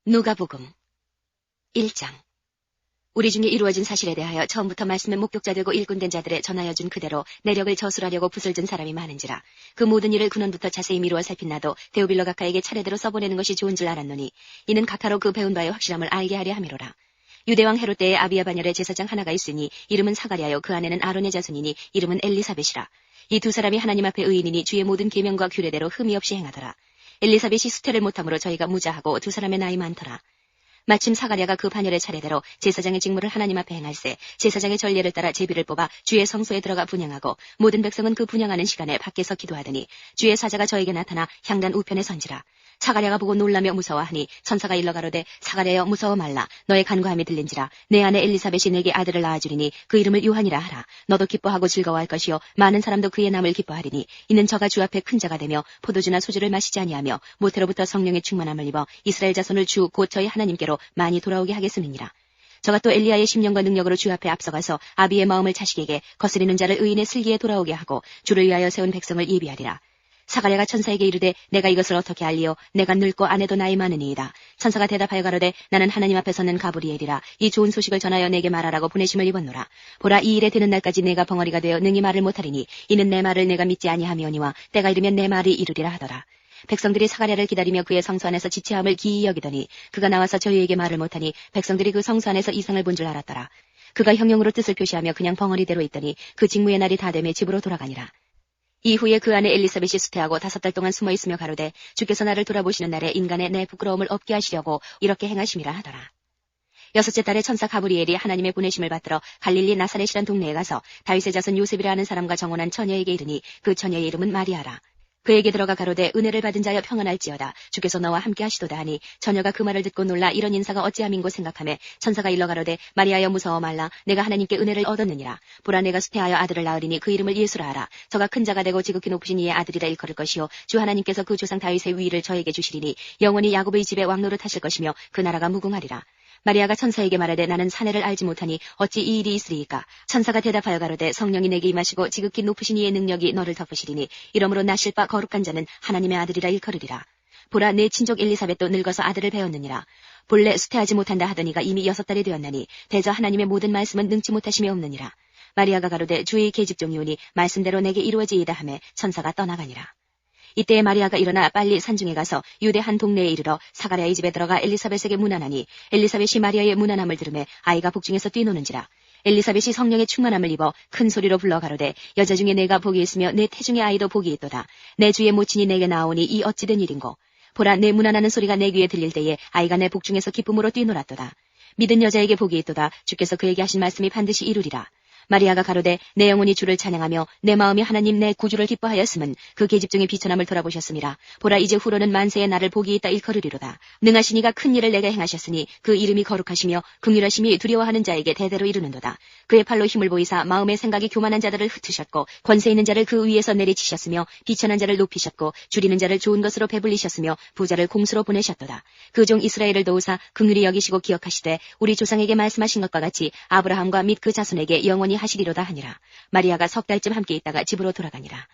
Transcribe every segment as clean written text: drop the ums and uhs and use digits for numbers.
누가복음 1장. 우리 중에 이루어진 사실에 대하여 처음부터 말씀의 목격자 되고 일꾼된 자들의 전하여 준 그대로 내력을 저술하려고 붓을 든 사람이 많은지라. 그 모든 일을 근원부터 자세히 미루어 살핀 나도 데오빌로 각하에게 차례대로 써보내는 것이 좋은 줄 알았노니 이는 각하로 그 배운 바의 확실함을 알게 하려 함이로라. 유대왕 헤롯 때에 아비야 반열에 제사장 하나가 있으니 이름은 사가랴요, 그 아내는 아론의 자손이니 이름은 엘리사벳이라. 이 두 사람이 하나님 앞에 의인이니 주의 모든 계명과 규례대로 흠이 없이 행하더라. 엘리사벳이 수태를 못함으로 저희가 무자하고 두 사람의 나이 많더라. 마침 사가랴가 그 반열의 차례대로 제사장의 직무를 하나님 앞에 행할세 제사장의 전례를 따라 제비를 뽑아 주의 성소에 들어가 분향하고 모든 백성은 그 분향하는 시간에 밖에서 기도하더니 주의 사자가 저에게 나타나 향단 우편에 선지라. 사가랴가 보고 놀라며 무서워하니 천사가 일러 가로되 사가랴여 무서워 말라. 너의 간구함이 들린지라. 내 아내 엘리사벳이 내게 아들을 낳아주리니 그 이름을 요한이라 하라. 너도 기뻐하고 즐거워할 것이요 많은 사람도 그의 남을 기뻐하리니 이는 저가 주 앞에 큰 자가 되며 포도주나 소주를 마시지 아니하며 모태로부터 성령의 충만함을 입어 이스라엘 자손을 주 곧 저희 하나님께로 많이 돌아오게 하겠음이니라. 저가 또 엘리야의 심령과 능력으로 주 앞에 앞서가서 아비의 마음을 자식에게 거스리는 자를 의인의 슬기에 돌아오게 하고 주를 위하여 세운 백성을 예비하리라. 사가랴가 천사에게 이르되 내가 이것을 어떻게 알리요? 내가 늙고 아내도 나이 많으니이다. 천사가 대답하여 가로되 나는 하나님 앞에 서는 가브리엘이라. 이 좋은 소식을 전하여 내게 말하라고 보내심을 입었노라. 보라, 이 일에 되는 날까지 내가 벙어리가 되어 능히 말을 못하리니 이는 내 말을 내가 믿지 아니하며니와 때가 이르면 내 말이 이르리라 하더라. 백성들이 사가랴를 기다리며 그의 성소 안에서 지체함을 기이 여기더니 그가 나와서 저희에게 말을 못하니 백성들이 그 성소 안에서 이상을 본 줄 알았더라. 그가 형용으로 뜻을 표시하며 그냥 벙어리대로 있더니 그 직무의 날이 다 되매 집으로 돌아가니라. 이후에 그 아내 엘리사벳이 수태하고 5달 동안 숨어있으며 가로되 주께서 나를 돌아보시는 날에 인간의 내 부끄러움을 없게 하시려고 이렇게 행하심이라 하더라. 6째 달에 천사 가브리엘이 하나님의 보내심을 받들어 갈릴리 나사렛이란 동네에 가서 다윗의 자손 요셉이라 하는 사람과 정혼한 처녀에게 이르니 그 처녀의 이름은 마리아라. 그에게 들어가 가로되 은혜를 받은 자여 평안할지어다. 주께서 너와 함께 하시도다 하니 처녀가 그 말을 듣고 놀라 이런 인사가 어찌함인고 생각하며 천사가 일러 가로되 마리아여 무서워 말라. 내가 하나님께 은혜를 얻었느니라. 보라, 내가 수태하여 아들을 낳으리니 그 이름을 예수라 하라. 저가 큰 자가 되고 지극히 높으신 이의 아들이라 일컬을 것이요 주 하나님께서 그 조상 다윗의 위를 저에게 주시리니 영원히 야곱의 집에 왕노릇 하실 것이며 그 나라가 무궁하리라. 마리아가 천사에게 말하되 나는 사내를 알지 못하니 어찌 이 일이 있으리이까. 천사가 대답하여 가로되 성령이 내게 임하시고 지극히 높으신 이의 능력이 너를 덮으시리니 이러므로 나실 바 거룩한 자는 하나님의 아들이라 일컬으리라. 보라, 내 친족 엘리사벳도 늙어서 아들을 배웠느니라. 본래 수태하지 못한다 하더니가 이미 6달이 되었나니 대저 하나님의 모든 말씀은 능치 못하심이 없느니라. 마리아가 가로되 주의 계집종이오니 말씀대로 내게 이루어지이다 하매 천사가 떠나가니라. 이때에 마리아가 일어나 빨리 산중에 가서 유대 한 동네에 이르러 사가랴의 집에 들어가 엘리사벳에게 문안하니 엘리사벳이 마리아의 문안함을 들으매 아이가 복중에서 뛰노는지라. 엘리사벳이 성령의 충만함을 입어 큰 소리로 불러 가로되 여자 중에 내가 복이 있으며 내 태중의 아이도 복이 있도다. 내 주의 모친이 내게 나오니 이 어찌된 일인고. 보라, 내 문안하는 소리가 내 귀에 들릴 때에 아이가 내 복중에서 기쁨으로 뛰놀았도다. 믿은 여자에게 복이 있도다. 주께서 그에게 하신 말씀이 반드시 이루리라. 마리아가 가로되 내 영혼이 주를 찬양하며 내 마음이 하나님 내 구주를 기뻐하였음은 그 계집종의 비천함을 돌아보셨음이라. 보라, 이제 후로는 만세의 나를 복이 있다 일컬으리로다. 능하신 이가 큰 일을 내게 행하셨으니 그 이름이 거룩하시며 긍휼하심이 두려워하는 자에게 대대로 이르는도다. 그의 팔로 힘을 보이사 마음의 생각이 교만한 자들을 흩으셨고 권세 있는 자를 그 위에서 내리치셨으며 비천한 자를 높이셨고 줄이는 자를 좋은 것으로 배불리셨으며 부자를 공수로 보내셨도다. 그 종 이스라엘을 도우사 긍휼히 여기시고 기억하시되 우리 조상에게 말씀하신 것과 같이 아브라함과 및 그 자손에게 영원히 하시리로다 하니라. 마리아가 6달쯤 함께 있다가 집으로 돌아가니라.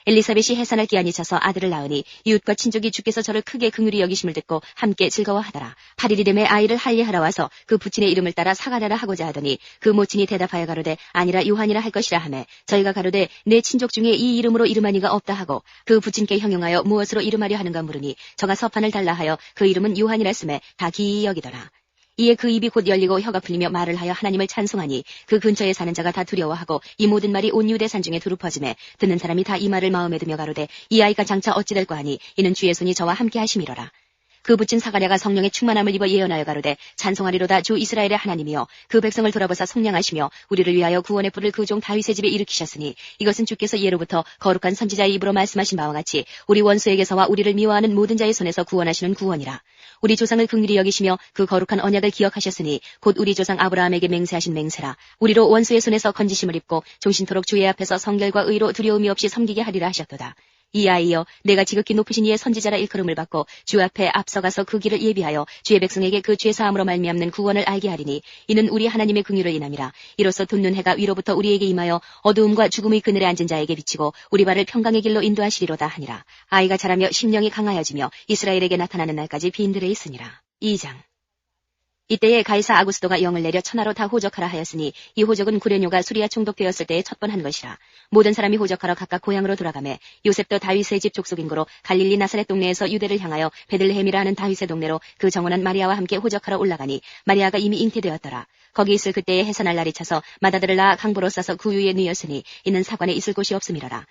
엘리사벳이 해산할 기한이 차서 아들을 낳으니 이웃과 친족이 주께서 저를 크게 긍휼히 여기심을 듣고 함께 즐거워하더라. 8일이 되매 아이를 할례하러 와서 그 부친의 이름을 따라 사가랴라 하고자 하더니 그 모친이 대답하여 가로되 아니라 요한이라 할 것이라 하매 저희가 가로되 내 친족 중에 이 이름으로 이름한 이가 없다 하고 그 부친께 형용하여 무엇으로 이름하려 하는가 물으니 저가 서판을 달라 하여 그 이름은 요한이라 쓰매 다 기이 여기더라. 이에 그 입이 곧 열리고 혀가 풀리며 말을 하여 하나님을 찬송하니 그 근처에 사는 자가 다 두려워하고 이 모든 말이 온 유대 산중에 두루 퍼지매 듣는 사람이 다 이 말을 마음에 두며 가로되 이 아이가 장차 어찌 될까 하니 이는 주의 손이 저와 함께 하심이로라. 그 부친 사가랴가 성령의 충만함을 입어 예언하여 가로되 찬송하리로다. 주 이스라엘의 하나님이여 그 백성을 돌아보사 속량하시며 우리를 위하여 구원의 뿔을 그 종 다윗의 집에 일으키셨으니 이것은 주께서 예로부터 거룩한 선지자의 입으로 말씀하신 바와 같이 우리 원수에게서와 우리를 미워하는 모든 자의 손에서 구원하시는 구원이라. 우리 조상을 긍휼히 여기시며 그 거룩한 언약을 기억하셨으니 곧 우리 조상 아브라함에게 맹세하신 맹세라. 우리로 원수의 손에서 건지심을 입고 종신토록 주의 앞에서 성결과 의로 두려움이 없이 섬기게 하리라 하셨도다. 이 아이여, 내가 지극히 높으신 이의 선지자라 일컬음을 받고 주 앞에 앞서가서 그 길을 예비하여 주의 백성에게 그 죄 사함으로 말미암는 구원을 알게 하리니 이는 우리 하나님의 긍휼을 인함이라. 이로써 돋는 해가 위로부터 우리에게 임하여 어두움과 죽음의 그늘에 앉은 자에게 비치고 우리 발을 평강의 길로 인도하시리로다 하니라. 아이가 자라며 심령이 강하여지며 이스라엘에게 나타나는 날까지 빈들에 있으니라. 2장. 이때에 가이사 아구스도가 영을 내려 천하로 다 호적하라 하였으니 이 호적은 구레뇨가 수리아 총독되었을 때에 첫 번 한 것이라. 모든 사람이 호적하러 각각 고향으로 돌아가매 요셉도 다윗의 집 족속인고로 갈릴리 나사렛 동네에서 유대를 향하여 베들레헴이라 하는 다윗의 동네로 그 정원한 마리아와 함께 호적하러 올라가니 마리아가 이미 잉태되었더라. 거기 있을 그때에 해산할 날이 차서 마다들을 낳아 강보로 싸서 그 위에 누였으니 이는 사관에 있을 곳이 없음이로라.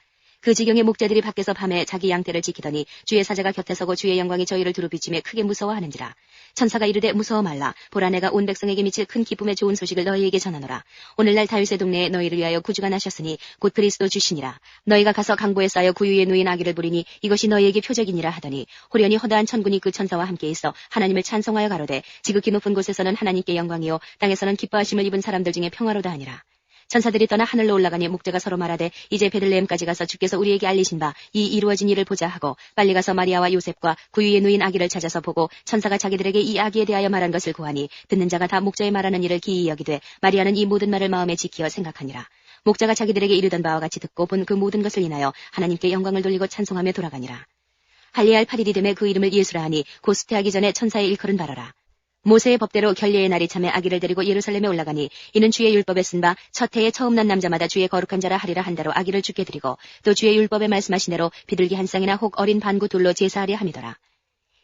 그 지경의 목자들이 밖에서 밤에 자기 양떼를 지키더니 주의 사자가 곁에 서고 주의 영광이 저희를 두루 비치며 크게 무서워하는지라. 천사가 이르되 무서워 말라. 보라 내가 온 백성에게 미칠 큰 기쁨의 좋은 소식을 너희에게 전하노라. 오늘날 다윗의 동네에 너희를 위하여 구주가 나셨으니 곧 그리스도 주시니라. 너희가 가서 강보에 쌓여 구유에 누인 아기를 부리니 이것이 너희에게 표적이니라 하더니 호련히 허다한 천군이 그 천사와 함께 있어 하나님을 찬송하여 가로되 지극히 높은 곳에서는 하나님께 영광이요 땅에서는 기뻐하심을 입은 사람들 중에 평화로다 하니라. 천사들이 떠나 하늘로 올라가니 목자가 서로 말하되 이제 베들레헴까지 가서 주께서 우리에게 알리신 바 이 이루어진 일을 보자 하고 빨리 가서 마리아와 요셉과 구유에 누인 아기를 찾아서 보고 천사가 자기들에게 이 아기에 대하여 말한 것을 고하니 듣는 자가 다 목자의 말하는 일을 기이히 여기되 마리아는 이 모든 말을 마음에 지키어 생각하니라. 목자가 자기들에게 이르던 바와 같이 듣고 본 그 모든 것을 인하여 하나님께 영광을 돌리고 찬송하며 돌아가니라. 할례할 8일이 되매 그 이름을 예수라 하니 곧 수태하기 전에 천사의 일컬은 바라라. 모세의 법대로 결례의 날이 참에 아기를 데리고 예루살렘에 올라가니 이는 주의 율법에 쓴 바 첫 해에 처음 난 남자마다 주의 거룩한 자라 하리라 한 대로 아기를 주께 드리고 또 주의 율법에 말씀하신 대로 비둘기 한 쌍이나 혹 어린 반구 둘로 제사하려 함이더라.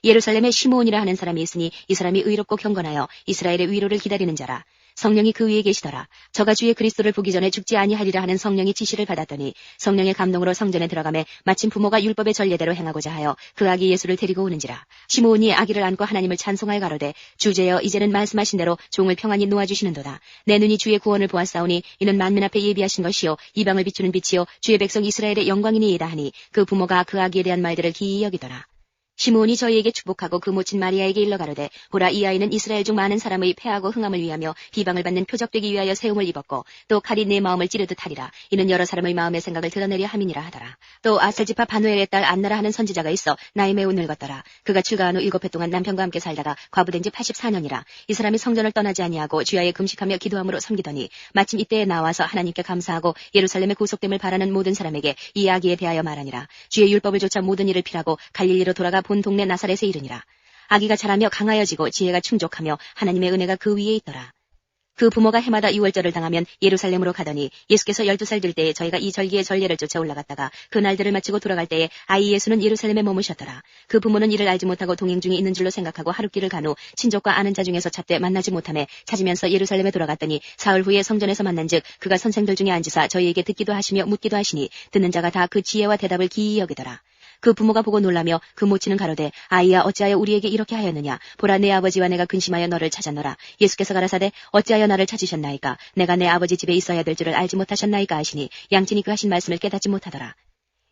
예루살렘에 시므온이라 하는 사람이 있으니 이 사람이 의롭고 경건하여 이스라엘의 위로를 기다리는 자라. 성령이 그 위에 계시더라. 저가 주의 그리스도를 보기 전에 죽지 아니하리라 하는 성령의 지시를 받았더니 성령의 감동으로 성전에 들어가매 마침 부모가 율법의 전례대로 행하고자 하여 그 아기 예수를 데리고 오는지라. 시므온이 아기를 안고 하나님을 찬송하여 가로되 주제여 이제는 말씀하신 대로 종을 평안히 놓아주시는도다. 내 눈이 주의 구원을 보았사오니 이는 만민 앞에 예비하신 것이요 이방을 비추는 빛이요 주의 백성 이스라엘의 영광이니이다 하니 그 부모가 그 아기에 대한 말들을 기이히 여기더라. 시므온이 저희에게 축복하고 그 모친 마리아에게 일러 가로되 보라 이 아이는 이스라엘 중 많은 사람의 패하고 흥함을 위하며 비방을 받는 표적되기 위하여 세움을 입었고 또 칼이 내 마음을 찌르듯 하리라. 이는 여러 사람의 마음의 생각을 드러내려 함이니라 하더라. 또 아셀지파 바누엘의 딸 안나라 하는 선지자가 있어 나이 매우 늙었더라. 그가 출가한 후 7해 동안 남편과 함께 살다가 과부된 지 84년이라. 이 사람이 성전을 떠나지 아니하고 주야에 금식하며 기도함으로 섬기더니 마침 이때에 나와서 하나님께 감사하고 예루살렘의 구속됨을 바라는 모든 사람에게 이 아기에 대하여 말하니라. 주의 율법을 조차 모든 일을 필하고 갈릴리로 돌아가 본 동네 나사렛에 이르니라. 아기가 자라며 강하여지고 지혜가 충족하며 하나님의 은혜가 그 위에 있더라. 그 부모가 해마다 유월절을 당하면 예루살렘으로 가더니 예수께서 12살 될 때에 저희가 이 절기의 전례를 쫓아 올라갔다가 그 날들을 마치고 돌아갈 때에 아이 예수는 예루살렘에 머무셨더라. 그 부모는 이를 알지 못하고 동행 중에 있는 줄로 생각하고 하룻길을 간 후 친족과 아는 자 중에서 찾되 만나지 못하매 찾으면서 예루살렘에 돌아갔더니 사흘 후에 성전에서 만난즉 그가 선생들 중에 앉으사 저희에게 듣기도 하시며 묻기도 하시니 듣는 자가 다 그 지혜와 대답을 기이히 여기더라. 그 부모가 보고 놀라며 그 모친은 가로되 아이야 어찌하여 우리에게 이렇게 하였느냐. 보라 내 아버지와 내가 근심하여 너를 찾았노라. 예수께서 가라사대 어찌하여 나를 찾으셨나이까. 내가 내 아버지 집에 있어야 될 줄을 알지 못하셨나이까 하시니 양친이 그 하신 말씀을 깨닫지 못하더라.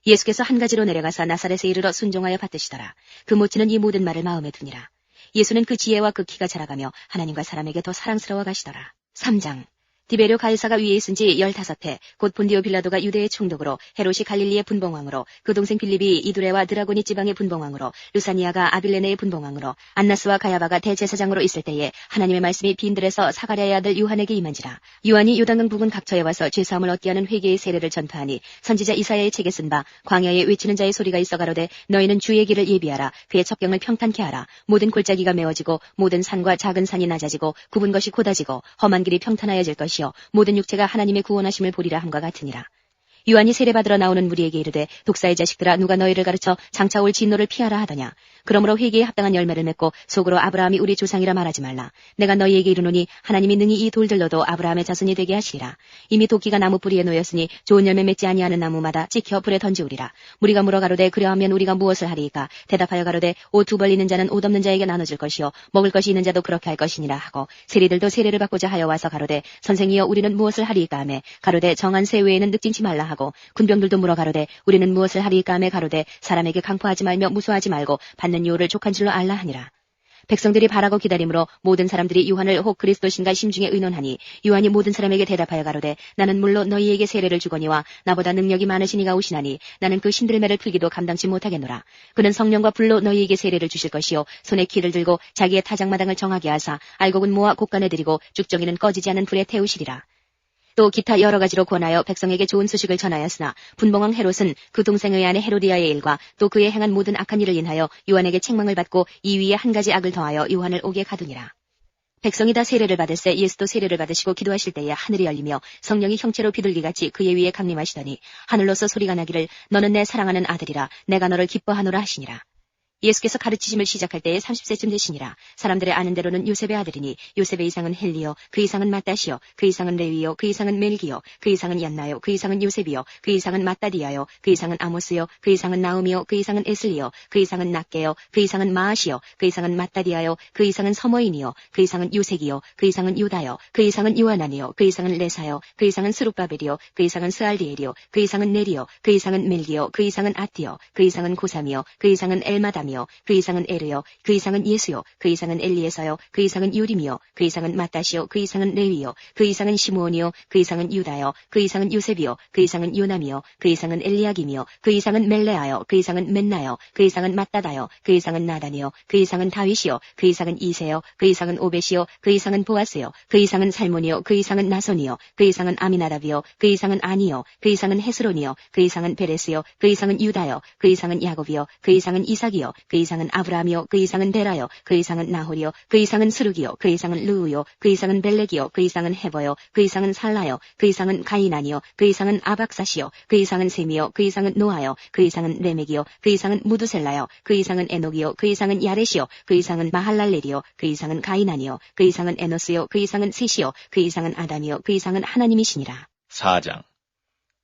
예수께서 한 가지로 내려가사 나사렛에 이르러 순종하여 받드시더라. 그 모친은 이 모든 말을 마음에 두니라. 예수는 그 지혜와 그 키가 자라가며 하나님과 사람에게 더 사랑스러워 가시더라. 3장. 디베료 가이사가 위에 있은 지 15해 곧 본디오 빌라도가 유대의 총독으로 헤롯이 갈릴리의 분봉왕으로 그 동생 빌립이 이두레와 드라고니 지방의 분봉왕으로 루사니아가 아빌레네의 분봉왕으로 안나스와 가야바가 대제사장으로 있을 때에 하나님의 말씀이 빈들에서 사가랴의 아들 요한에게 임한지라. 요한이 요단강 부근 각처에 와서 죄사함을 얻게 하는 회개의 세례를 전파하니 선지자 이사야의 책에 쓴 바 광야에 외치는 자의 소리가 있어 가로되 너희는 주의 길을 예비하라. 그의 첩경을 평탄케 하라. 모든 골짜기가 메워지고 모든 산과 작은 산이 낮아지고 굽은 것이 곧아지고 험한 길이 평탄하여질 것이요 모든 육체가 하나님의 구원하심을 보리라 함과 같으니라. 요한이 세례받으러 나오는 무리에게 이르되 독사의 자식들아 누가 너희를 가르쳐 장차 올 진노를 피하라 하더냐. 그러므로 회개에 합당한 열매를 맺고 속으로 아브라함이 우리 조상이라 말하지 말라. 내가 너희에게 이르노니 하나님이 능히 이 돌들로도 아브라함의 자손이 되게 하시리라. 이미 도끼가 나무 뿌리에 놓였으니 좋은 열매 맺지 아니하는 나무마다 찍혀 불에 던지우리라. 무리가 물어 가로되 그려하면 우리가 무엇을 하리이까. 대답하여 가로되 옷 두 벌 있는 자는 옷 없는 자에게 나눠줄 것이요 먹을 것이 있는 자도 그렇게 할 것이니라 하고 세리들도 세례를 받고자 하여 와서 가로되 선생이여 우리는 무엇을 하리이까 하매 가로되 정한 새 외에는 늑징치 말라 하고 군병들도 물어 가로되 우리는 무엇을 하리이까 하매 가로되 사람에게 강포하지 말며 무수하지 말고 받는 유호를 족한 줄로 알라 하니라. 백성들이 바라고 기다림으로 모든 사람들이 요한을 혹 그리스도신가 심중에 의논하니 요한이 모든 사람에게 대답하여 가로되 나는 물론 너희에게 세례를 주거니와 나보다 능력이 많으신 이가 오시나니 나는 그 신들매를 풀기도 감당치 못하겠노라. 그는 성령과 불로 너희에게 세례를 주실 것이요 손에 키를 들고 자기의 타작마당을 정하게 하사 알곡은 모아 곡간에 들이고 쭉정이는 꺼지지 않은 불에 태우시리라. 또 기타 여러 가지로 권하여 백성에게 좋은 소식을 전하였으나 분봉왕 헤롯은 그 동생의 아내 헤로디아의 일과 또 그의 행한 모든 악한 일을 인하여 요한에게 책망을 받고 이 위에 한 가지 악을 더하여 요한을 옥에 가두니라. 백성이 다 세례를 받을새 예수도 세례를 받으시고 기도하실 때에 하늘이 열리며 성령이 형체로 비둘기같이 그의 위에 강림하시더니 하늘로서 소리가 나기를 너는 내 사랑하는 아들이라 내가 너를 기뻐하노라 하시니라. 예수께서 가르치심을 시작할 때에 30세쯤 되시니라. 사람들의 아는 대로는 요셉의 아들이니 요셉의 이상은 헬리요 그 이상은 마따시요 그 이상은 레위요 그 이상은 멜기요 그 이상은 얀나요 그 이상은 요셉이요 그 이상은 마따디야요 그 이상은 아모스요 그 이상은 나음이요 그 이상은 에슬리요 그 이상은 낫게요 그 이상은 마아시요 그 이상은 마따디야요 그 이상은 서머인이요 그 이상은 요색이요 그 이상은 유다요 그 이상은 요하나니요 그 이상은 레사요 그 이상은 스룹바벨이요 그 이상은 스알디엘이요 그 이상은 네리요 그 이상은 멜기요 그 이상은 아띠요 그 이상은 고삼이요 그 이상은 엘마담 그 이상은 에르요 그 이상은 예수요 그 이상은 엘리에서요 그 이상은 요림이요 그 이상은 마따시요 그 이상은 레위요 그 이상은 시므온이요 그 이상은 유다요 그 이상은 요셉이요 그 이상은 요남이요 그 이상은 엘리야김이요 그 이상은 멜레아요 그 이상은 맨나요 그 이상은 마따다요 그 이상은 나단이요 그 이상은 다윗이요 그 이상은 이세요 그 이상은 오벳이요 그 이상은 보아스요 그 이상은 살몬이요 그 이상은 나손이요 그 이상은 아미나답이요 그 이상은 아니요 그 이상은 헤스론이요 그 이상은 베레스요 그 이상은 유다요 그 이상은 야곱이요 그 이상은 이삭이요 그 이상은 아브라함이요 그 이상은 데라요 그 이상은 나홀이요 그 이상은 스룹이요 그 이상은 르우요 그 이상은 벨렉이요 그 이상은 헤버요 그 이상은 살라요 그 이상은 가이난이요 그 이상은 아박사시요 그 이상은 셈이요 그 이상은 노아요 그 이상은 레멕이요 그 이상은 무두셀라요 그 이상은 에녹이요 그 이상은 야렛이요 그 이상은 마할랄렐이요 그 이상은 가이난이요 그 이상은 에노스요 그 이상은 셋이요 그 이상은 아담이요 그 이상은 하나님이시니라. 4장.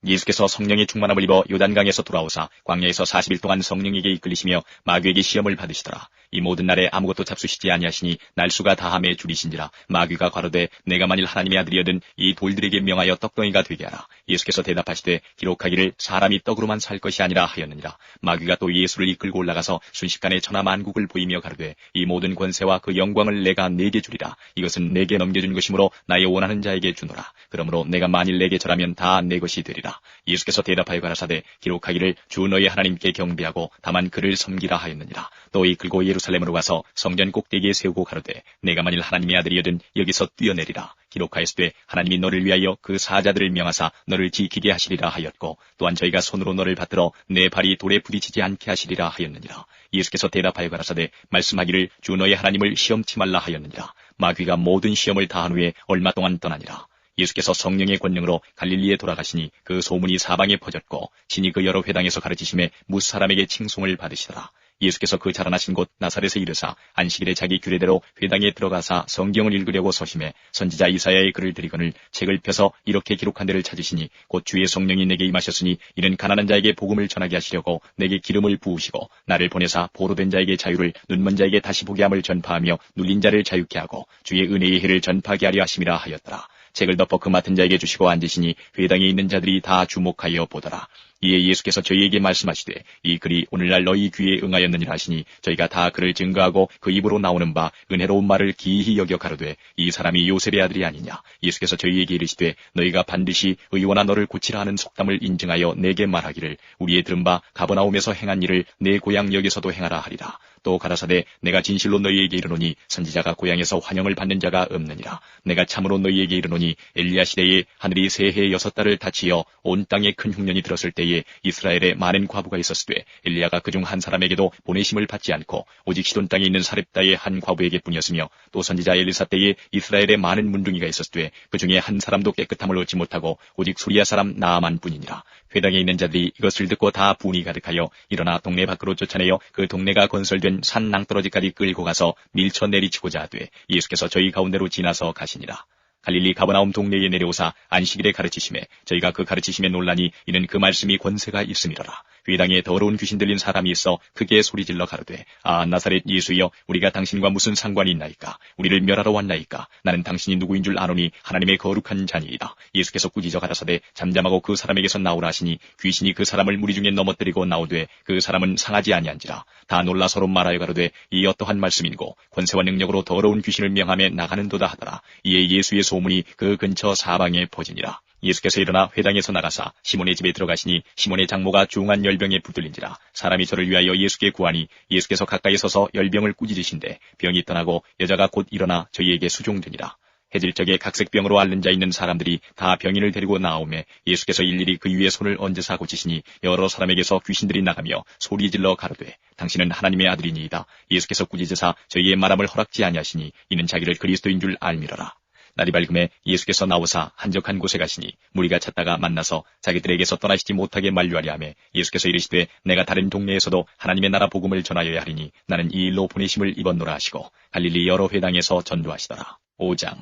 예수께서 성령의 충만함을 입어 요단강에서 돌아오사 광야에서 40일 동안 성령에게 이끌리시며 마귀에게 시험을 받으시더라. 이 모든 날에 아무것도 잡수시지 아니하시니 날수가 다함에 줄이신지라. 마귀가 가로되 내가 만일 하나님의 아들이여든 이 돌들에게 명하여 떡덩이가 되게 하라. 예수께서 대답하시되 기록하기를 사람이 떡으로만 살 것이 아니라 하였느니라. 마귀가 또 예수를 이끌고 올라가서 순식간에 천하 만국을 보이며 가로되 이 모든 권세와 그 영광을 내가 네게 주리라. 이것은 내게 넘겨준 것이므로 나의 원하는 자에게 주노라. 그러므로 내가 만일 내게 절하면 다 내 것이 되리라. 예수께서 대답하여 가라사대 기록하기를 주 너의 하나님께 경배하고 다만 그를 섬기라 하였느니라. 또 이끌고 예루살렘으로 가서 성전 꼭대기에 세우고 가로되 내가 만일 하나님의 아들이여든 여기서 뛰어내리라. 기록하였으되 하나님이 너를 위하여 그 사자들을 명하사 너를 지키게 하시리라 하였고 또한 저희가 손으로 너를 받들어 내 발이 돌에 부딪히지 않게 하시리라 하였느니라. 예수께서 대답하여 가라사대 말씀하기를 주 너의 하나님을 시험치 말라 하였느니라. 마귀가 모든 시험을 다한 후에 얼마 동안 떠나니라. 예수께서 성령의 권능으로 갈릴리에 돌아가시니 그 소문이 사방에 퍼졌고 친히 그 여러 회당에서 가르치심에 뭇 사람에게 칭송을 받으시더라. 예수께서 그 자라나신 곳 나사렛에 이르사 안식일에 자기 규례대로 회당에 들어가사 성경을 읽으려고 서심해 선지자 이사야의 글을 들이거늘 책을 펴서 이렇게 기록한 데를 찾으시니 곧 주의 성령이 내게 임하셨으니 이는 가난한 자에게 복음을 전하게 하시려고 내게 기름을 부으시고 나를 보내사 보로된 자에게 자유를 눈먼 자에게 다시 보게 함을 전파하며 눌린 자를 자유케 하고 주의 은혜의 해를 전파하게 하려 하심이라 하였더라. 책을 덮어 그 맡은 자에게 주시고 앉으시니 회당에 있는 자들이 다 주목하여 보더라. 이에 예수께서 저희에게 말씀하시되 이 글이 오늘날 너희 귀에 응하였느니라 하시니 저희가 다 그를 증거하고 그 입으로 나오는 바 은혜로운 말을 기이히 여겨 가로되 이 사람이 요셉의 아들이 아니냐. 예수께서 저희에게 이르시되 너희가 반드시 의원아 너를 고치라 하는 속담을 인증하여 내게 말하기를 우리의 들은 바 가버나움에서 행한 일을 내 고향 여기서도 행하라 하리라. 또 가라사대 내가 진실로 너희에게 이르노니 선지자가 고향에서 환영을 받는 자가 없느니라. 내가 참으로 너희에게 이르노니 엘리야 시대에 하늘이 새해 6달을 닫히어 온 땅에 큰 흉년이 들었을 때에 이스라엘에 많은 과부가 있었으되 엘리야가 그중 한 사람에게도 보내심을 받지 않고 오직 시돈 땅에 있는 사렙다의 한 과부에게 뿐이었으며 또 선지자 엘리사 때에 이스라엘에 많은 문둥이가 있었으되 그중에 한 사람도 깨끗함을 얻지 못하고 오직 수리아 사람 나아만 뿐이니라. 회당에 있는 자들이 이것을 듣고 다 분이 가득하여 일어나 동네 밖으로 쫓아내어 그 동네가 건설된 산 낭떠러지까지 끌고 가서 밀쳐 내리치고자 하되 예수께서 저희 가운데로 지나서 가시니라. 갈릴리 가버나움 동네에 내려오사 안식일에 가르치심에 저희가 그 가르치심에 놀라니 이는 그 말씀이 권세가 있음이로라. 회당에 더러운 귀신 들린 사람이 있어 크게 소리질러 가로되 아 나사렛 예수여 우리가 당신과 무슨 상관이 있나이까. 우리를 멸하러 왔나이까. 나는 당신이 누구인 줄 아노니 하나님의 거룩한 자니이다. 예수께서 꾸짖어 가라사대 잠잠하고 그 사람에게서 나오라 하시니 귀신이 그 사람을 무리 중에 넘어뜨리고 나오되 그 사람은 상하지 아니한지라. 다 놀라 서로 말하여 가로되 이 어떠한 말씀인고 권세와 능력으로 더러운 귀신을 명하며 나가는도다 하더라. 이에 예수의 소문이 그 근처 사방에 퍼지니라. 예수께서 일어나 회당에서 나가사 시몬의 집에 들어가시니 시몬의 장모가 중한 열병에 붙들린지라. 사람이 저를 위하여 예수께 구하니 예수께서 가까이 서서 열병을 꾸짖으신데 병이 떠나고 여자가 곧 일어나 저희에게 수종되니라. 해질적에 각색병으로 앓는 자 있는 사람들이 다 병인을 데리고 나오매 예수께서 일일이 그 위에 손을 얹으사 고치시니 여러 사람에게서 귀신들이 나가며 소리질러 가로되 당신은 하나님의 아들이니이다. 예수께서 꾸짖으사 저희의 말함을 허락지 아니하시니 이는 자기를 그리스도인 줄 알미러라. 날이 밝음에 예수께서 나오사 한적한 곳에 가시니 무리가 찾다가 만나서 자기들에게서 떠나시지 못하게 만류하려 하며 예수께서 이르시되 내가 다른 동네에서도 하나님의 나라 복음을 전하여야 하리니 나는 이 일로 보내심을 입었노라 하시고 갈릴리 여러 회당에서 전도하시더라. 5장.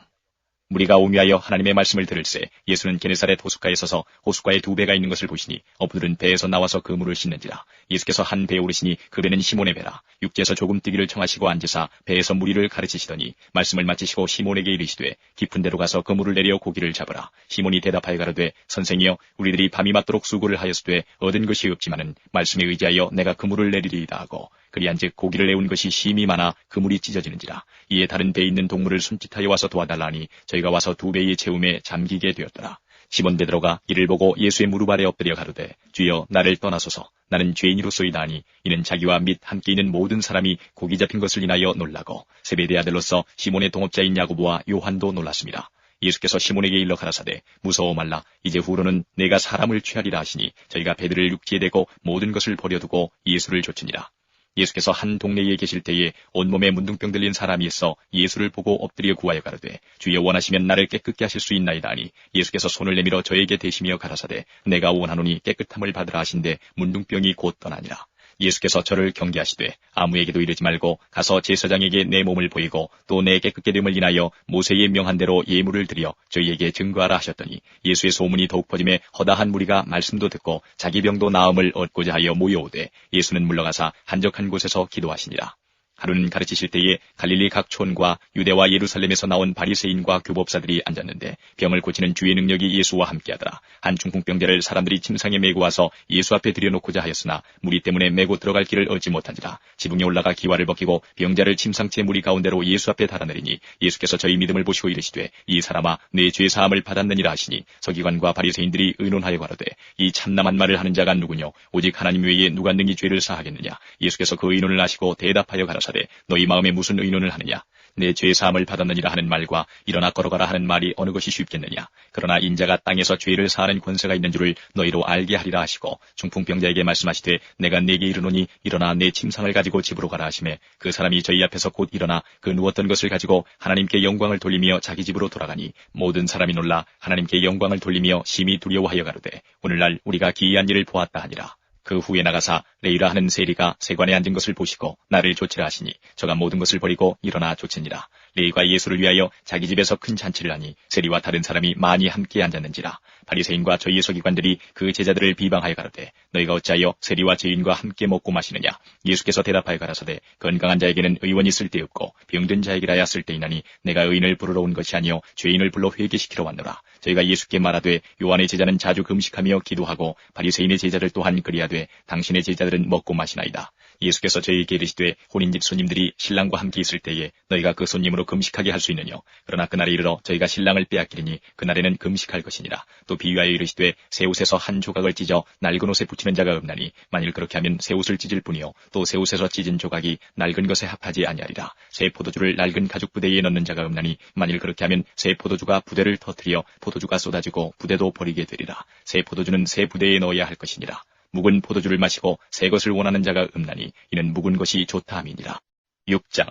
무리가 오미하여 하나님의 말씀을 들을새 예수는 게네사렛 호숫가에 서서 호숫가에 두 배가 있는 것을 보시니 어부들은 배에서 나와서 그 물을 씻는지라. 예수께서 한 배에 오르시니 그 배는 시몬의 배라. 육지에서 조금 뛰기를 청하시고 앉으사 배에서 무리를 가르치시더니 말씀을 마치시고 시몬에게 이르시되 깊은 데로 가서 그 물을 내려 고기를 잡으라. 시몬이 대답하여 가로되 선생이여 우리들이 밤이 맞도록 수고를 하였으되 얻은 것이 없지만은 말씀에 의지하여 내가 그 물을 내리리이다 하고 그리한즉 고기를 내온 것이 심히 많아 그물이 찢어지는지라. 이에 다른 배에 있는 동물을 손짓하여 와서 도와달라니 저희가 와서 두 배의 채움에 잠기게 되었더라. 시몬 베드로가 이를 보고 예수의 무릎 아래 엎드려 가로되 주여 나를 떠나소서 나는 죄인이로소이다 하니 이는 자기와 및 함께 있는 모든 사람이 고기 잡힌 것을 인하여 놀라고 세베대 아들로서 시몬의 동업자인 야고보와 요한도 놀랐습니다. 예수께서 시몬에게 일러 가라사대 무서워 말라 이제 후로는 내가 사람을 취하리라 하시니 저희가 배들을 육지에 대고 모든 것을 버려두고 예수를 좇으니라. 예수께서 한 동네에 계실 때에 온몸에 문둥병 들린 사람이 있어 예수를 보고 엎드려 구하여 가로되 주여 원하시면 나를 깨끗게 하실 수 있나이다 하니 예수께서 손을 내밀어 저에게 대시며 가라사대 내가 원하노니 깨끗함을 받으라 하신데 문둥병이 곧 떠나니라. 예수께서 저를 경계하시되 아무에게도 이르지 말고 가서 제사장에게 내 몸을 보이고 또 내 깨끗게 됨을 인하여 모세의 명한 대로 예물을 드려 저희에게 증거하라 하셨더니 예수의 소문이 더욱 퍼짐에 허다한 무리가 말씀도 듣고 자기 병도 나음을 얻고자 하여 모여오되 예수는 물러가사 한적한 곳에서 기도하시니라. 하루는 가르치실 때에 갈릴리 각 촌과 유대와 예루살렘에서 나온 바리새인과 교법사들이 앉았는데 병을 고치는 주의 능력이 예수와 함께하더라. 한 중풍병자를 사람들이 침상에 메고 와서 예수 앞에 들여놓고자 하였으나 무리 때문에 메고 들어갈 길을 얻지 못한지라. 지붕에 올라가 기와를 벗기고 병자를 침상째 무리 가운데로 예수 앞에 달아내리니 예수께서 저희 믿음을 보시고 이르시되 이 사람아 내 죄 사함을 받았느니라 하시니 서기관과 바리새인들이 의논하여 가로되 이 참남한 말을 하는 자가 누구뇨 오직 하나님 외에 누가 능히 죄를 사하겠느냐. 예수께서 그 의논을 아시고 대답하여 가라사대 너희 마음에 무슨 의논을 하느냐. 내 죄 사함을 받았느니라 하는 말과 일어나 걸어가라 하는 말이 어느 것이 쉽겠느냐. 그러나 인자가 땅에서 죄를 사하는 권세가 있는 줄을 너희로 알게 하리라 하시고 중풍병자에게 말씀하시되 내가 네게 이르노니 일어나 내 침상을 가지고 집으로 가라 하시매 그 사람이 저희 앞에서 곧 일어나 그 누웠던 것을 가지고 하나님께 영광을 돌리며 자기 집으로 돌아가니 모든 사람이 놀라 하나님께 영광을 돌리며 심히 두려워하여 가로되 오늘날 우리가 기이한 일을 보았다 하니라. 그 후에 나가사 레이라 하는 세리가 세관에 앉은 것을 보시고 나를 좇으라 하시니 저가 모든 것을 버리고 일어나 좇으니라. 레이가 예수를 위하여 자기 집에서 큰 잔치를 하니 세리와 다른 사람이 많이 함께 앉았는지라. 바리새인과 저희의 서기관들이 그 제자들을 비방하여 가로되 너희가 어찌하여 세리와 죄인과 함께 먹고 마시느냐. 예수께서 대답하여 가라사대 건강한 자에게는 의원이 쓸데없고 병든 자에게라야 쓸데있나니 내가 의인을 부르러 온 것이 아니요 죄인을 불러 회개시키러 왔노라. 저희가 예수께 말하되 요한의 제자는 자주 금식하며 기도하고 바리새인의 제자들 또한 그리하되 당신의 제자들은 먹고 마시나이다. 예수께서 저희에게 이르시되 혼인집 손님들이 신랑과 함께 있을 때에 너희가 그 손님으로 금식하게 할 수 있느뇨. 그러나 그날에 이르러 저희가 신랑을 빼앗기리니 그날에는 금식할 것이니라. 또 비유하여 이르시되 새 옷에서 한 조각을 찢어 낡은 옷에 붙이는 자가 없나니 만일 그렇게 하면 새 옷을 찢을 뿐이요 또 새 옷에서 찢은 조각이 낡은 것에 합하지 아니하리라. 새 포도주를 낡은 가죽 부대에 넣는 자가 없나니 만일 그렇게 하면 새 포도주가 부대를 터뜨려 포도주가 쏟아지고 부대도 버리게 되리라. 새 포도주는 새 부대에 넣어야 할 것이니라. 묵은 포도주를 마시고 새 것을 원하는 자가 없나니 이는 묵은 것이 좋다 함이니라. 6장.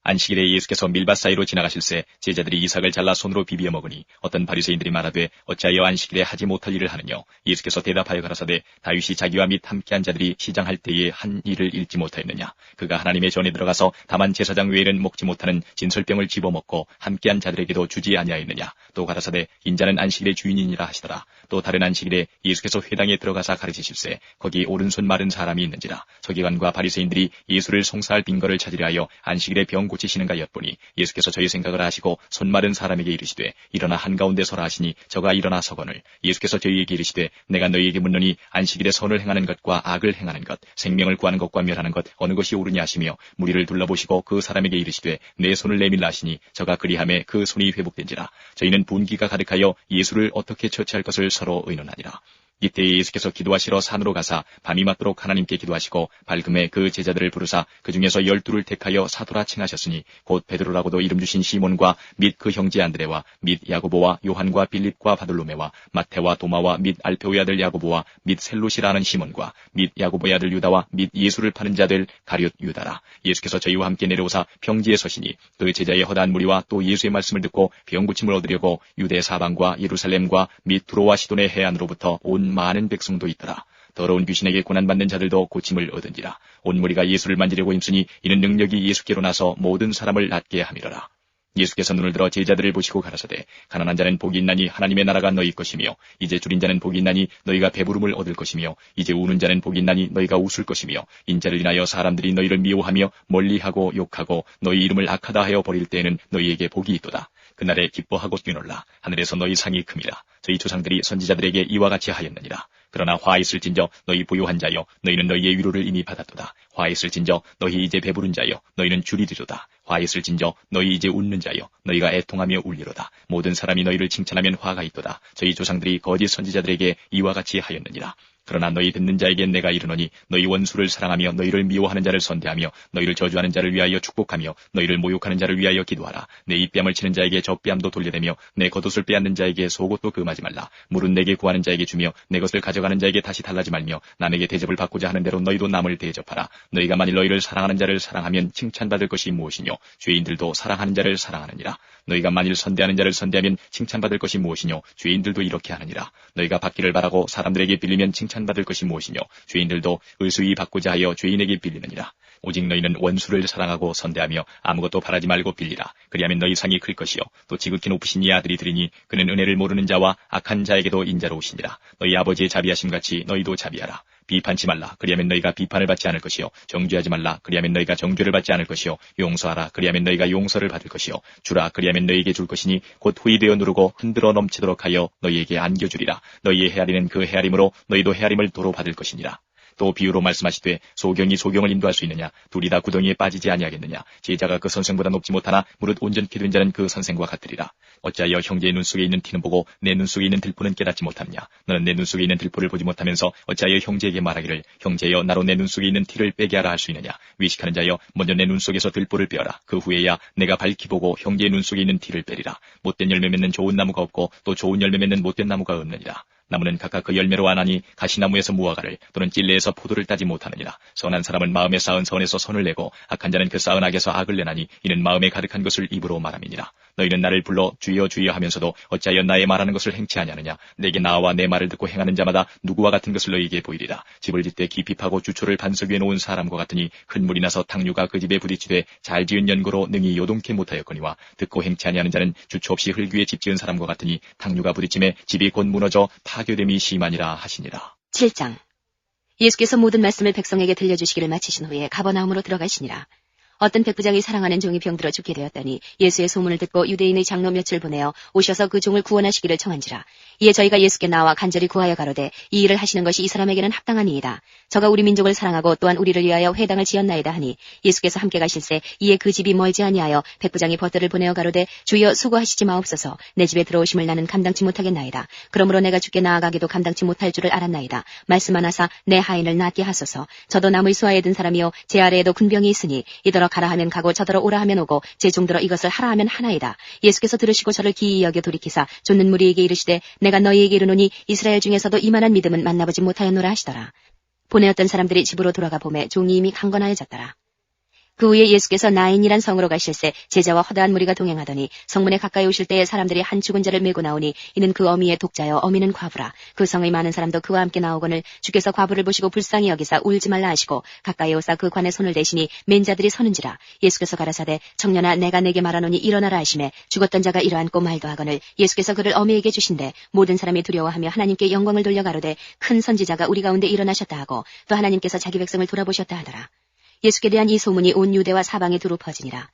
안식일에 예수께서 밀밭 사이로 지나가실새 제자들이 이삭을 잘라 손으로 비비어 먹으니 어떤 바리새인들이 말하되 어찌하여 안식일에 하지 못할 일을 하느냐. 예수께서 대답하여 가라사대 다윗이 자기와 및 함께한 자들이 시장할 때에 한 일을 잃지 못하였느냐. 그가 하나님의 전에 들어가서 다만 제사장 외에는 먹지 못하는 진설병을 집어먹고 함께한 자들에게도 주지 아니하였느냐. 또 가라사대 인자는 안식일의 주인이니라 하시더라. 또 다른 안식일에 예수께서 회당에 들어가사 가르치실새 거기 오른손 마른 사람이 있는지라. 서기관과 바리새인들이 예수를 송사할 빈거를 찾으려 하여 안식일에 병 고치시는가 엿보니 예수께서 저희 생각을 하시고 손 마른 사람에게 이르시되 일어나 한가운데 서라 하시니 저가 일어나 서거늘 예수께서 저희에게 이르시되 내가 너희에게 묻노니 안식일에 선을 행하는 것과 악을 행하는 것 생명을 구하는 것과 멸하는 것 어느 것이 옳으냐 하시며 무리를 둘러보시고 그 사람에게 이르시되 내 손을 내밀라 하시니 저가 그리하매 그 손이 회복된지라. 저희는 분기가 가득하여 예수를 어떻게 처치할 것을 서로 의논하니라. 이때 예수께서 기도하시러 산으로 가사 밤이 맞도록 하나님께 기도하시고 밝음에 그 제자들을 부르사 그 중에서 12를 택하여 사도라 칭하셨으니 곧 베드로라고도 이름 주신 시몬과 및 그 형제 안드레와 및 야고보와 요한과 빌립과 바돌로메와 마태와 도마와 및 알페오의 아들 야고보와 및 셀롯이라 하는 시몬과 및 야고보의 아들 유다와 및 예수를 파는 자들 가룟 유다라. 예수께서 저희와 함께 내려오사 평지에 서시니 그 제자의 허다한 무리와 또 예수의 말씀을 듣고 병고침을 얻으려고 유대 사방과 예루살렘과 및 두로와 시돈의 해안으로부터 온 많은 백성도 있더라. 더러운 귀신에게 고난받는 자들도 고침을 얻은지라. 온 무리가 예수를 만지려고 힘쓰니 이는 능력이 예수께로 나서 모든 사람을 낫게 함이러라. 예수께서 눈을 들어 제자들을 보시고 가라사대 가난한 자는 복이 있나니 하나님의 나라가 너희 것이며 이제 줄인 자는 복이 있나니 너희가 배부름을 얻을 것이며 이제 우는 자는 복이 있나니 너희가 웃을 것이며 인자를 인하여 사람들이 너희를 미워하며 멀리하고 욕하고 너희 이름을 악하다 하여 버릴 때에는 너희에게 복이 있도다. 그날에 기뻐하고 뛰놀라. 하늘에서 너희 상이 큼이라. 저희 조상들이 선지자들에게 이와 같이 하였느니라. 그러나 화 있을진저 너희 부유한 자여 너희는 너희의 위로를 이미 받았도다. 화 있을진저 너희 이제 배부른 자여 너희는 줄이리로다. 화 있을진저 너희 이제 웃는 자여 너희가 애통하며 울리로다. 모든 사람이 너희를 칭찬하면 화가 있도다. 저희 조상들이 거짓 선지자들에게 이와 같이 하였느니라. 그러나 너희 듣는 자에게 내가 이르노니 너희 원수를 사랑하며 너희를 미워하는 자를 선대하며 너희를 저주하는 자를 위하여 축복하며 너희를 모욕하는 자를 위하여 기도하라. 내 입뺨을 치는 자에게 젖뺨도 돌려대며 내 겉옷을 빼앗는 자에게 속옷도 금하지 말라. 물은 내게 구하는 자에게 주며 내 것을 가져가는 자에게 다시 달라지 말며 남에게 대접을 받고자 하는 대로 너희도 남을 대접하라. 너희가 만일 너희를 사랑하는 자를 사랑하면 칭찬받을 것이 무엇이뇨? 죄인들도 사랑하는 자를 사랑하느니라. 너희가 만일 선대하는 자를 선대하면 칭찬받을 것이 무엇이뇨? 죄인들도 이렇게 하느니라. 너희가 받기를 바라고 사람들에게 빌리면 칭찬받을 것이 무엇이뇨? 죄인들도 의수히 받고자 하여 죄인에게 빌리느니라. 오직 너희는 원수를 사랑하고 선대하며 아무것도 바라지 말고 빌리라. 그리하면 너희 상이 클 것이요 또 지극히 높으신 이 아들이 되리니 그는 은혜를 모르는 자와 악한 자에게도 인자로우시니라. 너희 아버지의 자비하심같이 너희도 자비하라. 비판치 말라. 그리하면 너희가 비판을 받지 않을 것이요 정죄하지 말라. 그리하면 너희가 정죄를 받지 않을 것이요 용서하라. 그리하면 너희가 용서를 받을 것이요 주라. 그리하면 너희에게 줄 것이니 곧 후히 되어 누르고 흔들어 넘치도록 하여 너희에게 안겨주리라. 너희의 헤아리는 그 헤아림으로 너희도 헤아림을 도로 받을 것이니라. 또 비유로 말씀하시되 소경이 소경을 인도할 수 있느냐? 둘이 다 구덩이에 빠지지 아니하겠느냐? 제자가 그 선생보다 높지 못하나 무릇 온전케 된 자는 그 선생과 같으리라. 어찌하여 형제의 눈 속에 있는 티는 보고 내 눈 속에 있는 들보는 깨닫지 못하느냐? 너는 내 눈 속에 있는 들보를 보지 못하면서 어찌하여 형제에게 말하기를 형제여 나로 내 눈 속에 있는 티를 빼게 하라 할 수 있느냐? 위식하는 자여 먼저 내 눈 속에서 들보를 빼어라. 그 후에야 내가 밝히 보고 형제의 눈 속에 있는 티를 빼리라. 못된 열매 맺는 좋은 나무가 없고 또 좋은 열매 맺는 못된 나무가 없느니라. 나무는 각각 그 열매로 아나니 가시나무에서 무화과를 또는 찔레에서 포도를 따지 못하느니라. 선한 사람은 마음에 쌓은 선에서 선을 내고 악한 자는 그 쌓은 악에서 악을 내나니 이는 마음에 가득한 것을 입으로 말함이니라. 너희는 나를 불러 주여 주여 하면서도 어찌하여 나의 말하는 것을 행치 아니하느냐? 내게 나와 내 말을 듣고 행하는 자마다 누구와 같은 것을 너희에게 보이리라. 집을 짓되 깊이 파고 주초를 반석 위에 놓은 사람과 같으니 큰 물이 나서 탕류가 그 집에 부딪히되 잘 지은 연고로 능히 요동케 못하였거니와 듣고 행치 아니하는 자는 주초 없이 흙 위에 집 지은 사람과 같으니 탕류가 부딪힘에 집이 곧 무너져 파괴됨이 심하니라 하시니라. 7장. 예수께서 모든 말씀을 백성에게 들려주시기를 마치신 후에 가버나움으로 들어가시니라. 어떤 백부장이 사랑하는 종이 병들어 죽게 되었더니 예수의 소문을 듣고 유대인의 장로 몇을 보내어 오셔서 그 종을 구원하시기를 청한지라. 이에 저희가 예수께 나와 간절히 구하여 가로되 이 일을 하시는 것이 이 사람에게는 합당하니이다. 저가 우리 민족을 사랑하고 또한 우리를 위하여 회당을 지었나이다 하니 예수께서 함께 가실새 이에 그 집이 멀지 아니하여 백부장이 벗들을 보내어 가로되 주여 수고하시지 마옵소서. 내 집에 들어오심을 나는 감당치 못하겠나이다. 그러므로 내가 주께 나아가기도 감당치 못할 줄을 알았나이다. 말씀하나사 내 하인을 낫게 하소서. 저도 남의 수하에 든 사람이요 제 아래에도 군병이 있으니 이더러 가라 하면 가고 저더러 오라 하면 오고 제 종들어 이것을 하라 하면 하나이다. 예수께서 들으시고 저를 기이히 여겨 돌이키사 쫓는 무리에게 이르시되 내가 너희에게 이르노니 이스라엘 중에서도 이만한 믿음은 만나보지 못하였노라 하시더라. 보내었던 사람들이 집으로 돌아가 보매 종이 이미 강건하여졌더라. 그 후에 예수께서 나인이란 성으로 가실새 제자와 허다한 무리가 동행하더니 성문에 가까이 오실 때에 사람들이 한 죽은 자를 메고 나오니 이는 그 어미의 독자여 어미는 과부라. 그 성의 많은 사람도 그와 함께 나오거늘 주께서 과부를 보시고 불쌍히 여기사 울지 말라 하시고 가까이 오사 그 관에 손을 대시니 맨 자들이 서는지라. 예수께서 가라사대 청년아 내가 내게 말하노니 일어나라 하시매 죽었던 자가 일어앉고 말도 하거늘 예수께서 그를 어미에게 주신대 모든 사람이 두려워하며 하나님께 영광을 돌려 가로되 큰 선지자가 우리 가운데 일어나셨다 하고 또 하나님께서 자기 백성을 돌아보셨다 하더라. 예수께 대한 이 소문이 온 유대와 사방에 두루 퍼지니라.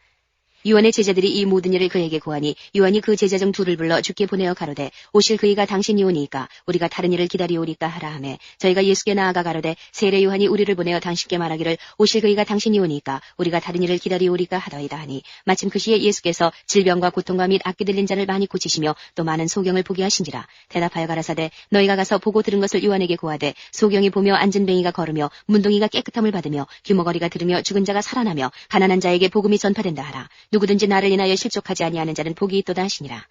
요한의 제자들이 이 모든 일을 그에게 고하니 요한이 그 제자 중 둘을 불러 주께 보내어 가로되 오실 그이가 당신이 오니까 우리가 다른 일을 기다리오리까 하라 하매 저희가 예수께 나아가 가로되 세례 요한이 우리를 보내어 당신께 말하기를 오실 그이가 당신이 오니까 우리가 다른 일을 기다리오리까 하더이다 하니 마침 그 시에 예수께서 질병과 고통과 및 악기 들린 자를 많이 고치시며 또 많은 소경을 보게 하신지라 대답하여 가라사대 너희가 가서 보고 들은 것을 요한에게 고하되 소경이 보며 앉은 뱅이가 걸으며 문둥이가 깨끗함을 받으며 귀머거리가 들으며 죽은 자가 살아나며 가난한 자에게 복음이 전파된다 하라. 누구든지 나를 인하여 실족하지 아니하는 자는 복이 있도다 하시니라.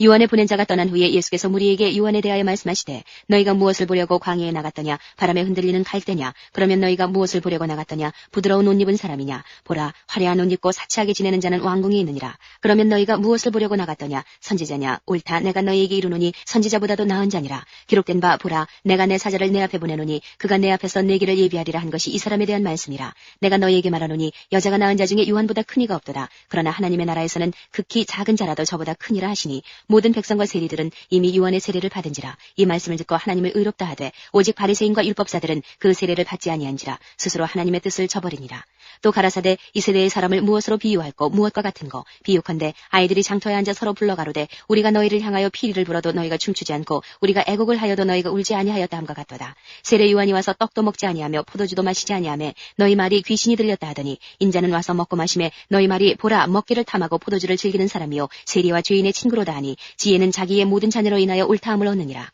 요한의 보낸 자가 떠난 후에 예수께서 무리에게 요한에 대하여 말씀하시되 너희가 무엇을 보려고 광야에 나갔더냐 바람에 흔들리는 갈대냐 그러면 너희가 무엇을 보려고 나갔더냐 부드러운 옷 입은 사람이냐 보라 화려한 옷 입고 사치하게 지내는 자는 왕궁에 있느니라. 그러면 너희가 무엇을 보려고 나갔더냐 선지자냐 옳다 내가 너희에게 이르노니 선지자보다도 나은 자니라. 기록된 바 보라 내가 내 사자를 내 앞에 보내노니 그가 내 앞에서 내 길을 예비하리라 한 것이 이 사람에 대한 말씀이라. 내가 너희에게 말하노니 여자가 낳은 자 중에 요한보다 큰 이가 없도다. 그러나 하나님의 나라에서는 극히 작은 자라도 저보다 크니라 하시니 모든 백성과 세리들은 이미 요한의 세례를 받은지라. 이 말씀을 듣고 하나님을 의롭다 하되 오직 바리새인과 율법사들은 그 세례를 받지 아니한지라. 스스로 하나님의 뜻을 저버리니라. 또 가라사대 이 세대의 사람을 무엇으로 비유할꼬 무엇과 같은 거 비유컨대 아이들이 장터에 앉아 서로 불러가로되 우리가 너희를 향하여 피리를 불어도 너희가 춤추지 않고 우리가 애곡을 하여도 너희가 울지 아니하였다 함과 같도다. 세례 요한이 와서 떡도 먹지 아니하며 포도주도 마시지 아니하며 너희 말이 귀신이 들렸다 하더니 인자는 와서 먹고 마시매 너희 말이 보라 먹기를 탐하고 포도주를 즐기는 사람이요 세리와 죄인의 친구로다 하니 지혜는 자기의 모든 자녀로 인하여 옳다함을 얻느니라.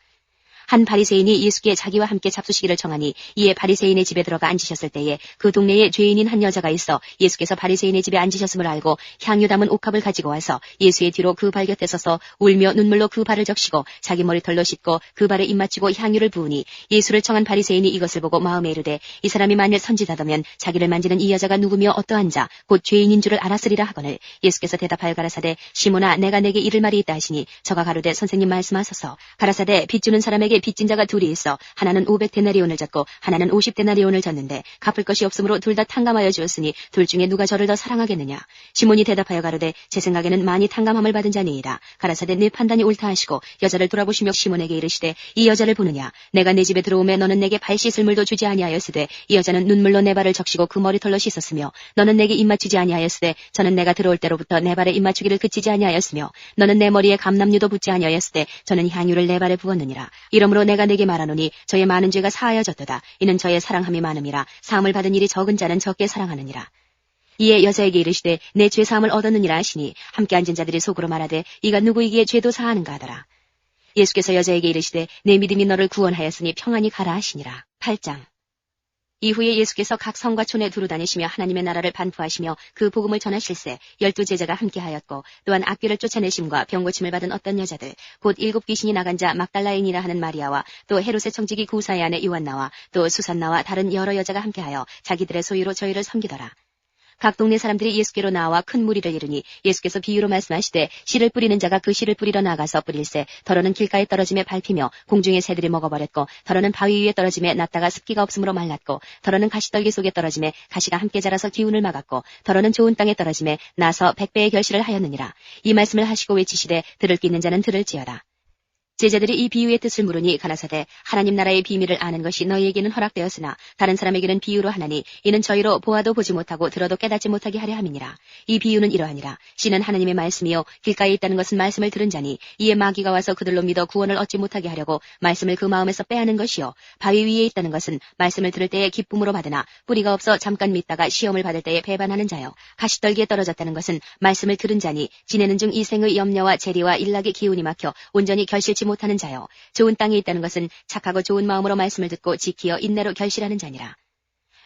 한 바리새인이 예수께 자기와 함께 잡수시기를 청하니 이에 바리새인의 집에 들어가 앉으셨을 때에 그 동네에 죄인인 한 여자가 있어 예수께서 바리새인의 집에 앉으셨음을 알고 향유 담은 옥합을 가지고 와서 예수의 뒤로 그 발 곁에 서서 울며 눈물로 그 발을 적시고 자기 머리털로 씻고 그 발에 입 맞추고 향유를 부으니 예수를 청한 바리새인이 이것을 보고 마음에 이르되 이 사람이 만일 선지자다면 자기를 만지는 이 여자가 누구며 어떠한 자 곧 죄인인 줄을 알았으리라 하거늘 예수께서 대답하여 가라사대 시몬아 내가 내게 이를 말이 있다 하시니 저가 가로되 선생님 말씀하소서. 가라사대 빚 주는 사람에게 빚진 자가 둘이 있어 하나는 500데나리온을 졌고 하나는 50데나리온을 졌는데 갚을 것이 없으므로 둘 다 탕감하여 주었으니 둘 중에 누가 저를 더 사랑하겠느냐. 시몬이 대답하여 가로되 제 생각에는 많이 탕감함을 받은 자니이다. 가라사대 네 판단이 옳다 하시고 여자를 돌아보시며 시몬에게 이르시되 이 여자를 보느냐. 내가 내 집에 들어오매 너는 내게 발 씻을 물도 주지 아니하였으되 이 여자는 눈물로 내 발을 적시고 그 머리털로 씻었으며 너는 내게 입 맞추지 아니하였으되 저는 내가 들어올 때로부터 내 발에 입 맞추기를 그치지 아니하였으며 너는 내 머리에 감람류도 붓지 아니하였으되 저는 향유를 내 발에 부었느니라. 이러므로 내가 내게 말하노니 저의 많은 죄가 사하여졌도다. 이는 저의 사랑함이 많음이라. 사함을 받은 일이 적은 자는 적게 사랑하느니라. 이에 여자에게 이르시되 내 죄 사함을 얻었느니라 하시니 함께 앉은 자들이 속으로 말하되 이가 누구이기에 죄도 사하는가 하더라. 예수께서 여자에게 이르시되 내 믿음이 너를 구원하였으니 평안히 가라 하시니라. 8장. 이후에 예수께서 각 성과 촌에 두루 다니시며 하나님의 나라를 반포하시며 그 복음을 전하실세 12 제자가 함께하였고 또한 악귀를 쫓아내심과 병고침을 받은 어떤 여자들 곧 7 귀신이 나간 자 막달라인이라 하는 마리아와 또 헤롯의 청지기 구사의 아내 요한나와 또 수산나와 다른 여러 여자가 함께하여 자기들의 소유로 저희를 섬기더라. 각 동네 사람들이 예수께로 나와 큰 무리를 이루니 예수께서 비유로 말씀하시되 씨를 뿌리는 자가 그 씨를 뿌리러 나가서 뿌릴새 더러는 길가에 떨어짐에 밟히며 공중의 새들이 먹어버렸고 더러는 바위 위에 떨어짐에 났다가 습기가 없으므로 말랐고 더러는 가시떨기 속에 떨어짐에 가시가 함께 자라서 기운을 막았고 더러는 좋은 땅에 떨어짐에 나서 100배의 결실을 하였느니라. 이 말씀을 하시고 외치시되 들을 끼 있는 자는 들을지어다. 제자들이 이 비유의 뜻을 물으니 가라사대 하나님 나라의 비밀을 아는 것이 너희에게는 허락되었으나 다른 사람에게는 비유로 하나니 이는 저희로 보아도 보지 못하고 들어도 깨닫지 못하게 하려 함이니라. 이 비유는 이러하니라. 씨는 하나님의 말씀이요 길가에 있다는 것은 말씀을 들은 자니 이에 마귀가 와서 그들로 믿어 구원을 얻지 못하게 하려고 말씀을 그 마음에서 빼앗는 것이요 바위 위에 있다는 것은 말씀을 들을 때에 기쁨으로 받으나 뿌리가 없어 잠깐 믿다가 시험을 받을 때에 배반하는 자요 가시떨기에 떨어졌다는 것은 말씀을 들은 자니 지내는 중 이 생의 염려와 재리와 일락의 기운이 막혀 온전히 결실치 못하는 자요 좋은 땅에 있다는 것은 착하고 좋은 마음으로 말씀을 듣고 지키어 인내로 결실하는 자니라.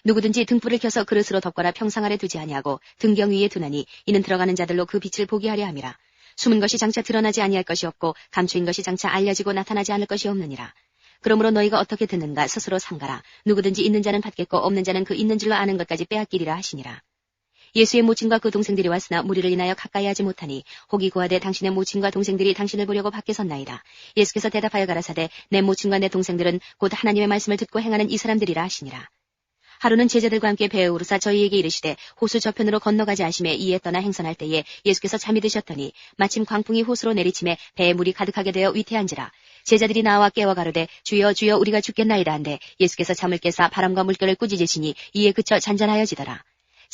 누구든지 등불을 켜서 그릇으로 덮거나 평상 아래 두지 아니하고 등경 위에 두나니 이는 들어가는 자들로 그 빛을 보게 하려 함이라. 숨은 것이 장차 드러나지 아니할 것이 없고 감추인 것이 장차 알려지고 나타나지 않을 것이 없느니라. 그러므로 너희가 어떻게 듣는가 스스로 삼가라. 누구든지 있는 자는 받겠고 없는 자는 그 있는 줄로 아는 것까지 빼앗기리라 하시니라. 예수의 모친과 그 동생들이 왔으나 무리를 인하여 가까이 하지 못하니 혹이 고하되 당신의 모친과 동생들이 당신을 보려고 밖에 섰나이다. 예수께서 대답하여 가라사대 내 모친과 내 동생들은 곧 하나님의 말씀을 듣고 행하는 이 사람들이라 하시니라. 하루는 제자들과 함께 배에 오르사 저희에게 이르시되 호수 저편으로 건너가지 하심에 이에 떠나 행선할 때에 예수께서 잠이 드셨더니 마침 광풍이 호수로 내리침에 배에 물이 가득하게 되어 위태한지라. 제자들이 나와 깨워 가로되 주여 주여 우리가 죽겠나이다 한데 예수께서 잠을 깨사 바람과 물결을 꾸짖으시니 이에 그쳐 잔잔하여지더라.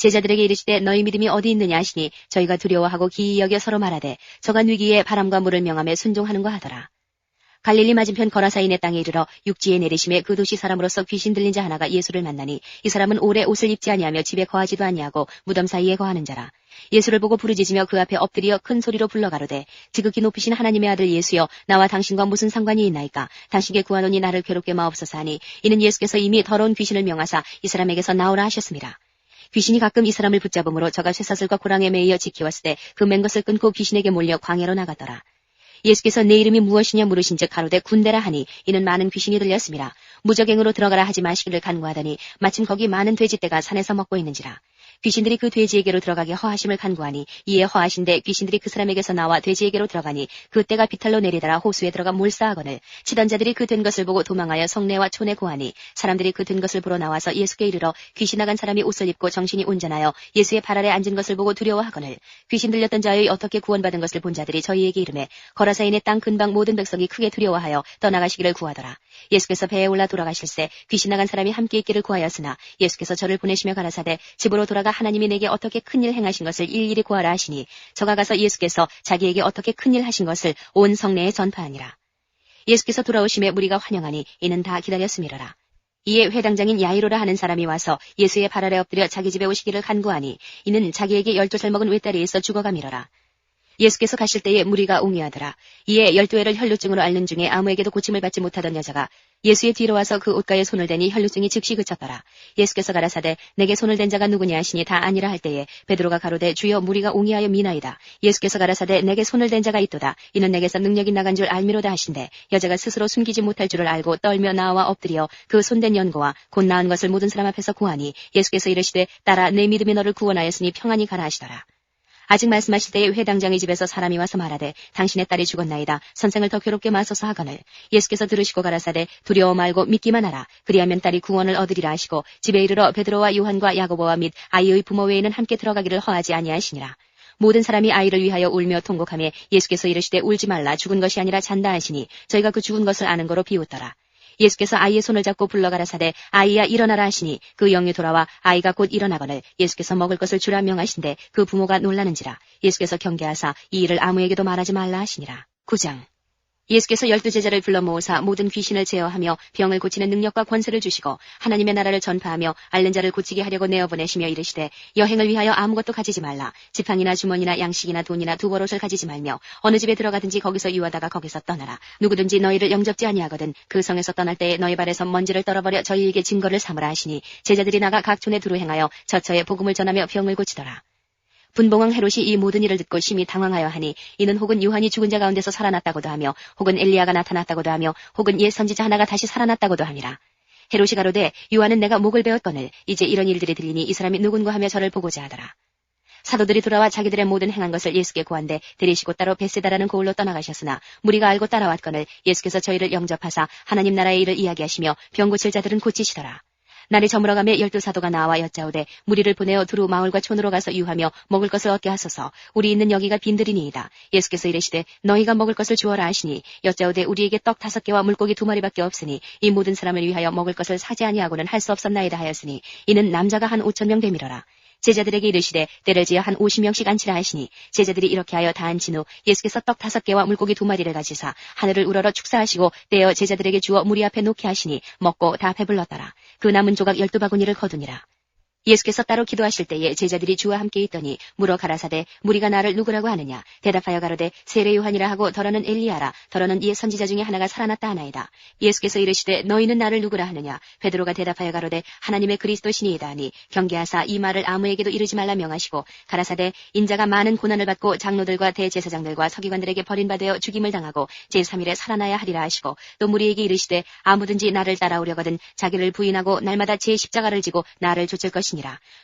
제자들에게 이르시되 너희 믿음이 어디 있느냐 하시니 저희가 두려워하고 기이 여겨 서로 말하되 저가 위기에 바람과 물을 명함에 순종하는가 하더라. 갈릴리 맞은편 거라사인의 땅에 이르러 육지에 내리심에 그 도시 사람으로서 귀신 들린 자 하나가 예수를 만나니 이 사람은 오래 옷을 입지 아니하며 집에 거하지도 아니하고 무덤 사이에 거하는 자라. 예수를 보고 부르짖으며 그 앞에 엎드려 큰 소리로 불러 가로되 지극히 높으신 하나님의 아들 예수여 나와 당신과 무슨 상관이 있나이까 당신께 구하노니 나를 괴롭게 마옵소서 하니 이는 예수께서 이미 더러운 귀신을 명하사 이 사람에게서 나오라 하셨습니다. 귀신이 가끔 이 사람을 붙잡음으로 저가 쇠사슬과 고랑에 매이어 지키었을 때 그 맨 것을 끊고 귀신에게 몰려 광야로 나가더라. 예수께서 내 이름이 무엇이냐 물으신즉 가로되 군대라 하니 이는 많은 귀신이 들렸습니다. 무적행으로 들어가라 하지 마시기를 간구하더니 마침 거기 많은 돼지떼가 산에서 먹고 있는지라. 귀신들이 그 돼지에게로 들어가게 허하심을 간구하니 이에 허하신데 귀신들이 그 사람에게서 나와 돼지에게로 들어가니 그 떼가 비탈로 내리더라 호수에 들어가 몰사하거늘 치던 자들이 그 된 것을 보고 도망하여 성내와 촌에 고하니 사람들이 그 된 것을 보러 나와서 예수께 이르러 귀신 나간 사람이 옷을 입고 정신이 온전하여 예수의 발 아래 앉은 것을 보고 두려워하거늘 귀신 들렸던 자의 어떻게 구원받은 것을 본 자들이 저희에게 이르매 거라사인의 땅 근방 모든 백성이 크게 두려워하여 떠나가시기를 구하더라. 예수께서 배에 올라 돌아가실새 귀신 나간 사람이 함께 있기를 구하였으나 예수께서 저를 보내시며 가라사대 집으로 돌아가 하나님이 내게 어떻게 큰일 행하신 것을 일일이 구하라 하시니 저가 가서 예수께서 자기에게 어떻게 큰일 하신 것을 온 성내에 전파하니라. 예수께서 돌아오심에 무리가 환영하니 이는 다 기다렸음이로라. 이에 회당장인 야이로라 하는 사람이 와서 예수의 발 아래 엎드려 자기 집에 오시기를 간구하니 이는 자기에게 12살 먹은 외딸이 있어 죽어가미로라. 예수께서 가실 때에 무리가 옹이하더라. 이에 12회를 혈루증으로 앓는 중에 아무에게도 고침을 받지 못하던 여자가 예수의 뒤로 와서 그 옷가에 손을 대니 혈루증이 즉시 그쳤더라. 예수께서 가라사대 내게 손을 댄 자가 누구냐 하시니 다 아니라 할 때에 베드로가 가로되 주여 무리가 옹이하여 미나이다. 예수께서 가라사대 내게 손을 댄 자가 있도다. 이는 내게서 능력이 나간 줄 알미로다 하신대 여자가 스스로 숨기지 못할 줄을 알고 떨며 나와 엎드려 그 손댄 연고와 곧 나은 것을 모든 사람 앞에서 구하니 예수께서 이르시되 딸아 내 믿음이 너를 구원하였으니 평안히 가라 하시더라. 아직 말씀하실 때에 회당장의 집에서 사람이 와서 말하되 당신의 딸이 죽었나이다. 선생을 더 괴롭게 마소서 하거늘 예수께서 들으시고 가라사대 두려워 말고 믿기만 하라. 그리하면 딸이 구원을 얻으리라 하시고 집에 이르러 베드로와 요한과 야고보와 및 아이의 부모 외에는 함께 들어가기를 허하지 아니하시니라. 모든 사람이 아이를 위하여 울며 통곡하며 예수께서 이르시되 울지 말라 죽은 것이 아니라 잔다 하시니 저희가 그 죽은 것을 아는 거로 비웃더라. 예수께서 아이의 손을 잡고 불러가라사대 아이야 일어나라 하시니 그 영이 돌아와 아이가 곧 일어나거늘 예수께서 먹을 것을 주라 명하신데 그 부모가 놀라는지라. 예수께서 경계하사 이 일을 아무에게도 말하지 말라 하시니라. 9장 예수께서 12제자를 불러 모으사 모든 귀신을 제어하며 병을 고치는 능력과 권세를 주시고 하나님의 나라를 전파하며 앓는 자를 고치게 하려고 내어보내시며 이르시되 여행을 위하여 아무것도 가지지 말라. 지팡이나 주머니나 양식이나 돈이나 두벌옷을 가지지 말며 어느 집에 들어가든지 거기서 유하다가 거기서 떠나라. 누구든지 너희를 영접지 아니하거든 그 성에서 떠날 때에 너희 발에서 먼지를 떨어버려 저희에게 증거를 삼으라 하시니 제자들이 나가 각 촌에 두루 행하여 저처에 복음을 전하며 병을 고치더라. 분봉왕 헤롯이 이 모든 일을 듣고 심히 당황하여 하니 이는 혹은 요한이 죽은 자 가운데서 살아났다고도 하며 혹은 엘리야가 나타났다고도 하며 혹은 옛 선지자 하나가 다시 살아났다고도 함이라. 헤롯이 가로되 요한은 내가 목을 베었거늘 이제 이런 일들이 들리니 이 사람이 누군가 하며 저를 보고자 하더라. 사도들이 돌아와 자기들의 모든 행한 것을 예수께 고한데 데리시고 따로 베세다라는 고을로 떠나가셨으나 무리가 알고 따라왔거늘 예수께서 저희를 영접하사 하나님 나라의 일을 이야기하시며 병 고칠 자들은 고치시더라. 날이 저물어가며 12사도가 나와 여짜오되 무리를 보내어 두루 마을과 촌으로 가서 유하며 먹을 것을 얻게 하소서. 우리 있는 여기가 빈들이니이다. 예수께서 이르시되 너희가 먹을 것을 주어라 하시니 여짜오되 우리에게 떡 5개와 물고기 2마리밖에 없으니 이 모든 사람을 위하여 먹을 것을 사지 아니하고는 할 수 없었나이다 하였으니 이는 남자가 한 5,000명 됨이로라. 제자들에게 이르시되 때를 지어 한 50명씩 앉히라 하시니 제자들이 이렇게 하여 다 앉힌 후 예수께서 떡 5개와 물고기 2마리를 가지사 하늘을 우러러 축사하시고 떼어 제자들에게 주어 무리 앞에 놓게 하시니 먹고 다 배불렀더라. 그 남은 조각 12바구니를 거두니라. 예수께서 따로 기도하실 때에 제자들이 주와 함께 있더니 물어 가라사대 무리가 나를 누구라고 하느냐. 대답하여 가로되 세례 요한이라 하고 더러는 엘리야라. 더러는 옛 선지자 중에 하나가 살아났다 하나이다. 예수께서 이르시되 너희는 나를 누구라 하느냐. 베드로가 대답하여 가로되 하나님의 그리스도시니이다 하니 경계하사 이 말을 아무에게도 이르지 말라 명하시고 가라사대 인자가 많은 고난을 받고 장로들과 대제사장들과 서기관들에게 버림받아 죽임을 당하고 제3일에 살아나야 하리라 하시고 또 무리에게 이르시되 아무든지 나를 따라오려거든 자기를 부인하고 날마다 제 십자가를 지고 나를 좇을 것이니라.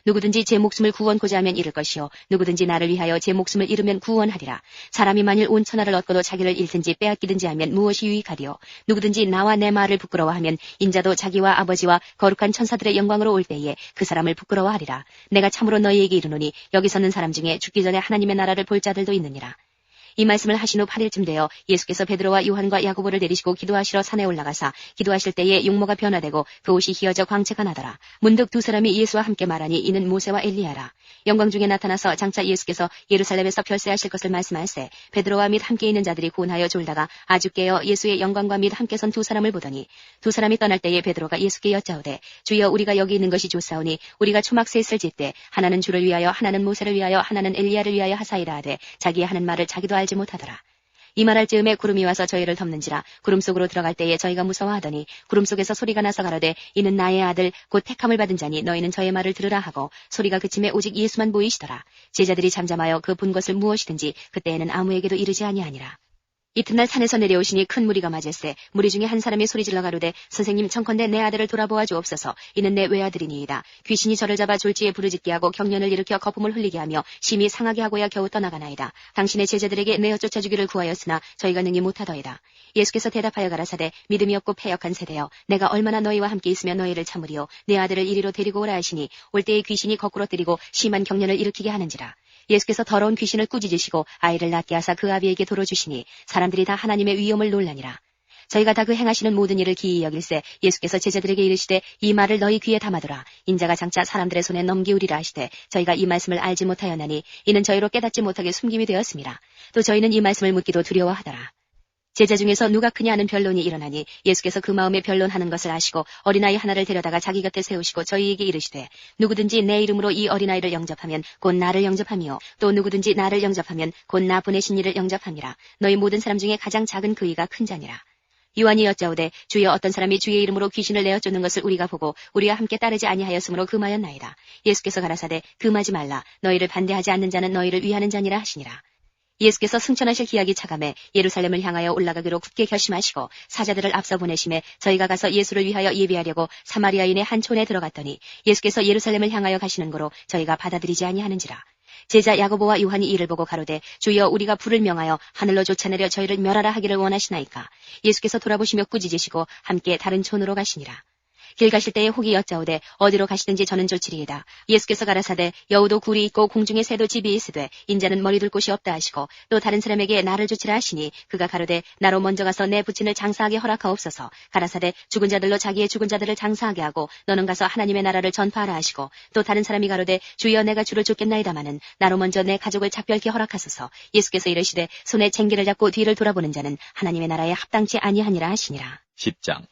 누구든지 제 목숨을 구원고자 하면 잃을 것이요 누구든지 나를 위하여 제 목숨을 잃으면 구원하리라. 사람이 만일 온 천하를 얻고도 자기를 잃든지 빼앗기든지 하면 무엇이 유익하리요. 누구든지 나와 내 말을 부끄러워하면 인자도 자기와 아버지와 거룩한 천사들의 영광으로 올 때에 그 사람을 부끄러워하리라. 내가 참으로 너희에게 이르노니 여기 서는 사람 중에 죽기 전에 하나님의 나라를 볼 자들도 있느니라. 이 말씀을 하신 후 8일쯤 되어 예수께서 베드로와 요한과 야고보를 데리시고 기도하시러 산에 올라가사 기도하실 때에 용모가 변화되고 그 옷이 휘어져 광채가 나더라. 문득 두 사람이 예수와 함께 말하니 이는 모세와 엘리야라. 영광 중에 나타나서 장차 예수께서 예루살렘에서 별세하실 것을 말씀할세 베드로와 및 함께 있는 자들이 고운하여 졸다가 아주 깨어 예수의 영광과 및 함께 선 두 사람을 보더니 두 사람이 떠날 때에 베드로가 예수께 여짜오되 주여 우리가 여기 있는 것이 좋사오니 우리가 초막 셋을 짓되 하나는 주를 위하여 하나는 모세를 위하여 하나는 엘리야를 위하여 하사이다 하되 자기의 하는 말을 자기도 알지 못하더라. 이 말할 즈음에 구름이 와서 저희를 덮는지라 구름 속으로 들어갈 때에 저희가 무서워하더니 구름 속에서 소리가 나서 가로되 이는 나의 아들 곧 택함을 받은 자니 너희는 저의 말을 들으라 하고 소리가 그침에 오직 예수만 보이시더라. 제자들이 잠잠하여 그 본 것을 무엇이든지 그때에는 아무에게도 이르지 아니하니라. 이튿날 산에서 내려오시니 큰 무리가 맞을세 무리 중에 한 사람이 소리질러 가로되 선생님 청컨대 내 아들을 돌아보아 주옵소서 이는 내 외아들이니이다. 귀신이 저를 잡아 졸지에 부르짖게 하고 경련을 일으켜 거품을 흘리게 하며 심히 상하게 하고야 겨우 떠나가나이다. 당신의 제자들에게 내어 쫓아주기를 구하였으나 저희가 능히 못하더이다. 예수께서 대답하여 가라사대 믿음이 없고 패역한 세대여 내가 얼마나 너희와 함께 있으며 너희를 참으리요 내 아들을 이리로 데리고 오라 하시니 올 때에 귀신이 거꾸로 뜨리고 심한 경련을 일으키게 하는지라. 예수께서 더러운 귀신을 꾸짖으시고 아이를 낳게 하사 그 아비에게 돌어주시니 사람들이 다 하나님의 위엄을 놀라니라. 저희가 다 그 행하시는 모든 일을 기이히 여길세 예수께서 제자들에게 이르시되 이 말을 너희 귀에 담아두라. 인자가 장차 사람들의 손에 넘기우리라 하시되 저희가 이 말씀을 알지 못하였나니 이는 저희로 깨닫지 못하게 숨김이 되었습니다. 또 저희는 이 말씀을 묻기도 두려워하더라. 제자 중에서 누가 크냐 하는 변론이 일어나니 예수께서 그 마음에 변론하는 것을 아시고 어린아이 하나를 데려다가 자기 곁에 세우시고 저희에게 이르시되 누구든지 내 이름으로 이 어린아이를 영접하면 곧 나를 영접하며 또 누구든지 나를 영접하면 곧 나 보내신 이를 영접함이라. 너희 모든 사람 중에 가장 작은 그 이가 큰 자니라. 요한이 여짜오되 주여 어떤 사람이 주의 이름으로 귀신을 내어 쫓는 것을 우리가 보고 우리와 함께 따르지 아니하였으므로 금하였나이다. 예수께서 가라사대 금하지 말라. 너희를 반대하지 않는 자는 너희를 위하는 자니라 하시니라. 예수께서 승천하실 기약이 차감해 예루살렘을 향하여 올라가기로 굳게 결심하시고 사자들을 앞서 보내심에 저희가 가서 예수를 위하여 예비하려고 사마리아인의 한 촌에 들어갔더니 예수께서 예루살렘을 향하여 가시는 거로 저희가 받아들이지 아니하는지라. 제자 야고보와 요한이 이를 보고 가로되 주여 우리가 불을 명하여 하늘로 쫓아내려 저희를 멸하라 하기를 원하시나이까. 예수께서 돌아보시며 꾸짖으시고 함께 다른 촌으로 가시니라. 길 가실 때에 혹이 여짜오되 어디로 가시든지 저는 좋지리이다. 예수께서 가라사대 여우도 굴이 있고 공중에 새도 집이 있으되 인자는 머리 둘 곳이 없다 하시고 또 다른 사람에게 나를 주치라 하시니 그가 가로되 나로 먼저 가서 내 부친을 장사하게 허락하옵소서. 가라사대 죽은 자들로 자기의 죽은 자들을 장사하게 하고 너는 가서 하나님의 나라를 전파하라 하시고 또 다른 사람이 가로되 주여 내가 주를 쫓겠나이다마는 나로 먼저 내 가족을 작별케 허락하소서. 예수께서 이르시되 손에 쟁기를 잡고 뒤를 돌아보는 자는 하나님의 나라에 합당치 아니하니라 하시니라. 10장.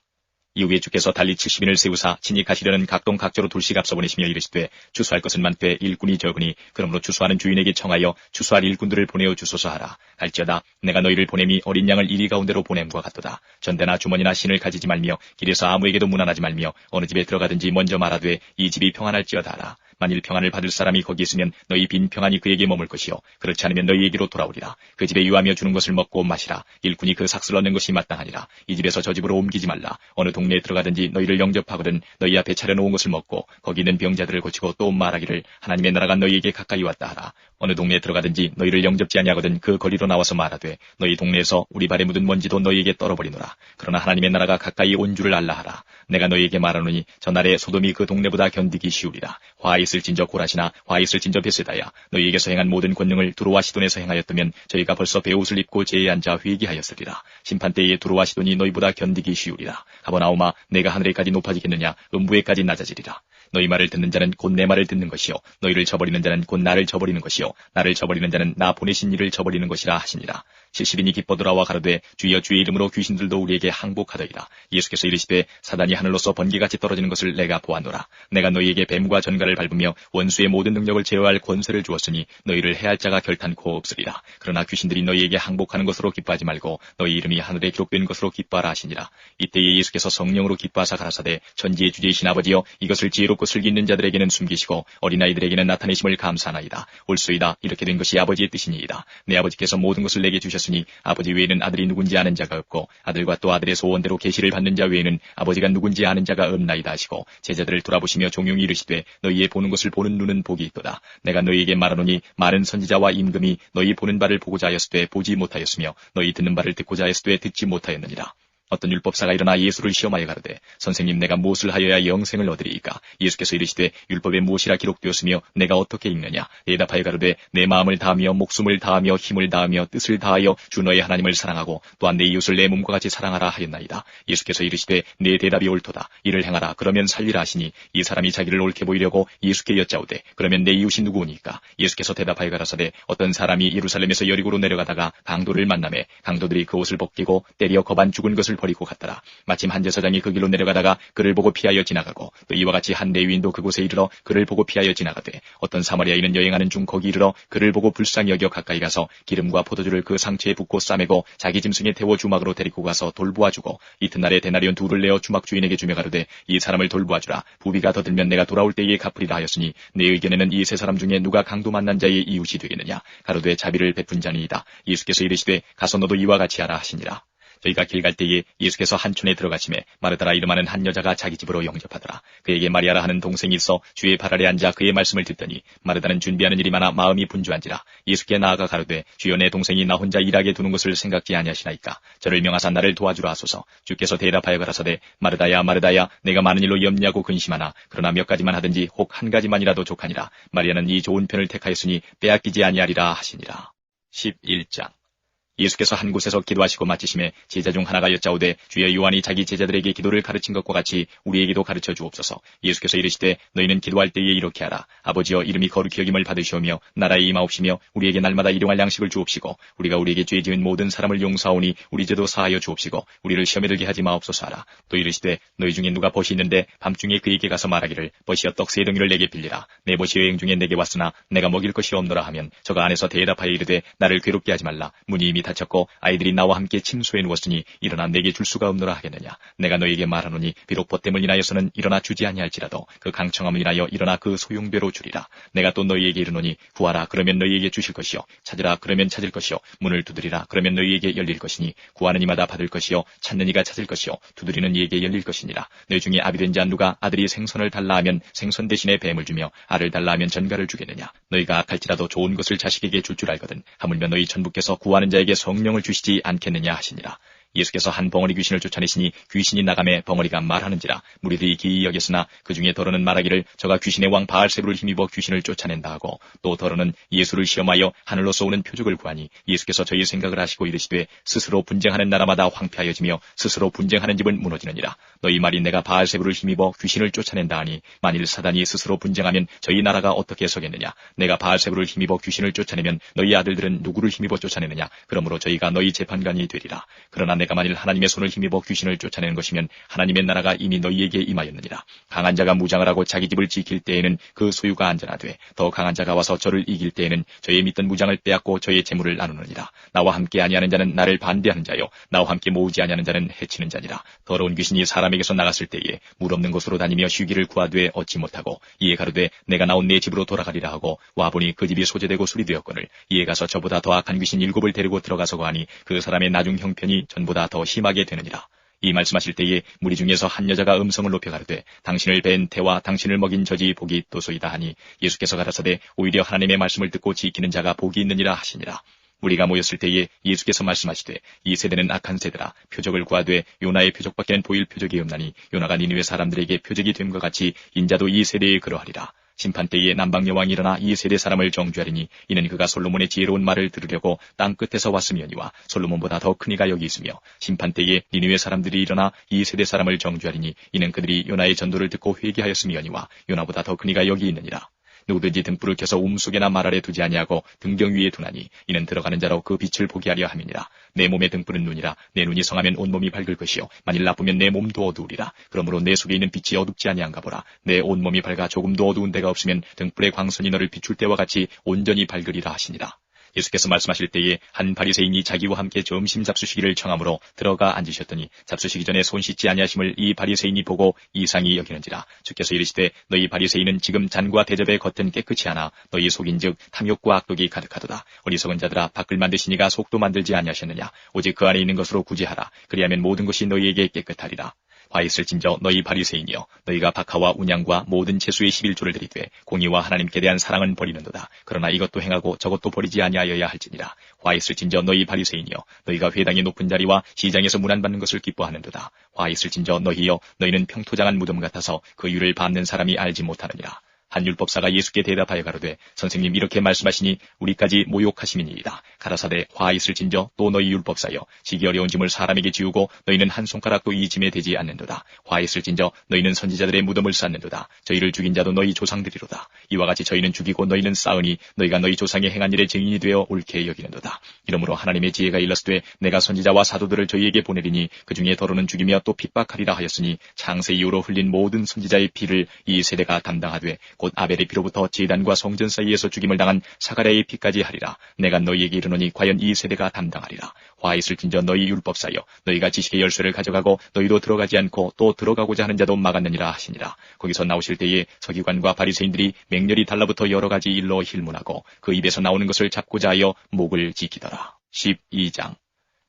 이후에 주께서 달리 70인을 세우사 친히 가시려는 각동 각조로 둘씩 앞서 보내시며 이르시되 추수할 것은 많되 일꾼이 적으니 그러므로 추수하는 주인에게 청하여 추수할 일꾼들을 보내어 주소서 하라. 갈지어다 내가 너희를 보냄이 어린 양을 이리 가운데로 보냄과 같도다. 전대나 주머니나 신을 가지지 말며 길에서 아무에게도 문안하지 말며 어느 집에 들어가든지 먼저 말하되 이 집이 평안할지어다 하라. 만일 평안을 받을 사람이 거기 있으면 너희 빈 평안이 그에게 머물 것이요 그렇지 않으면 너희에게로 돌아오리라. 그 집에 유하며 주는 것을 먹고 마시라. 일꾼이 그 삭슬 얻는 것이 마땅하니라. 이 집에서 저 집으로 옮기지 말라. 어느 동네에 들어가든지 너희를 영접하거든 너희 앞에 차려놓은 것을 먹고 거기 있는 병자들을 고치고 또 말하기를 하나님의 나라가 너희에게 가까이 왔다 하라. 어느 동네에 들어가든지 너희를 영접지 아니하거든 그 거리로 나와서 말하되 너희 동네에서 우리 발에 묻은 먼지도 너희에게 떨어버리노라. 그러나 하나님의 나라가 가까이 온 줄을 알라 하라. 내가 너희에게 말하노니 전날에 소돔이 그 동네보다 견디기 쉬우리라. 화 있을진저 고라시나 화 있을진저 베세다야 너희에게서 행한 모든 권능을 두로와 시돈에서 행하였다면 저희가 벌써 베옷을 입고 제에 앉아 회개하였으리라. 심판때에 두로와 시돈이 너희보다 견디기 쉬우리라. 가버나오마 내가 하늘에까지 높아지겠느냐 음부에까지 낮아지리라. 너희 말을 듣는 자는 곧 내 말을 듣는 것이요 너희를 저버리는 자는 곧 나를 저버리는 것이요 나를 저버리는 자는 나 보내신 이를 저버리는 것이라 하시니라. 70인이 기뻐 돌아와 가로되 주여 주의 이름으로 귀신들도 우리에게 항복하더이다. 예수께서 이르시되 사단이 하늘로서 번개같이 떨어지는 것을 내가 보았노라. 내가 너희에게 뱀과 전갈을 밟으며 원수의 모든 능력을 제어할 권세를 주었으니 너희를 해할 자가 결탄코 없으리라. 그러나 귀신들이 너희에게 항복하는 것으로 기뻐하지 말고 너희 이름이 하늘에 기록된 것으로 기뻐하라 하시니라. 이때에 예수께서 성령으로 기뻐하사 가라사대 천지의 주제이신 아버지여 이것을 지혜롭고 슬기 있는 자들에게는 숨기시고 어린아이들에게는 나타내심을 감사하나이다. 올소이다. 이렇게 된 것이 아버지의 뜻이니이다. 내 아버지께서 모든 것을 내게 주셨으니 아버지 외에는 아들이 누군지 아는 자가 없고 아들과 또 아들의 소원대로 계시를 받는 자 외에는 아버지가 누군지 아는 자가 없나이다 하시고 제자들을 돌아보시며 종용이 이르시되 너희의 보는 것을 보는 눈은 복이 있도다. 내가 너희에게 말하노니 많은 선지자와 임금이 너희 보는 바를 보고자 하였으되 보지 못하였으며 너희 듣는 바를 듣고자 하였으되 듣지 못하였느니라. 어떤 율법사가 일어나 예수를 시험하여 가로되 선생님 내가 무엇을 하여야 영생을 얻으리이까? 예수께서 이르시되 율법에 무엇이라 기록되었으며 내가 어떻게 읽느냐? 대답하여 가로되 내 마음을 다하며 목숨을 다하며 힘을 다하며 뜻을 다하여 주 너의 하나님을 사랑하고 또한 내 이웃을 내 몸과 같이 사랑하라 하였나이다. 예수께서 이르시되 내 대답이 옳도다. 이를 행하라. 그러면 살리라 하시니 이 사람이 자기를 옳게 보이려고 예수께 여짜오되 그러면 내 이웃이 누구오니까? 예수께서 대답하여 가라사대 어떤 사람이 예루살렘에서 여리고로 내려가다가 강도를 만나매 강도들이 그 옷을 벗기고 때려 거반 죽은 것을 버리고 갔더라. 마침 한 제사장이 그 길로 내려가다가 그를 보고 피하여 지나가고 또 이와 같이 한 레위인도 그곳에 이르러 그를 보고 피하여 지나가되 어떤 사마리아인은 여행하는 중 거기 이르러 그를 보고 불쌍히 여겨 가까이 가서 기름과 포도주를 그 상처에 붓고 싸매고 자기 짐승에 태워 주막으로 데리고 가서 돌보아주고 이튿날에 데나리온 둘을 내어 주막 주인에게 주며 가로되 이 사람을 돌보아주라. 부비가 더 들면 내가 돌아올 때에 갚으리라 하였으니 내 의견에는 이 세 사람 중에 누가 강도 만난 자의 이웃이 되겠느냐? 가로되 자비를 베푼 자니이다. 예수께서 이르시되 가서 너도 이와 같이 하라 하시니라. 저희가 길 갈 때에 예수께서 한 촌에 들어가시매 마르다라 이름하는 한 여자가 자기 집으로 영접하더라. 그에게 마리아라 하는 동생이 있어 주의 발 아래 앉아 그의 말씀을 듣더니 마르다는 준비하는 일이 많아 마음이 분주한지라. 예수께 나아가 가로되 주여 내 동생이 나 혼자 일하게 두는 것을 생각지 아니하시나이까? 저를 명하사 나를 도와주라 하소서. 주께서 대답하여 가라사대 마르다야 마르다야 내가 많은 일로 염려하고 근심하나 그러나 몇 가지만 하든지 혹 한 가지만이라도 족하니라. 마리아는 이 좋은 편을 택하였으니 빼앗기지 아니하리라 하시니라. 11장 예수께서 한 곳에서 기도하시고 마치심에 제자 중 하나가 여짜오되 주여 요한이 자기 제자들에게 기도를 가르친 것과 같이 우리에게도 가르쳐 주옵소서. 예수께서 이르시되 너희는 기도할 때에 이렇게 하라. 아버지여 이름이 거룩히 여김을 받으시오며 나라에 임하옵시며 우리에게 날마다 일용할 양식을 주옵시고 우리가 우리에게 죄 지은 모든 사람을 용서하오니 우리 죄도 사하여 주옵시고 우리를 시험에 들게 하지 마옵소서 하라. 또 이르시되 너희 중에 누가 벗이 있는데 밤중에 그에게 가서 말하기를 벗이여 떡 세 덩이를 내게 빌리라. 내 벗이 여행 중에 내게 왔으나 내가 먹일 것이 없노라 하면 저가 안에서 대답하여 이르되 나를 괴롭게 하지 말라. 문이 이미 닫혔고 아이들이 나와 함께 침소에 누웠으니 일어나 내게 줄 수가 없노라 하겠느냐? 내가 너에게 말하노니 비록 보탬을 인하여서는 일어나 주지 아니할지라도 그 강청함을 인하여 일어나 그 소용대로 주리라. 내가 또 너희에게 이르노니 구하라 그러면 너희에게 주실 것이요 찾으라 그러면 찾을 것이요 문을 두드리라 그러면 너희에게 열릴 것이니 구하는 이마다 받을 것이요 찾는 이가 찾을 것이요 두드리는 이에게 열릴 것이니라. 너희 중에 아비 된 자 누가 아들이 생선을 달라 하면 생선 대신에 뱀을 주며 알을 달라 하면 전갈을 주겠느냐? 너희가 악할지라도 좋은 것을 자식에게 줄 줄 알거든 하물며 너희 천부께서 구하는 자에게 성령을 주시지 않겠느냐 하시니라. 예수께서 한 벙어리 귀신을 쫓아내시니 귀신이 나가매 벙어리가 말하는지라. 무리들이 기이 여겼으나 그 중에 더러는 말하기를 저가 귀신의 왕 바알세부를 힘입어 귀신을 쫓아낸다 하고 또 더러는 예수를 시험하여 하늘로서 오는 표적을 구하니 예수께서 저희 생각을 하시고 이르시되 스스로 분쟁하는 나라마다 황폐하여지며 스스로 분쟁하는 집은 무너지느니라. 너희 말이 내가 바알세부를 힘입어 귀신을 쫓아낸다 하니 만일 사단이 스스로 분쟁하면 저희 나라가 어떻게 서겠느냐? 내가 바알세부를 힘입어 귀신을 쫓아내면 너희 아들들은 누구를 힘입어 쫓아내느냐? 그러므로 저희가 너희 재판관이 되리라. 그러나 내가 만일 하나님의 손을 힘입어 귀신을 쫓아내는 것이면 하나님의 나라가 이미 너희에게 임하였느니라. 강한 자가 무장을 하고 자기 집을 지킬 때에는 그 소유가 안전하되 더 강한 자가 와서 저를 이길 때에는 저의 믿던 무장을 빼앗고 저의 재물을 나누느니라. 나와 함께 아니하는 자는 나를 반대하는 자요 나와 함께 모으지 아니하는 자는 해치는 자니라. 더러운 귀신이 사람에게서 나갔을 때에 물 없는 곳으로 다니며 쉬기를 구하되 얻지 못하고 이에 가로되 내가 나온 내 집으로 돌아가리라 하고 와보니 그 집이 소재되고 수리되었거늘 이에 가서 저보다 더 악한 귀신 7을 데리고 들어가서 거하니 그 사람의 나중 형편이 전보다 더 심하게 되느니라. 이 말씀하실 때에 무리 중에서 한 여자가 음성을 높여 가르되 당신을 뵌 태와 당신을 먹인 저지 복이 있도소이다 하니 예수께서 가라사대 오히려 하나님의 말씀을 듣고 지키는 자가 복이 있느니라 하시니라. 우리가 모였을 때에 예수께서 말씀하시되 이 세대는 악한 세대라. 표적을 구하되 요나의 표적밖에는 보일 표적이 없나니 요나가 니느웨 사람들에게 표적이 됨과 같이 인자도 이 세대에 그러하리라. 심판 때에 남방 여왕이 일어나 이 세대 사람을 정죄하리니 이는 그가 솔로몬의 지혜로운 말을 들으려고 땅 끝에서 왔음이오니와 솔로몬보다 더 큰 이가 여기 있으며 심판 때에 니느웨 사람들이 일어나 이 세대 사람을 정죄하리니 이는 그들이 요나의 전도를 듣고 회개하였음이오니와 요나보다 더 큰 이가 여기 있느니라. 누구든지 등불을 켜서 속에나 말 아래 두지 아니하고 등경 위에 두나니 이는 들어가는 자로 그 빛을 보게 하려 함이니라. 내 몸의 등불은 눈이라. 내 눈이 성하면 온몸이 밝을 것이요 만일 나쁘면 내 몸도 어두우리라. 그러므로 내 속에 있는 빛이 어둡지 아니한가 보라. 내 온몸이 밝아 조금도 어두운 데가 없으면 등불의 광선이 너를 비출 때와 같이 온전히 밝으리라 하시니라. 예수께서 말씀하실 때에 한 바리새인이 자기와 함께 점심 잡수시기를 청함으로 들어가 앉으셨더니 잡수시기 전에 손 씻지 아니하심을 이 바리새인이 보고 이상히 여기는지라. 주께서 이르시되 너희 바리새인은 지금 잔과 대접의 겉은 깨끗이 하나 너희 속인즉 탐욕과 악독이 가득하도다. 어리석은 자들아 밖을 만드시니가 속도 만들지 아니하셨느냐. 오직 그 안에 있는 것으로 구제하라. 그리하면 모든 것이 너희에게 깨끗하리라. 화 있을진저 너희 바리새인이여 너희가 박하와 운양과 모든 채수의 11조를 드리되 공의와 하나님께 대한 사랑은 버리는도다. 그러나 이것도 행하고 저것도 버리지 아니하여야 할지니라. 화 있을진저 너희 바리새인이여 너희가 회당의 높은 자리와 시장에서 문안받는 것을 기뻐하는도다. 화 있을진저 너희여 너희는 평토장한 무덤 같아서 그 유를 밟는 사람이 알지 못하느니라. 한 율법사가 예수께 대답하여 가로되 선생님 이렇게 말씀하시니 우리까지 모욕하심이니이다. 가라사대 화 있을진저 또 너희 율법사여 지기 어려운 짐을 사람에게 지우고 너희는 한 손가락도 이 짐에 대지 않는도다. 화 있을진저 너희는 선지자들의 무덤을 쌓는도다. 저희를 죽인 자도 너희 조상들이로다. 이와 같이 저희는 죽이고 너희는 쌓으니 너희가 너희 조상의 행한 일의 증인이 되어 옳게 여기는도다. 이러므로 하나님의 지혜가 일렀으되 내가 선지자와 사도들을 저희에게 보내리니 그 중에 더러는 죽이며 또 핍박하리라 하였으니 창세 이후로 흘린 모든 선지자의 피를 이 세대가 담당하되 곧 아벨의 피로부터 제단과 성전 사이에서 죽임을 당한 사가랴의 피까지 하리라. 내가 너희에게 이르노니 과연 이 세대가 담당하리라. 화 있을진저 너희 율법사여 너희가 지식의 열쇠를 가져가고 너희도 들어가지 않고 또 들어가고자 하는 자도 막았느니라 하시니라. 거기서 나오실 때에 서기관과 바리새인들이 맹렬히 달라붙어 여러 가지 일로 힐문하고 그 입에서 나오는 것을 잡고자 하여 목을 지키더라. 12장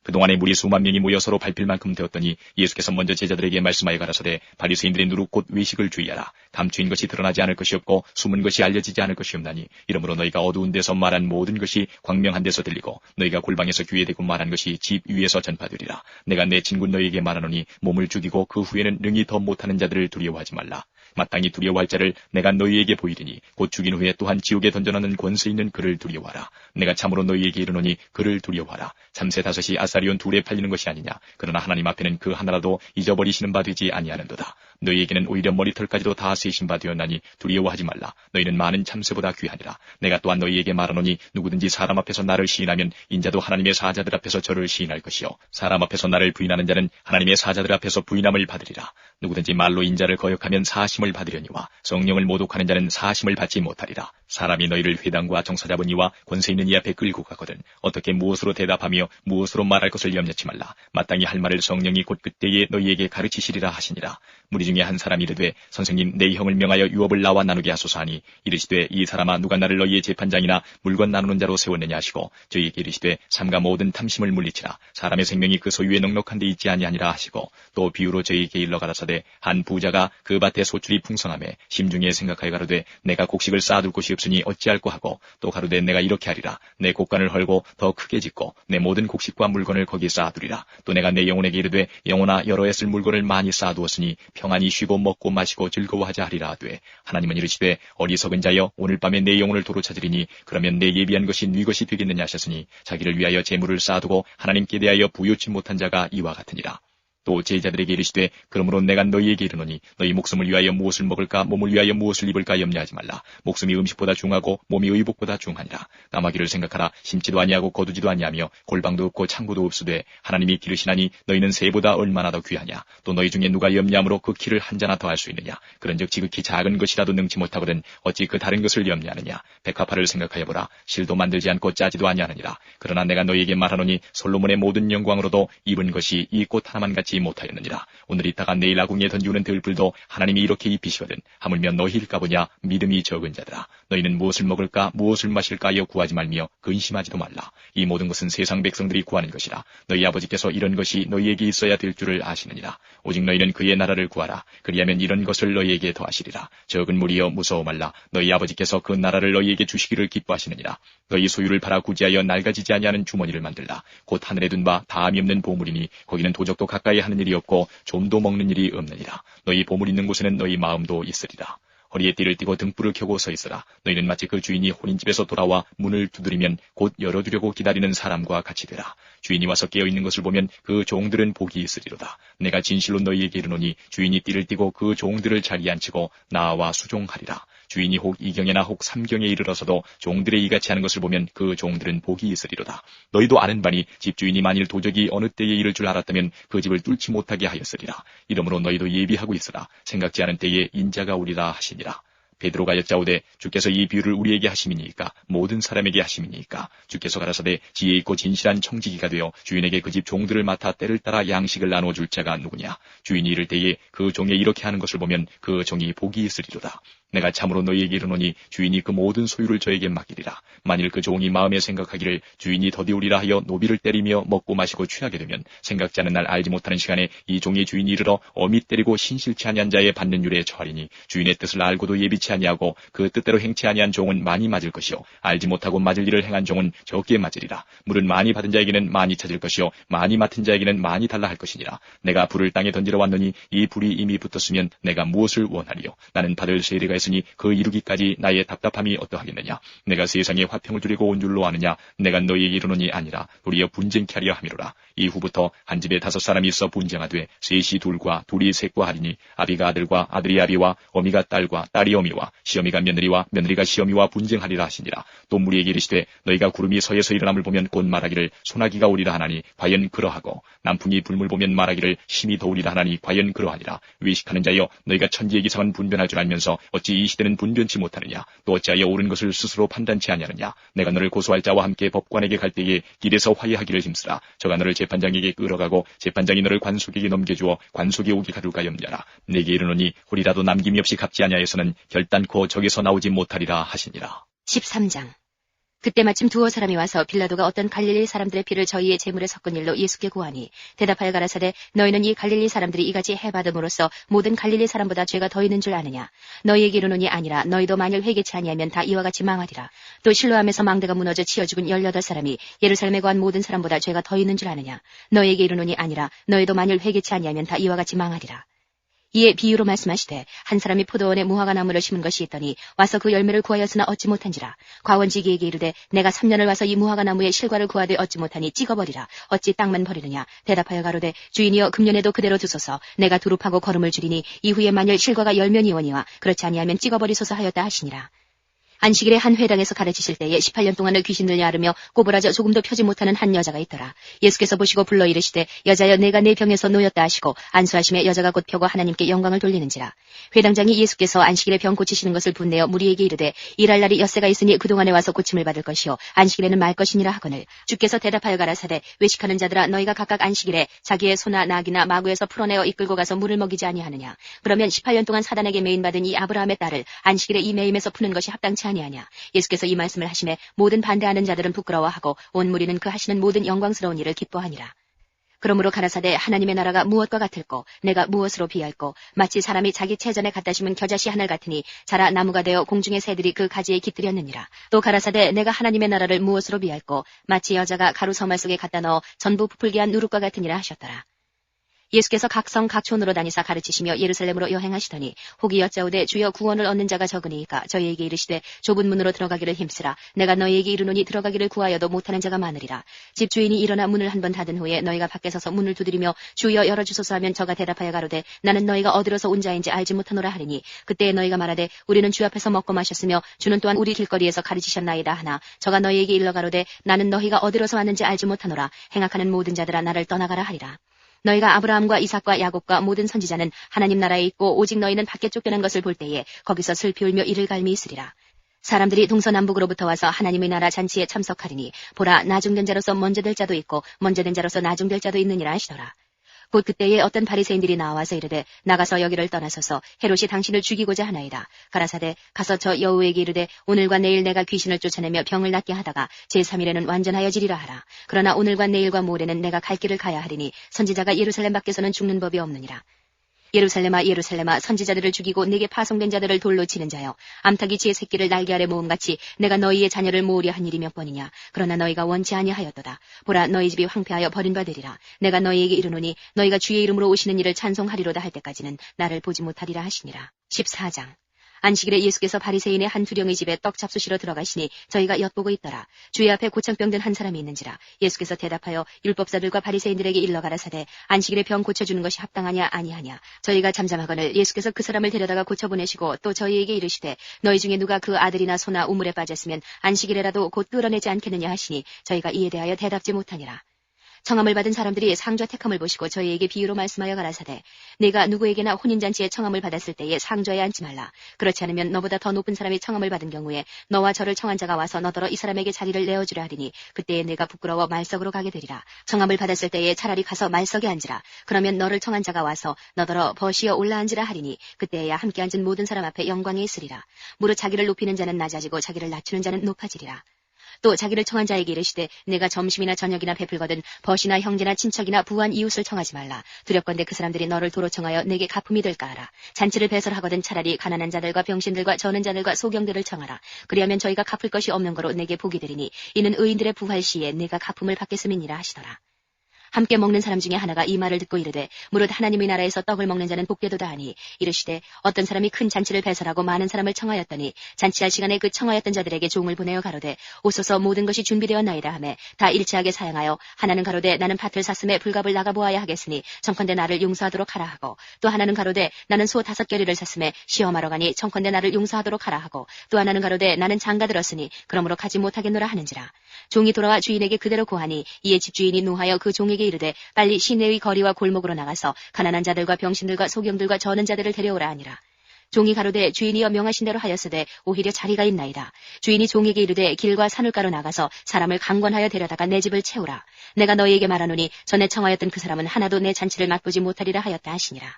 그동안에 무리 수만 명이 모여 서로 밟힐 만큼 되었더니 예수께서 먼저 제자들에게 말씀하여 가라사대 바리새인들의 누룩 곧 외식을 주의하라. 감추인 것이 드러나지 않을 것이 없고 숨은 것이 알려지지 않을 것이 없나니 이러므로 너희가 어두운 데서 말한 모든 것이 광명한 데서 들리고 너희가 골방에서 귀에 대고 말한 것이 집 위에서 전파되리라. 내가 내 친구 너희에게 말하노니 몸을 죽이고 그 후에는 능히 더 못하는 자들을 두려워하지 말라. 마땅히 두려워할 자를 내가 너희에게 보이리니 곧 죽인 후에 또한 지옥에 던져넣는 권세 있는 그를 두려워하라. 내가 참으로 너희에게 이르노니 그를 두려워하라. 참새 5이 아사리온 2에 팔리는 것이 아니냐. 그러나 하나님 앞에는 그 하나라도 잊어버리시는 바 되지 아니하는도다. 너희에게는 오히려 머리털까지도 다 세신 바 되었나니 두려워하지 말라. 너희는 많은 참새보다 귀하니라. 내가 또한 너희에게 말하노니 누구든지 사람 앞에서 나를 시인하면 인자도 하나님의 사자들 앞에서 저를 시인할 것이요 사람 앞에서 나를 부인하는 자는 하나님의 사자들 앞에서 부인함을 받으리라. 누구든지 말로 인자를 거역하면 사심을 받으려니와 성령을 모독하는 자는 사심을 받지 못하리라. 사람이 너희를 회당과 정사잡은 이와 권세 있는 이 앞에 끌고 가거든 어떻게 무엇으로 대답하며 무엇으로 말할 것을 염려치 말라. 마땅히 할 말을 성령이 곧 그때에 너희에게 가르치시리라 하시니라. 무리 중에 한 사람이 이르되 선생님 내 형을 명하여 유업을 나와 나누게 하소서 하니 이르시되 이 사람아 누가 나를 너희의 재판장이나 물건 나누는 자로 세웠느냐 하시고 저희에게 이르시되 삼가 모든 탐심을 물리치라. 사람의 생명이 그 소유에 넉넉한 데 있지 아니하니라 하시고 또 비유로 저희에게 일러 가라사대 한 부자가 그 밭에 소출이 풍성하매 심중에 생각하여 가로되 내가 곡식을 쌓아둘 곳이 없으니 어찌할꼬 하고 또 가로되 내가 이렇게 하리라. 내 곡간을 헐고 더 크게 짓고 내 모든 곡식과 물건을 거기에 쌓아두리라. 또 내가 내 영혼에게 이르되 영혼아 여러 해 쓸 물건을 많이 쌓아두었으니 평안히 쉬고 먹고 마시고 즐거워하자 하리라 하되 하나님은 이르시되 어리석은 자여 오늘 밤에 내 영혼을 도로 찾으리니 그러면 내 예비한 것이 네 것이 되겠느냐 하셨으니 자기를 위하여 재물을 쌓아두고 하나님께 대하여 부요치 못한 자가 이와 같으니라. 또 제자들에게 이르시되 그러므로 내가 너희에게 이르노니 너희 목숨을 위하여 무엇을 먹을까 몸을 위하여 무엇을 입을까 염려하지 말라. 목숨이 음식보다 중하고 몸이 의복보다 중하니라. 까마귀를 생각하라. 심지도 아니하고 거두지도 아니하며 골방도 없고 창고도 없으되 하나님이 기르시나니 너희는 새보다 얼마나 더 귀하냐. 또 너희 중에 누가 염려함으로 그 키를 한 자나 더 할 수 있느냐. 그런즉 지극히 작은 것이라도 능치 못하거든 어찌 그 다른 것을 염려하느냐. 백합화를 생각하여 보라. 실도 만들지 않고 짜지도 아니하느니라. 그러나 내가 너희에게 말하노니 솔로몬의 모든 영광으로도 입은 것이 이 꽃 하나만 같이 못하였느니라. 오늘 있다가 내일 아궁이에 던지우는 들불도 하나님이 이렇게 입히시거든 하물며 너희일까 보냐. 믿음이 적은 자들아 너희는 무엇을 먹을까 무엇을 마실까 하여 구하지 말며 근심하지도 말라. 이 모든 것은 세상 백성들이 구하는 것이라. 너희 아버지께서 이런 것이 너희에게 있어야 될 줄을 아시느니라. 오직 너희는 그의 나라를 구하라. 그리하면 이런 것을 너희에게 더하시리라. 적은 무리여 무서워 말라. 너희 아버지께서 그 나라를 너희에게 주시기를 기뻐하시느니라. 너희 소유를 팔아 구제하여 낡아지지 아니하는 주머니를 만들라. 곧 하늘에 둔 바 다함이 없는 보물이니 거기는 도적도 가까이 하는 일이 없고 좀도 먹는 일이 없느니라. 너희 보물 있는 곳에는 너희 마음도 있으리라. 허리에 띠를 띠고 등불을 켜고 서 있으라. 너희는 마치 그 주인이 혼인집에서 돌아와 문을 두드리면 곧 열어주려고 기다리는 사람과 같이 되라. 주인이 와서 깨어있는 것을 보면 그 종들은 복이 있으리로다. 내가 진실로 너희에게 이르노니 주인이 띠를 띠고 그 종들을 자리에 앉히고 나와 수종하리라. 주인이 혹 2경에나 혹 3경에 이르러서도 종들의 이같이 하는 것을 보면 그 종들은 복이 있으리로다. 너희도 아는 바니 집주인이 만일 도적이 어느 때에 이를 줄 알았다면 그 집을 뚫지 못하게 하였으리라. 이러므로 너희도 예비하고 있으라. 생각지 않은 때에 인자가 오리라 하시니라. 베드로가 여짜오되 주께서 이 비유를 우리에게 하심이니까 모든 사람에게 하심이니까 주께서 가라사대 지혜 있고 진실한 청지기가 되어 주인에게 그 집 종들을 맡아 때를 따라 양식을 나누어 줄 자가 누구냐. 주인이 이를 때에 그 종이 이렇게 하는 것을 보면 그 종이 복이 있으리로다. 내가 참으로 너희에게 이르노니 주인이 그 모든 소유를 저에게 맡기리라. 만일 그 종이 마음에 생각하기를 주인이 더디우리라 하여 노비를 때리며 먹고 마시고 취하게 되면 생각지 않은 날 알지 못하는 시간에 이 종이 주인이 이르러 어미 때리고 신실치 아니한 자의 받는 율에 처하리니 주인의 뜻을 알고도 예비치 아니하고 그 뜻대로 행치 아니한 종은 많이 맞을 것이요 알지 못하고 맞을 일을 행한 종은 적게 맞으리라. 물은 많이 받은 자에게는 많이 찾을 것이요 많이 맡은 자에게는 많이 달라 할 것이니라. 내가 불을 땅에 던지러 왔노니 이 불이 이미 붙었으면 내가 무엇을 원하리요. 나는 받을 세례가 있으니 그 이루기까지 나의 답답함이 어떠하겠느냐. 내가 세상에 화평을 주려고 온 줄로 아느냐. 내가 너희에게 이르노니 아니라 도리어 분쟁케 하려 함이로라. 이후부터 한 집에 5사람이 있어 분쟁하되 셋이 둘과 둘이 셋과 하리니 아비가 아들과 아들이 아비와 어미가 딸과 딸이 어미와 시어미가 며느리와 며느리가 시어미와 분쟁하리라 하시니라. 또 무리에게 이르시되 너희가 구름이 서에서 일어남을 보면 곧 말하기를 소나기가 오리라 하나니 과연 그러하고 남풍이 불물 보면 말하기를 심히 더우리라 하나니 과연 그러하니라. 외식하는 자여 너희가 천지의 기상은 분변할 줄 알면서 어찌 이 시대는 분변치 못하느냐. 또 어찌하여 옳은 것을 스스로 판단치 아니하느냐. 내가 너를 고소할 자와 함께 법관에게 갈 때에 길에서 화해하기를 힘쓰라. 저가 너를 재판장에게 끌어가고 재판장이 너를 관속에게 넘겨주어 관속에 오게 가둘까 염려하라. 내게 이르노니 홀이라도 남김이 없이 갚지 아니하여서는 결단코 적에서 나오지 못하리라 하시니라. 13장. 그때 마침 두어 사람이 와서 빌라도가 어떤 갈릴리 사람들의 피를 저희의 제물에 섞은 일로 예수께 고하니 대답하여 가라사대 너희는 이 갈릴리 사람들이 이같이 해받음으로써 모든 갈릴리 사람보다 죄가 더 있는 줄 아느냐. 너희에게 이르노니 아니라 너희도 만일 회개치 아니하면 다 이와 같이 망하리라. 또 실로암에서 망대가 무너져 치어 죽은 18사람이 예루살렘에 거한 모든 사람보다 죄가 더 있는 줄 아느냐. 너희에게 이르노니 아니라 너희도 만일 회개치 아니하면 다 이와 같이 망하리라. 이에 비유로 말씀하시되 한 사람이 포도원에 무화과 나무를 심은 것이 있더니 와서 그 열매를 구하였으나 얻지 못한지라. 과원지기에게 이르되 내가 3년을 와서 이 무화과 나무에 실과를 구하되 얻지 못하니 찍어버리라. 어찌 땅만 버리느냐. 대답하여 가로되 주인이여 금년에도 그대로 두소서. 내가 두릅하고 거름을 줄이니 이후에 만일 실과가 열면이오니와 그렇지 아니하면 찍어버리소서 하였다 하시니라. 안식일에 한 회당에서 가르치실 때에 18년 동안을 귀신을 야르며 꼬부라져 조금도 펴지 못하는 한 여자가 있더라. 예수께서 보시고 불러 이르시되 여자여 내가 내 병에서 놓였다 하시고 안수하심에 여자가 곧 펴고 하나님께 영광을 돌리는지라. 회당장이 예수께서 안식일에 병 고치시는 것을 분내어 무리에게 이르되 일할 날이 엿새가 있으니 그동안에 와서 고침을 받을 것이요 안식일에는 말 것이니라 하거늘 주께서 대답하여 가라사대 외식하는 자들아 너희가 각각 안식일에 자기의 소나 낙이나 마구에서 풀어내어 이끌고 가서 물을 먹이지 아니하느냐. 그러면 18년 동안 사단에게 매인받은 이 아브라함의 딸을 안식일에 이 매임에서 푸는 것이 합당치 아니하냐. 예수께서 이 말씀을 하시매 모든 반대하는 자들은 부끄러워하고 온 무리는 그 하시는 모든 영광스러운 일을 기뻐하니라. 그러므로 가라사대 하나님의 나라가 무엇과 같을꼬 내가 무엇으로 비할꼬 마치 사람이 자기 채전에 갖다 심은 겨자씨 하늘 같으니 자라 나무가 되어 공중의 새들이 그 가지에 깃들였느니라. 또 가라사대 내가 하나님의 나라를 무엇으로 비할꼬 마치 여자가 가루 서말 속에 갖다 넣어 전부 부풀게 한 누룩과 같으니라 하셨더라. 예수께서 각 성 각촌으로 다니사 가르치시며 예루살렘으로 여행하시더니 혹이 여짜오되 주여 구원을 얻는 자가 적으니까 저희에게 이르시되 좁은 문으로 들어가기를 힘쓰라. 내가 너희에게 이르노니 들어가기를 구하여도 못하는 자가 많으리라. 집 주인이 일어나 문을 한 번 닫은 후에 너희가 밖에 서서 문을 두드리며 주여 열어주소서 하면 저가 대답하여 가로되 나는 너희가 어디로서 온 자인지 알지 못하노라 하리니 그때에 너희가 말하되 우리는 주 앞에서 먹고 마셨으며 주는 또한 우리 길거리에서 가르치셨나이다 하나 저가 너희에게 일러 가로되 나는 너희가 어디로서 왔는지 알지 못하노라. 행악하는 모든 자들아 나를 떠나가라 하리라. 너희가 아브라함과 이삭과 야곱과 모든 선지자는 하나님 나라에 있고 오직 너희는 밖에 쫓겨난 것을 볼 때에 거기서 슬피 울며 이를 갈미 있으리라. 사람들이 동서남북으로부터 와서 하나님의 나라 잔치에 참석하리니 보라 나중된 자로서 먼저 될 자도 있고 먼저 된 자로서 나중될 자도 있느니라 하시더라. 곧 그때에 어떤 바리새인들이 나와서 이르되 나가서 여기를 떠나소서 헤롯이 당신을 죽이고자 하나이다. 가라사대 가서 저 여우에게 이르되 오늘과 내일 내가 귀신을 쫓아내며 병을 낫게 하다가 제3일에는 완전하여지리라 하라. 그러나 오늘과 내일과 모레는 내가 갈 길을 가야 하리니 선지자가 예루살렘 밖에서는 죽는 법이 없느니라. 예루살렘아 예루살렘아 선지자들을 죽이고 내게 파송된 자들을 돌로 치는 자여 암탉이 지의 새끼를 날개 아래 모음같이 내가 너희의 자녀를 모으려 한 일이 몇 번이냐. 그러나 너희가 원치 아니하였도다. 보라 너희 집이 황폐하여 버림받으리라. 내가 너희에게 이르노니 너희가 주의 이름으로 오시는 일을 찬송하리로다 할 때까지는 나를 보지 못하리라 하시니라. 14장. 안식일에 예수께서 바리새인의 한 두령의 집에 떡 잡수시러 들어가시니 저희가 엿보고 있더라. 주의 앞에 고창병든 한 사람이 있는지라. 예수께서 대답하여 율법사들과 바리새인들에게 일러 가라사대 안식일에 병 고쳐주는 것이 합당하냐 아니하냐. 저희가 잠잠하거늘 예수께서 그 사람을 데려다가 고쳐보내시고 또 저희에게 이르시되 너희 중에 누가 그 아들이나 소나 우물에 빠졌으면 안식일에라도 곧 끌어내지 않겠느냐 하시니 저희가 이에 대하여 대답지 못하니라. 청함을 받은 사람들이 상좌 택함을 보시고 저희에게 비유로 말씀하여 가라사대 네가 누구에게나 혼인잔치에 청함을 받았을 때에 상좌에 앉지 말라. 그렇지 않으면 너보다 더 높은 사람이 청함을 받은 경우에 너와 저를 청한 자가 와서 너더러 이 사람에게 자리를 내어주려 하리니 그때에 내가 부끄러워 말석으로 가게 되리라. 청함을 받았을 때에 차라리 가서 말석에 앉으라. 그러면 너를 청한 자가 와서 너더러 버시어 올라앉으라 하리니 그때에야 함께 앉은 모든 사람 앞에 영광이 있으리라. 무릇 자기를 높이는 자는 낮아지고 자기를 낮추는 자는 높아지리라. 또 자기를 청한 자에게 이르시되 내가 점심이나 저녁이나 베풀거든 벗이나 형제나 친척이나 부한 이웃을 청하지 말라. 두렵건대 그 사람들이 너를 도로 청하여 내게 갚음이 될까 하라. 잔치를 배설하거든 차라리 가난한 자들과 병신들과 저는 자들과 소경들을 청하라. 그리하면 저희가 갚을 것이 없는 거로 내게 복이 되리니 이는 의인들의 부활 시에 내가 갚음을 받겠음이니라 하시더라. 함께 먹는 사람 중에 하나가 이 말을 듣고 이르되 무릇 하나님의 나라에서 떡을 먹는 자는 복되도다 하니 이르시되 어떤 사람이 큰 잔치를 배설하고 많은 사람을 청하였더니 잔치할 시간에 그 청하였던 자들에게 종을 보내어 가로되 오소서 모든 것이 준비되었나이다 하매 다 일치하게 사양하여 하나는 가로되 나는 밭을 샀음에 불갑을 나가보아야 하겠으니 청컨대 나를 용서하도록 하라 하고 또 하나는 가로되 나는 소 5겨리를 샀음에 시험하러 가니 청컨대 나를 용서하도록 하라 하고 또 하나는 가로되 나는 장가 들었으니 그러므로 가지 못하겠노라 하는지라. 종이 돌아와 주인에게 그대로 고하니 이에 집주인이 노하여 그 종에게 이르되 빨리 시내의 거리와 골목으로 나가서 가난한 자들과 병신들과 소경들과 저는 자들을 데려오라 하니라. 종이 가로되 주인이여 명하신 대로 하였으되 오히려 자리가 있나이다. 주인이 종에게 이르되 길과 산울가로 나가서 사람을 강권하여 데려다가 내 집을 채우라. 내가 너희에게 말하노니 전에 청하였던 그 사람은 하나도 내 잔치를 맛보지 못하리라 하였다 하시니라.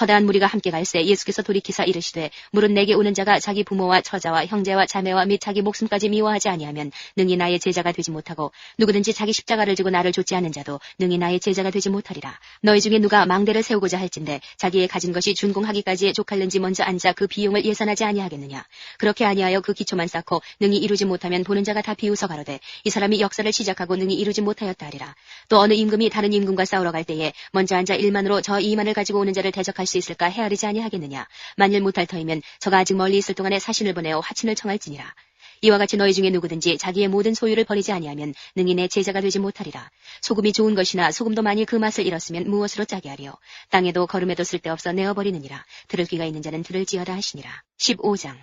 허다한 무리가 함께 갈새 예수께서 돌이키사 이르시되 무릇 내게 오는 자가 자기 부모와 처자와 형제와 자매와 및 자기 목숨까지 미워하지 아니하면 능히 나의 제자가 되지 못하고 누구든지 자기 십자가를 지고 나를 좇지 않는 자도 능히 나의 제자가 되지 못하리라. 너희 중에 누가 망대를 세우고자 할진대 자기의 가진 것이 준공하기까지에 족할는지 먼저 앉아 그 비용을 예산하지 아니하겠느냐. 그렇게 아니하여 그 기초만 쌓고 능히 이루지 못하면 보는 자가 다 비웃어 가로되 이 사람이 역사를 시작하고 능히 이루지 못하였다 하리라. 또 어느 임금이 다른 임금과 싸우러 갈 때에 먼저 앉아 1만으로 저 2만을 가지고 오는 자를 대적할 수 있을까 헤아리지 아니하겠느냐. 만일 못할 터이면 저가 아직 멀리 있을 동안에 사신을 보내어 화친을 청할지니라. 이와 같이 너희 중에 누구든지 자기의 모든 소유를 버리지 아니하면 능히 내 제자가 되지 못하리라. 소금이 좋은 것이나 소금도 만일 그 맛을 잃었으면 무엇으로 짜게 하리요. 땅에도 거름에도 쓸데없어 내어버리느니라. 들을 귀가 있는 자는 들을지어다 하시니라. 15장.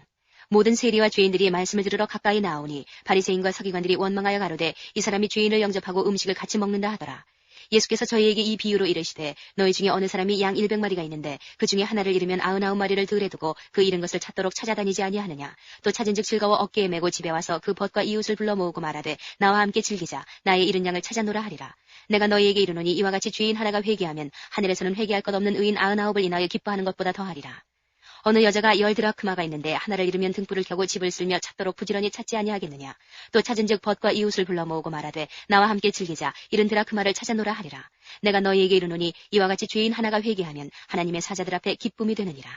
모든 세리와 죄인들이 말씀을 들으러 가까이 나오니 바리새인과 서기관들이 원망하여 가로되 이 사람이 죄인을 영접하고 음식을 같이 먹는다 하더라. 예수께서 저희에게 이 비유로 이르시되 너희 중에 어느 사람이 양 100마리가 있는데 그 중에 하나를 잃으면 99마리를 들에 두고 그 잃은 것을 찾도록 찾아다니지 아니하느냐. 또 찾은즉 즐거워 어깨에 메고 집에 와서 그 벗과 이웃을 불러 모으고 말하되 나와 함께 즐기자. 나의 잃은 양을 찾아노라 하리라. 내가 너희에게 이르노니 이와 같이 죄인 하나가 회개하면 하늘에서는 회개할 것 없는 의인 99을 인하여 기뻐하는 것보다 더하리라. 어느 여자가 10드라크마가 있는데 하나를 잃으면 등불을 켜고 집을 쓸며 찾도록 부지런히 찾지 아니하겠느냐. 또 찾은즉 벗과 이웃을 불러 모으고 말하되 나와 함께 즐기자. 잃은 드라크마를 찾아노라 하리라. 내가 너희에게 이르노니 이와 같이 죄인 하나가 회개하면 하나님의 사자들 앞에 기쁨이 되느니라.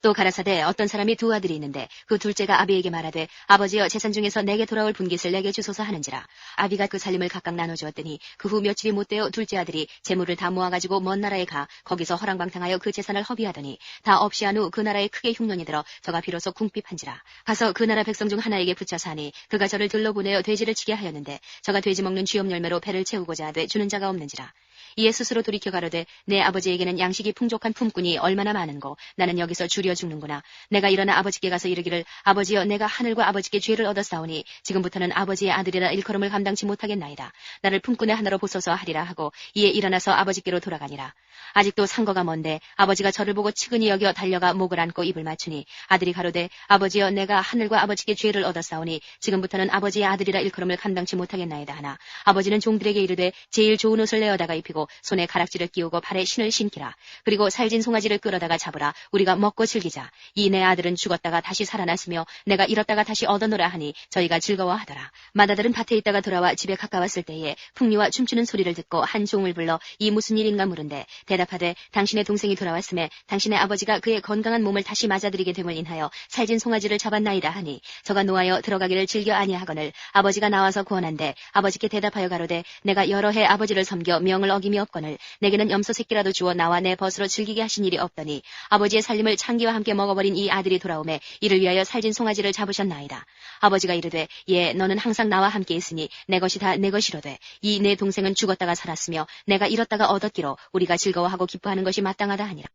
또 가라사대 어떤 사람이 두 아들이 있는데 그 둘째가 아비에게 말하되 아버지여 재산 중에서 내게 돌아올 분깃을 내게 주소서 하는지라. 아비가 그 살림을 각각 나눠주었더니 그 후 며칠이 못되어 둘째 아들이 재물을 다 모아가지고 먼 나라에 가 거기서 허랑방탕하여 그 재산을 허비하더니 다 없이 한 후 그 나라에 크게 흉년이 들어 저가 비로소 궁핍한지라. 가서 그 나라 백성 중 하나에게 붙여서 하니 그가 저를 들러보내어 돼지를 치게 하였는데 저가 돼지 먹는 쥐염 열매로 배를 채우고자 하되 주는 자가 없는지라. 이에 스스로 돌이켜 가로되 내 아버지에게는 양식이 풍족한 품꾼이 얼마나 많은고 나는 여기서 줄여 죽는구나. 내가 일어나 아버지께 가서 이르기를 아버지여 내가 하늘과 아버지께 죄를 얻었사오니 지금부터는 아버지의 아들이라 일컬음을 감당치 못하겠나이다. 나를 품꾼의 하나로 보소서 하리라 하고 이에 일어나서 아버지께로 돌아가니라. 아직도 상거가 먼데 아버지가 저를 보고 측은히 여겨 달려가 목을 안고 입을 맞추니 아들이 가로되 아버지여 내가 하늘과 아버지께 죄를 얻었사오니 지금부터는 아버지의 아들이라 일컬음을 감당치 못하겠나이다 하나 아버지는 종들에게 이르되 제일 좋은 옷을 내어다가 입히고 손에 가락지를 끼우고 발에 신을 신기라. 그리고 살진 송아지를 끌어다가 잡으라. 우리가 먹고 즐기자. 이 내 아들은 죽었다가 다시 살아났으며 내가 잃었다가 다시 얻어노라 하니 저희가 즐거워하더라. 맏아들은 밭에 있다가 돌아와 집에 가까웠을 때에 풍류와 춤추는 소리를 듣고 한 종을 불러 이 무슨 일인가 물은데 대답하되 당신의 동생이 돌아왔음에 당신의 아버지가 그의 건강한 몸을 다시 맞아들이게 됨을 인하여 살진 송아지를 잡았나이다 하니 저가 노하여 들어가기를 즐겨 아니하거늘 아버지가 나와서 구원한데 아버지께 대답하여 가로되 내가 여러 해 아버지를 섬겨 명을 어김이 없거늘 내게는 염소 새끼라도 주어 나와 내 벗으로 즐기게 하신 일이 없더니 아버지의 살림을 창기와 함께 먹어버린 이 아들이 돌아오매 이를 위하여 살진 송아지를 잡으셨나이다. 아버지가 이르되 예 너는 항상 나와 함께 있으니 내 것이 다 내 것이로되 이 내 동생은 죽었다가 살았으며 내가 잃었다가 얻었기로 우리가 즐거워하고 기뻐하는 것이 마땅하다 하니라.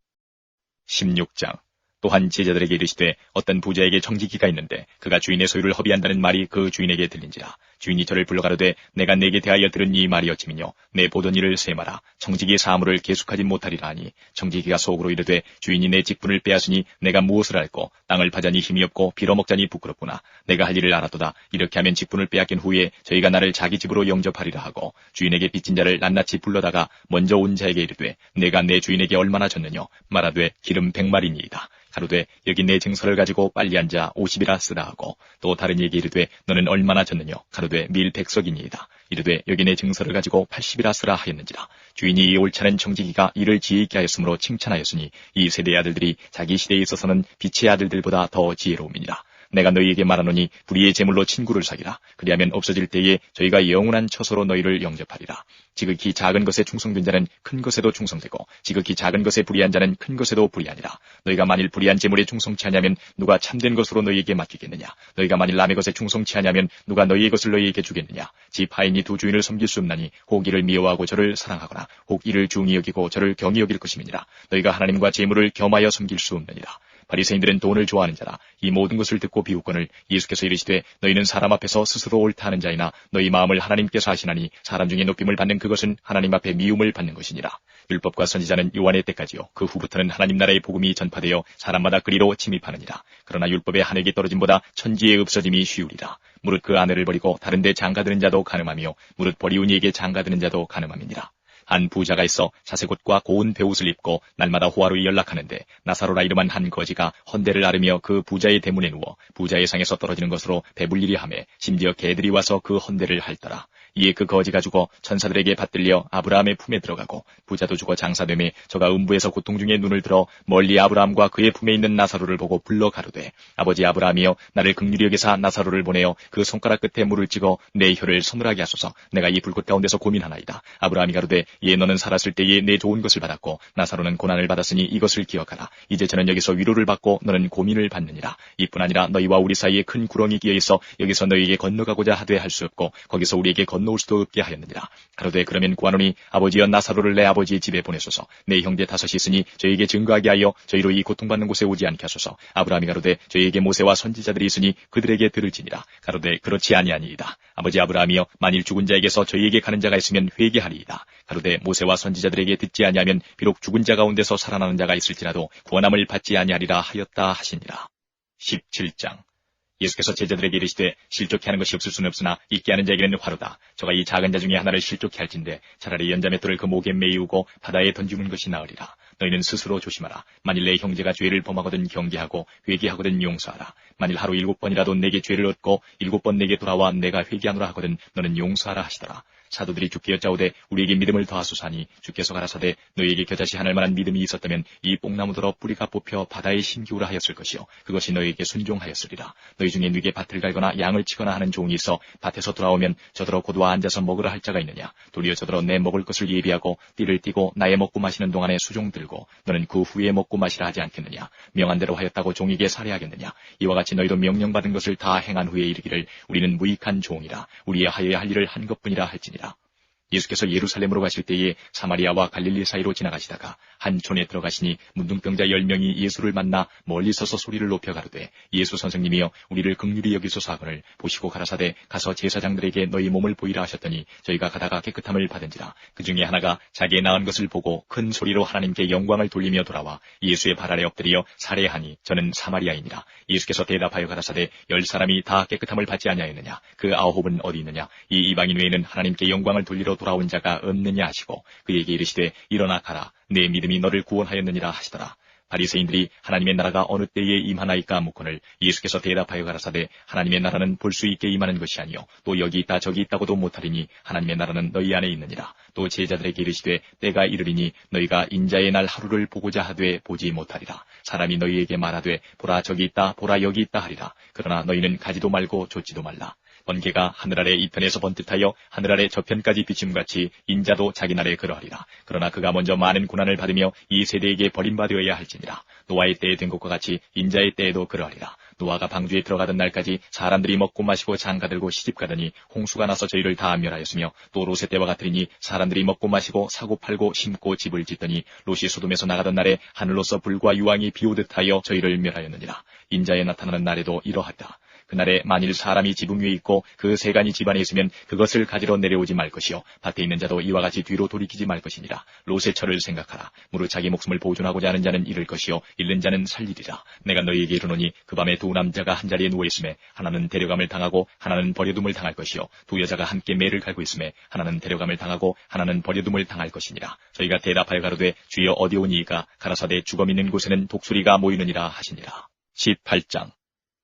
16장. 또한 제자들에게 이르시되 어떤 부자에게 청지기가 있는데 그가 주인의 소유를 허비한다는 말이 그 주인에게 들린지라. 주인이 저를 불러 가로되 내가 내게 대하여 들은 이 말이었지면요 내 보던 일을 세마라. 청지기의 사물을 계속하지 못하리라 하니 청지기가 속으로 이르되 주인이 내 직분을 빼앗으니 내가 무엇을 할꼬. 땅을 파자니 힘이 없고 빌어먹자니 부끄럽구나. 내가 할 일을 알았도다. 이렇게 하면 직분을 빼앗긴 후에 저희가 나를 자기 집으로 영접하리라 하고 주인에게 빚진 자를 낱낱이 불러다가 먼저 온 자에게 이르되 내가 내 주인에게 얼마나 졌느냐 말하되 기름 100마리니이다. 가로되 여기 내 증서를 가지고 빨리 앉아 50이라 쓰라 하고 또 다른 이에게 이르되 너는 얼마나 졌느냐 가로되 밀 100석이니이다. 이르되 여기 내 증서를 가지고 80이라 쓰라 하였는지라. 주인이 이 옳지 않은 청지기가 이를 지혜 있게 하였으므로 칭찬하였으니 이 세대의 아들들이 자기 시대에 있어서는 빛의 아들들보다 더 지혜로움이니라. 내가 너희에게 말하노니 불의의 제물로 친구를 사기라. 그리하면 없어질 때에 저희가 영원한 처소로 너희를 영접하리라. 지극히 작은 것에 충성된 자는 큰 것에도 충성되고 지극히 작은 것에 불의한 자는 큰 것에도 불의하니라. 너희가 만일 불의한 제물에 충성치 하냐면 누가 참된 것으로 너희에게 맡기겠느냐. 너희가 만일 남의 것에 충성치 하냐면 누가 너희의 것을 너희에게 주겠느냐. 집 하인이 두 주인을 섬길 수 없나니 혹 이를 미워하고 저를 사랑하거나 혹 이를 중히 여기고 저를 경히 여길 것임이니라. 너희가 하나님과 제물을 겸하여 섬길 수 없느니라. 바리새인들은 돈을 좋아하는 자라. 이 모든 것을 듣고 비웃거늘 예수께서 이르시되 너희는 사람 앞에서 스스로 옳다 하는 자이나 너희 마음을 하나님께서 아시나니 사람 중에 높임을 받는 그것은 하나님 앞에 미움을 받는 것이니라. 율법과 선지자는 요한의 때까지요 그 후부터는 하나님 나라의 복음이 전파되어 사람마다 그리로 침입하느니라. 그러나 율법의 한 획이 떨어짐보다 천지의 없어짐이 쉬우리라. 무릇 그 아내를 버리고 다른 데 장가드는 자도 가늠하며 무릇 버리운 이에게 장가드는 자도 가늠함이니라. 한 부자가 있어 자색옷과 고운 베옷을 입고 날마다 호화로이 연락하는데 나사로라 이름한 한 거지가 헌대를 앓으며 그 부자의 대문에 누워 부자의 상에서 떨어지는 것으로 배불리리 하매 심지어 개들이 와서 그 헌대를 핥더라. 이에 그 거지가 죽어 천사들에게 받들려 아브라함의 품에 들어가고 부자도 죽어 장사되매 저가 음부에서 고통 중에 눈을 들어 멀리 아브라함과 그의 품에 있는 나사로를 보고 불러 가로되 아버지 아브라함이여 나를 긍휼히 여기사 나사로를 보내어 그 손가락 끝에 물을 찍어 내 혀를 서늘하게 하소서. 내가 이 불꽃 가운데서 고민하나이다. 아브라함이 가로되 예 너는 살았을 때에 내 좋은 것을 받았고 나사로는 고난을 받았으니 이것을 기억하라. 이제 저는 여기서 위로를 받고 너는 고민을 받느니라. 이뿐 아니라 너희와 우리 사이에 큰 구렁이 끼어 있어 여기서 너희에게 건너가고자 하되 할 수 없고 거기서 우리에게 건너올 수도 없게 하였느니라. 가로되 그러면 구하노니 아버지여 나사로를 내 아버지의 집에 보내소서. 내 형제 5이 있으니 저희에게 증거하게 하여 저희로 이 고통받는 곳에 오지 않게 하소서. 아브라함이 가로되 저희에게 모세와 선지자들이 있으니 그들에게 들을지니라. 가로되 그렇지 아니하니이다. 아버지 아브라함이여 만일 죽은 자에게서 저희에게 가는 자가 있으면 회개하리이다. 가로되 모세와 선지자들에게 듣지 아니하면 비록 죽은 자 가운데서 살아나는 자가 있을지라도 구원함을 받지 아니하리라 하였다 하시니라. 17장. 예수께서 제자들에게 이르시되 실족케 하는 것이 없을 수는 없으나 있게 하는 자에게는 화로다. 저가 이 작은 자 중에 하나를 실족케 할진대 차라리 연자맷돌을 그 목에 메이우고 바다에 던지는 것이 나으리라. 너희는 스스로 조심하라. 만일 내 형제가 죄를 범하거든 경계하고 회개하거든 용서하라. 만일 하루 7번이라도 내게 죄를 얻고 7번 내게 돌아와 내가 회개하노라 하거든 너는 용서하라 하시더라. 사도들이 주께 여짜오되 우리에게 믿음을 더하소서 하니 주께서 가라사대 너희에게 겨자씨 하늘 만한 믿음이 있었다면 이 뽕나무더러 뿌리가 뽑혀 바다에 심기우라 하였을 것이요 그것이 너희에게 순종하였으리라. 너희 중에 네게 밭을 갈거나 양을 치거나 하는 종이 있어 밭에서 돌아오면 저더러 고도와 앉아서 먹으라 할 자가 있느냐. 도리어 저더러 내 먹을 것을 예비하고 띠를 띠고 나의 먹고 마시는 동안에 수종 들고 너는 그 후에 먹고 마시라 하지 않겠느냐. 명한 대로 하였다고 종에게 살해하겠느냐. 이와 같이 너희도 명령받은 것을 다 행한 후에 이르기를 우리는 무익한 종이라 우리의 하여야 할 일을 한 것뿐이라 할지니라. 예수께서 예루살렘으로 가실 때에 사마리아와 갈릴리 사이로 지나가시다가 한 촌에 들어가시니 문둥병자 10명이 예수를 만나 멀리 서서 소리를 높여 가로되 예수 선생님이여 우리를 긍휼히 여기소서 하거늘 보시고 가라사대 가서 제사장들에게 너희 몸을 보이라 하셨더니 저희가 가다가 깨끗함을 받은지라. 그 중에 하나가 자기의 나은 것을 보고 큰 소리로 하나님께 영광을 돌리며 돌아와 예수의 발 아래 엎드려 살해하니 저는 사마리아인이라. 예수께서 대답하여 가라사대 10사람이 다 깨끗함을 받지 아니하였느냐. 그 9은 어디 있느냐. 이 이방인 외에는 하나님께 영광을 돌리러 돌아온 자가 없느냐 하시고 그에게 이르시되 일어나 가라. 내 믿음이 너를 구원하였느니라 하시더라. 바리새인들이 하나님의 나라가 어느 때에 임하나이까 묻거늘 예수께서 대답하여 가라사대 하나님의 나라는 볼 수 있게 임하는 것이 아니요 또 여기 있다 저기 있다고도 못하리니 하나님의 나라는 너희 안에 있느니라. 또 제자들에게 이르시되 때가 이르리니 너희가 인자의 날 하루를 보고자 하되 보지 못하리라. 사람이 너희에게 말하되 보라 저기 있다 보라 여기 있다 하리라. 그러나 너희는 가지도 말고 좇지도 말라. 번개가 하늘 아래 이편에서 번듯하여 하늘 아래 저편까지 비침같이 인자도 자기 날에 그러하리라. 그러나 그가 먼저 많은 고난을 받으며 이 세대에게 버림받아야 할지니라. 노아의 때에 된 것과 같이 인자의 때에도 그러하리라. 노아가 방주에 들어가던 날까지 사람들이 먹고 마시고 장가들고 시집가더니 홍수가 나서 저희를 다 멸하였으며 또 롯의 때와 같으리니 사람들이 먹고 마시고 사고 팔고 심고 집을 짓더니 롯이 소돔에서 나가던 날에 하늘로서 불과 유황이 비오듯 하여 저희를 멸하였느니라. 인자에 나타나는 날에도 이러하리라. 그날에 만일 사람이 지붕 위에 있고 그 세간이 집안에 있으면 그것을 가지러 내려오지 말 것이요 밭에 있는 자도 이와 같이 뒤로 돌이키지 말 것이니라. 롯의 철을 생각하라. 무릇 자기 목숨을 보존하고자 하는 자는 잃을 것이요 잃는 자는 살리리라. 내가 너희에게 이르노니 그 밤에 두 남자가 한자리에 누워 있음에 하나는 데려감을 당하고 하나는 버려둠을 당할 것이요 두 여자가 함께 매를 갈고 있음에 하나는 데려감을 당하고 하나는 버려둠을 당할 것이니라. 저희가 대답하여 가로되 주여 어디 오니이까 가라사대 죽음 있는 곳에는 독수리가 모이느니라 하시니라. 18장.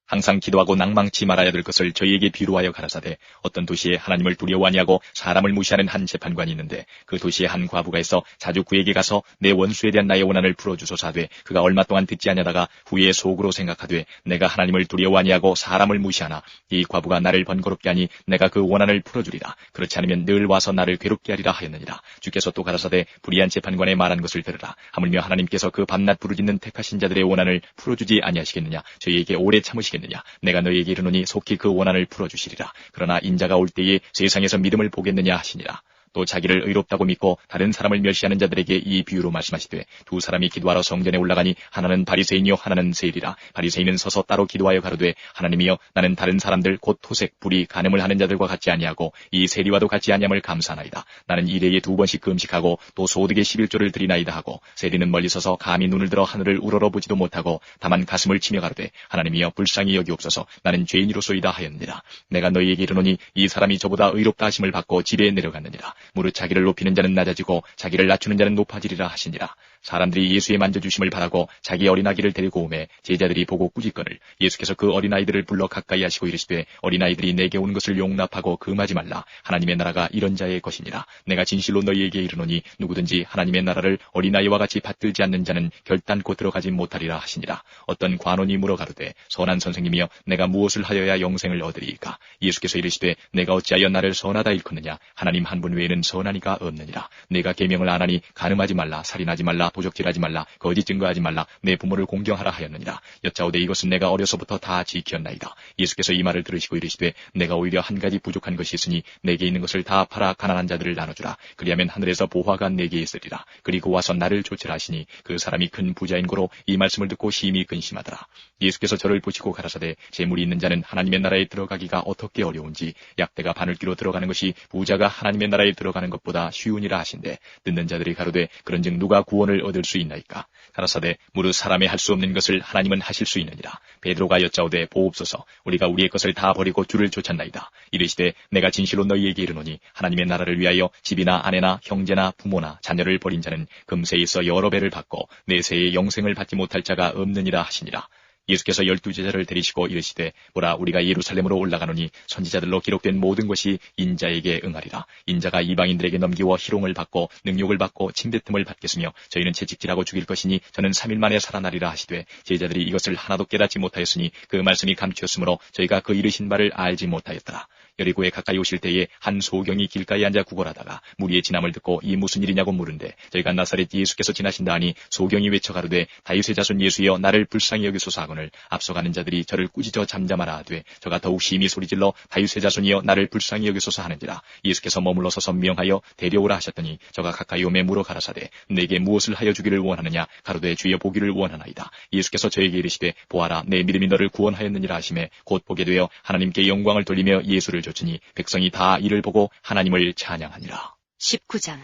항상 기도하고 낭망치 말아야 될 것을 저희에게 비유하여 가라사대 어떤 도시에 하나님을 두려워 아니하고 사람을 무시하는 한 재판관이 있는데 그 도시에 한 과부가 있어 자주 그에게 가서 내 원수에 대한 나의 원한을 풀어주소서 하되 그가 얼마 동안 듣지 아니하다가 후에 속으로 생각하되 내가 하나님을 두려워 아니하고 사람을 무시하나 이 과부가 나를 번거롭게 하니 내가 그 원한을 풀어주리라. 그렇지 않으면 늘 와서 나를 괴롭게 하리라 하였느니라. 주께서 또 가라사대 불의한 재판관의 말한 것을 들으라. 하물며 하나님께서 그 밤낮 부르짖는 택하신 자들의 원한을 풀어주지 아니하시겠느냐. 저희에게 오래 참으시겠느냐. 내가 너희에게 이르노니 속히 그 원한을 풀어주시리라. 그러나 인자가 올 때에 세상에서 믿음을 보겠느냐 하시니라. 또 자기를 의롭다고 믿고 다른 사람을 멸시하는 자들에게 이 비유로 말씀하시되 두 사람이 기도하러 성전에 올라가니 하나는 바리새인이요 하나는 세리라. 바리새인은 서서 따로 기도하여 가로되 하나님이여 나는 다른 사람들 곧 토색 불의 간음을 하는 자들과 같지 아니하고 이 세리와도 같지 아니함을 감사하나이다. 나는 일해에 2번씩 금식하고 또 소득의 11조를 드리나이다 하고 세리는 멀리 서서 감히 눈을 들어 하늘을 우러러보지도 못하고 다만 가슴을 치며 가로되 하나님이여 불쌍히 여기옵소서 나는 죄인이로소이다 하였느니라. 내가 너희에게 이르노니 이 사람이 저보다 의롭다 하심을 받고 집에 내려갔느니라. 무릇 자기를 높이는 자는 낮아지고 자기를 낮추는 자는 높아지리라 하시니라. 사람들이 예수의 만져주심을 바라고 자기 어린아기를 데리고 오매 제자들이 보고 꾸짖거늘 예수께서 그 어린아이들을 불러 가까이 하시고 이르시되 어린아이들이 내게 오는 것을 용납하고 금하지 말라. 하나님의 나라가 이런 자의 것이니라. 내가 진실로 너희에게 이르노니 누구든지 하나님의 나라를 어린아이와 같이 받들지 않는 자는 결단코 들어가지 못하리라 하시니라. 어떤 관원이 물어 가로되 선한 선생님이여 내가 무엇을 하여야 영생을 얻으리이까. 예수께서 이르시되 내가 어찌하여 나를 선하다 일컫느냐. 하나님 한 분 외에는 선한 이가 없느니라. 내가 계명을 안 하니 간음하지 말라, 살인하지 말라, 도적질하지 말라, 거짓 증거하지 말라, 내 부모를 공경하라 하였느니라. 여짜오되 이것은 내가 어려서부터 다 지켰나이다. 예수께서 이 말을 들으시고 이르시되 내가 오히려 한 가지 부족한 것이 있으니 내게 있는 것을 다 팔아 가난한 자들을 나눠주라. 그리하면 하늘에서 보화가 내게 있으리라. 그리고 와서 나를 좇으라 하시니 그 사람이 큰 부자인 고로 이 말씀을 듣고 심히 근심하더라. 예수께서 저를 보시고 가라사대 재물이 있는 자는 하나님의 나라에 들어가기가 어떻게 어려운지 약대가 바늘기로 들어가는 것이 부자가 하나님의 나라에 들어가는 것보다 쉬우니라 하신대 듣는 자들이 가로되 그런즉 누가 구원을 얻을 수 있나이까. 가라사대 무릇 사람이 할 수 없는 것을 하나님은 하실 수 있느니라. 베드로가 여짜오되 보옵소서 우리가 우리의 것을 다 버리고 주를 쫓았나이다. 이르시되 내가 진실로 너희에게 이르노니 하나님의 나라를 위하여 집이나 아내나 형제나 부모나 자녀를 버린 자는 금세에 있어 여러 배를 받고 내세에 영생을 받지 못할 자가 없느니라 하시니라. 예수께서 12제자를 데리시고 이르시되 보라 우리가 예루살렘으로 올라가노니 선지자들로 기록된 모든 것이 인자에게 응하리라. 인자가 이방인들에게 넘기워 희롱을 받고 능욕을 받고 침뱉음을 받겠으며 저희는 채찍질하고 죽일 것이니 저는 3일 만에 살아나리라 하시되 제자들이 이것을 하나도 깨닫지 못하였으니 그 말씀이 감추었으므로 저희가 그 이르신 바를 알지 못하였더라. 여리고에 가까이 오실 때에 한 소경이 길가에 앉아 구걸하다가 무리의 진함을 듣고 이 무슨 일이냐고 물은데 저희가 나사렛 예수께서 지나신다 하니 소경이 외쳐 가로되 다윗의 자손 예수여 나를 불쌍히 여기소서 하거늘 앞서가는 자들이 저를 꾸짖어 잠잠하라 하되 저가 더욱 심히 소리질러 다윗의 자손이여 나를 불쌍히 여기소서 하는지라. 예수께서 머물러 서서 명하여 데려오라 하셨더니 저가 가까이 오매 물어 가라사대 내게 무엇을 하여 주기를 원하느냐. 가로되 주여 보기를 원하나이다. 예수께서 저에게 이르시되 보아라 내 믿음이 너를 구원하였느니라 하시매 곧 보게 되어 하나님께 영광을 돌리며 예수를 쫓으니 백성이 다 이를 보고 하나님을 찬양하니라. 19장.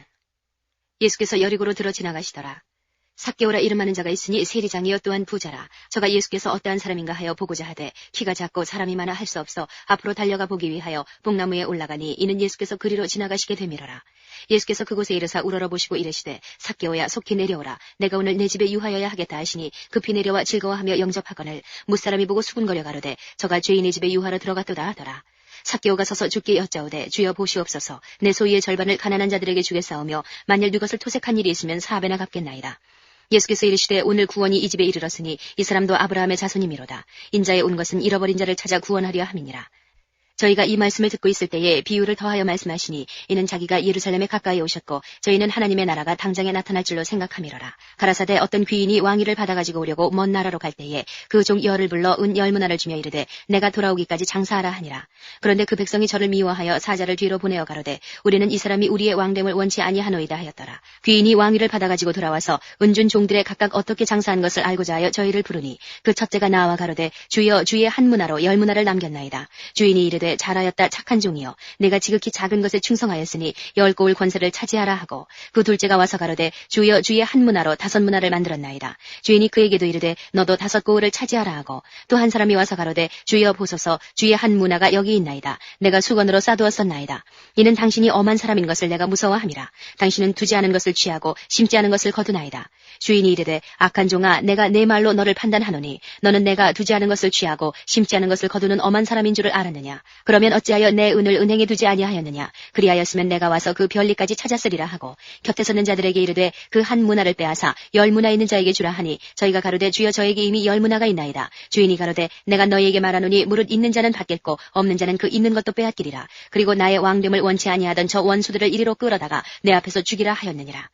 예수께서 여리고로 들어 지나가시더라. 삭개오라 이름하는 자가 있으니 세리장이여 또한 부자라. 저가 예수께서 어떠한 사람인가 하여 보고자 하되 키가 작고 사람이 많아 할 수 없어 앞으로 달려가 보기 위하여 뽕나무에 올라가니 이는 예수께서 그리로 지나가시게 되밀어라. 예수께서 그곳에 이르사 우러러 보시고 이르시되 삭개오야 속히 내려오라. 내가 오늘 내 집에 유하여야 하겠다 하시니 급히 내려와 즐거워하며 영접하거늘 무사람이 보고 수군거려 가로되 저가 죄인의 집에 유하러 들어갔도다 하더라. 삭개오가 서서 주께 여짜오되 주여 보시옵소서 내 소유의 절반을 가난한 자들에게 주겠사오며 만일 네 것을 토색한 일이 있으면 4배나 갚겠나이다. 예수께서 이르시되 오늘 구원이 이 집에 이르렀으니 이 사람도 아브라함의 자손이미로다. 인자에 온 것은 잃어버린 자를 찾아 구원하려 함이니라. 저희가 이 말씀을 듣고 있을 때에 비유를 더하여 말씀하시니 이는 자기가 예루살렘에 가까이 오셨고 저희는 하나님의 나라가 당장에 나타날 줄로 생각함이로라. 가라사대 어떤 귀인이 왕위를 받아가지고 오려고 먼 나라로 갈 때에 그 종 열을 불러 은 10문화를 주며 이르되 내가 돌아오기까지 장사하라 하니라. 그런데 그 백성이 저를 미워하여 사자를 뒤로 보내어 가로되 우리는 이 사람이 우리의 왕됨을 원치 아니하노이다 하였더라. 귀인이 왕위를 받아가지고 돌아와서 은준 종들의 각각 어떻게 장사한 것을 알고자 하여 저희를 부르니 그 첫째가 나와 가로되 주여 주의 한 문화로 10문화를 남겼나이다. 주인이 이르되 잘하였다 착한 종이여 내가 지극히 작은 것에 충성하였으니 10고을 권세를 차지하라 하고 그 둘째가 와서 가로되 주여 주의 한 문화로 5문화를 만들었나이다. 주인이 그에게도 이르되 너도 5고을을 차지하라 하고 또 한 사람이 와서 가로되 주여 보소서 주의 한 문화가 여기 있나이다. 내가 수건으로 싸두었었나이다. 이는 당신이 엄한 사람인 것을 내가 무서워함이라. 당신은 두지 않은 것을 취하고 심지 않은 것을 거두나이다. 주인이 이르되 악한 종아 내가 내 말로 너를 판단하노니 너는 내가 두지 않은 것을 취하고 심지 않은 것을 거두는 엄한 사람인 줄을 알았느냐. 그러면 어찌하여 내 은을 은행에 두지 아니하였느냐. 그리하였으면 내가 와서 그 별리까지 찾았으리라 하고 곁에 서는 자들에게 이르되 그 한 문화를 빼앗아 10문화 있는 자에게 주라 하니 저희가 가로되 주여 저에게 이미 10문화가 있나이다. 주인이 가로되 내가 너희에게 말하노니 무릇 있는 자는 받겠고 없는 자는 그 있는 것도 빼앗기리라. 그리고 나의 왕됨을 원치 아니하던 저 원수들을 이리로 끌어다가 내 앞에서 죽이라 하였느니라.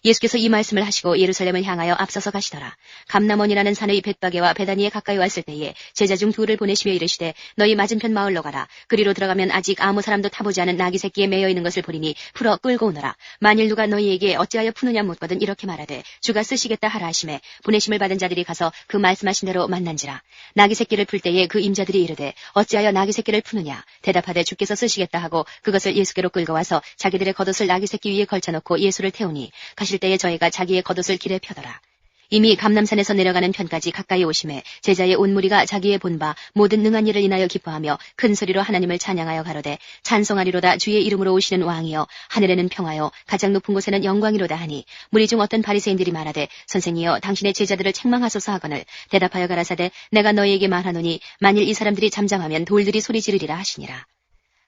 예수께서 이 말씀을 하시고 예루살렘을 향하여 앞서서 가시더라. 감람원이라는 산의 벳바게와 베다니에 가까이 왔을 때에 제자 중 둘을 보내시며 이르시되 너희 맞은편 마을로 가라. 그리로 들어가면 아직 아무 사람도 타보지 않은 나귀 새끼에 매여 있는 것을 보리니 풀어 끌고 오너라. 만일 누가 너희에게 어찌하여 푸느냐 묻거든 이렇게 말하되 주가 쓰시겠다 하라 하시매 보내심을 받은 자들이 가서 그 말씀하신 대로 만난지라. 나귀 새끼를 풀 때에 그 임자들이 이르되 어찌하여 나귀 새끼를 푸느냐. 대답하되 주께서 쓰시겠다 하고 그것을 예수께로 끌고 와서 자기들의 겉옷을 나귀 새끼 위에 걸쳐놓고 예수를 태우니 가실 때에 저희가 자기의 겉옷을 길에 펴더라. 이미 감람산에서 내려가는 편까지 가까이 오심에 제자의 온 무리가 자기의 본바 모든 능한 일을 인하여 기뻐하며 큰 소리로 하나님을 찬양하여 가로되 찬송하리로다 주의 이름으로 오시는 왕이여 하늘에는 평화요 가장 높은 곳에는 영광이로다 하니 무리 중 어떤 바리새인들이 말하되 선생이여 당신의 제자들을 책망하소서 하거늘 대답하여 가라사대 내가 너희에게 말하노니 만일 이 사람들이 잠잠하면 돌들이 소리 지르리라 하시니라.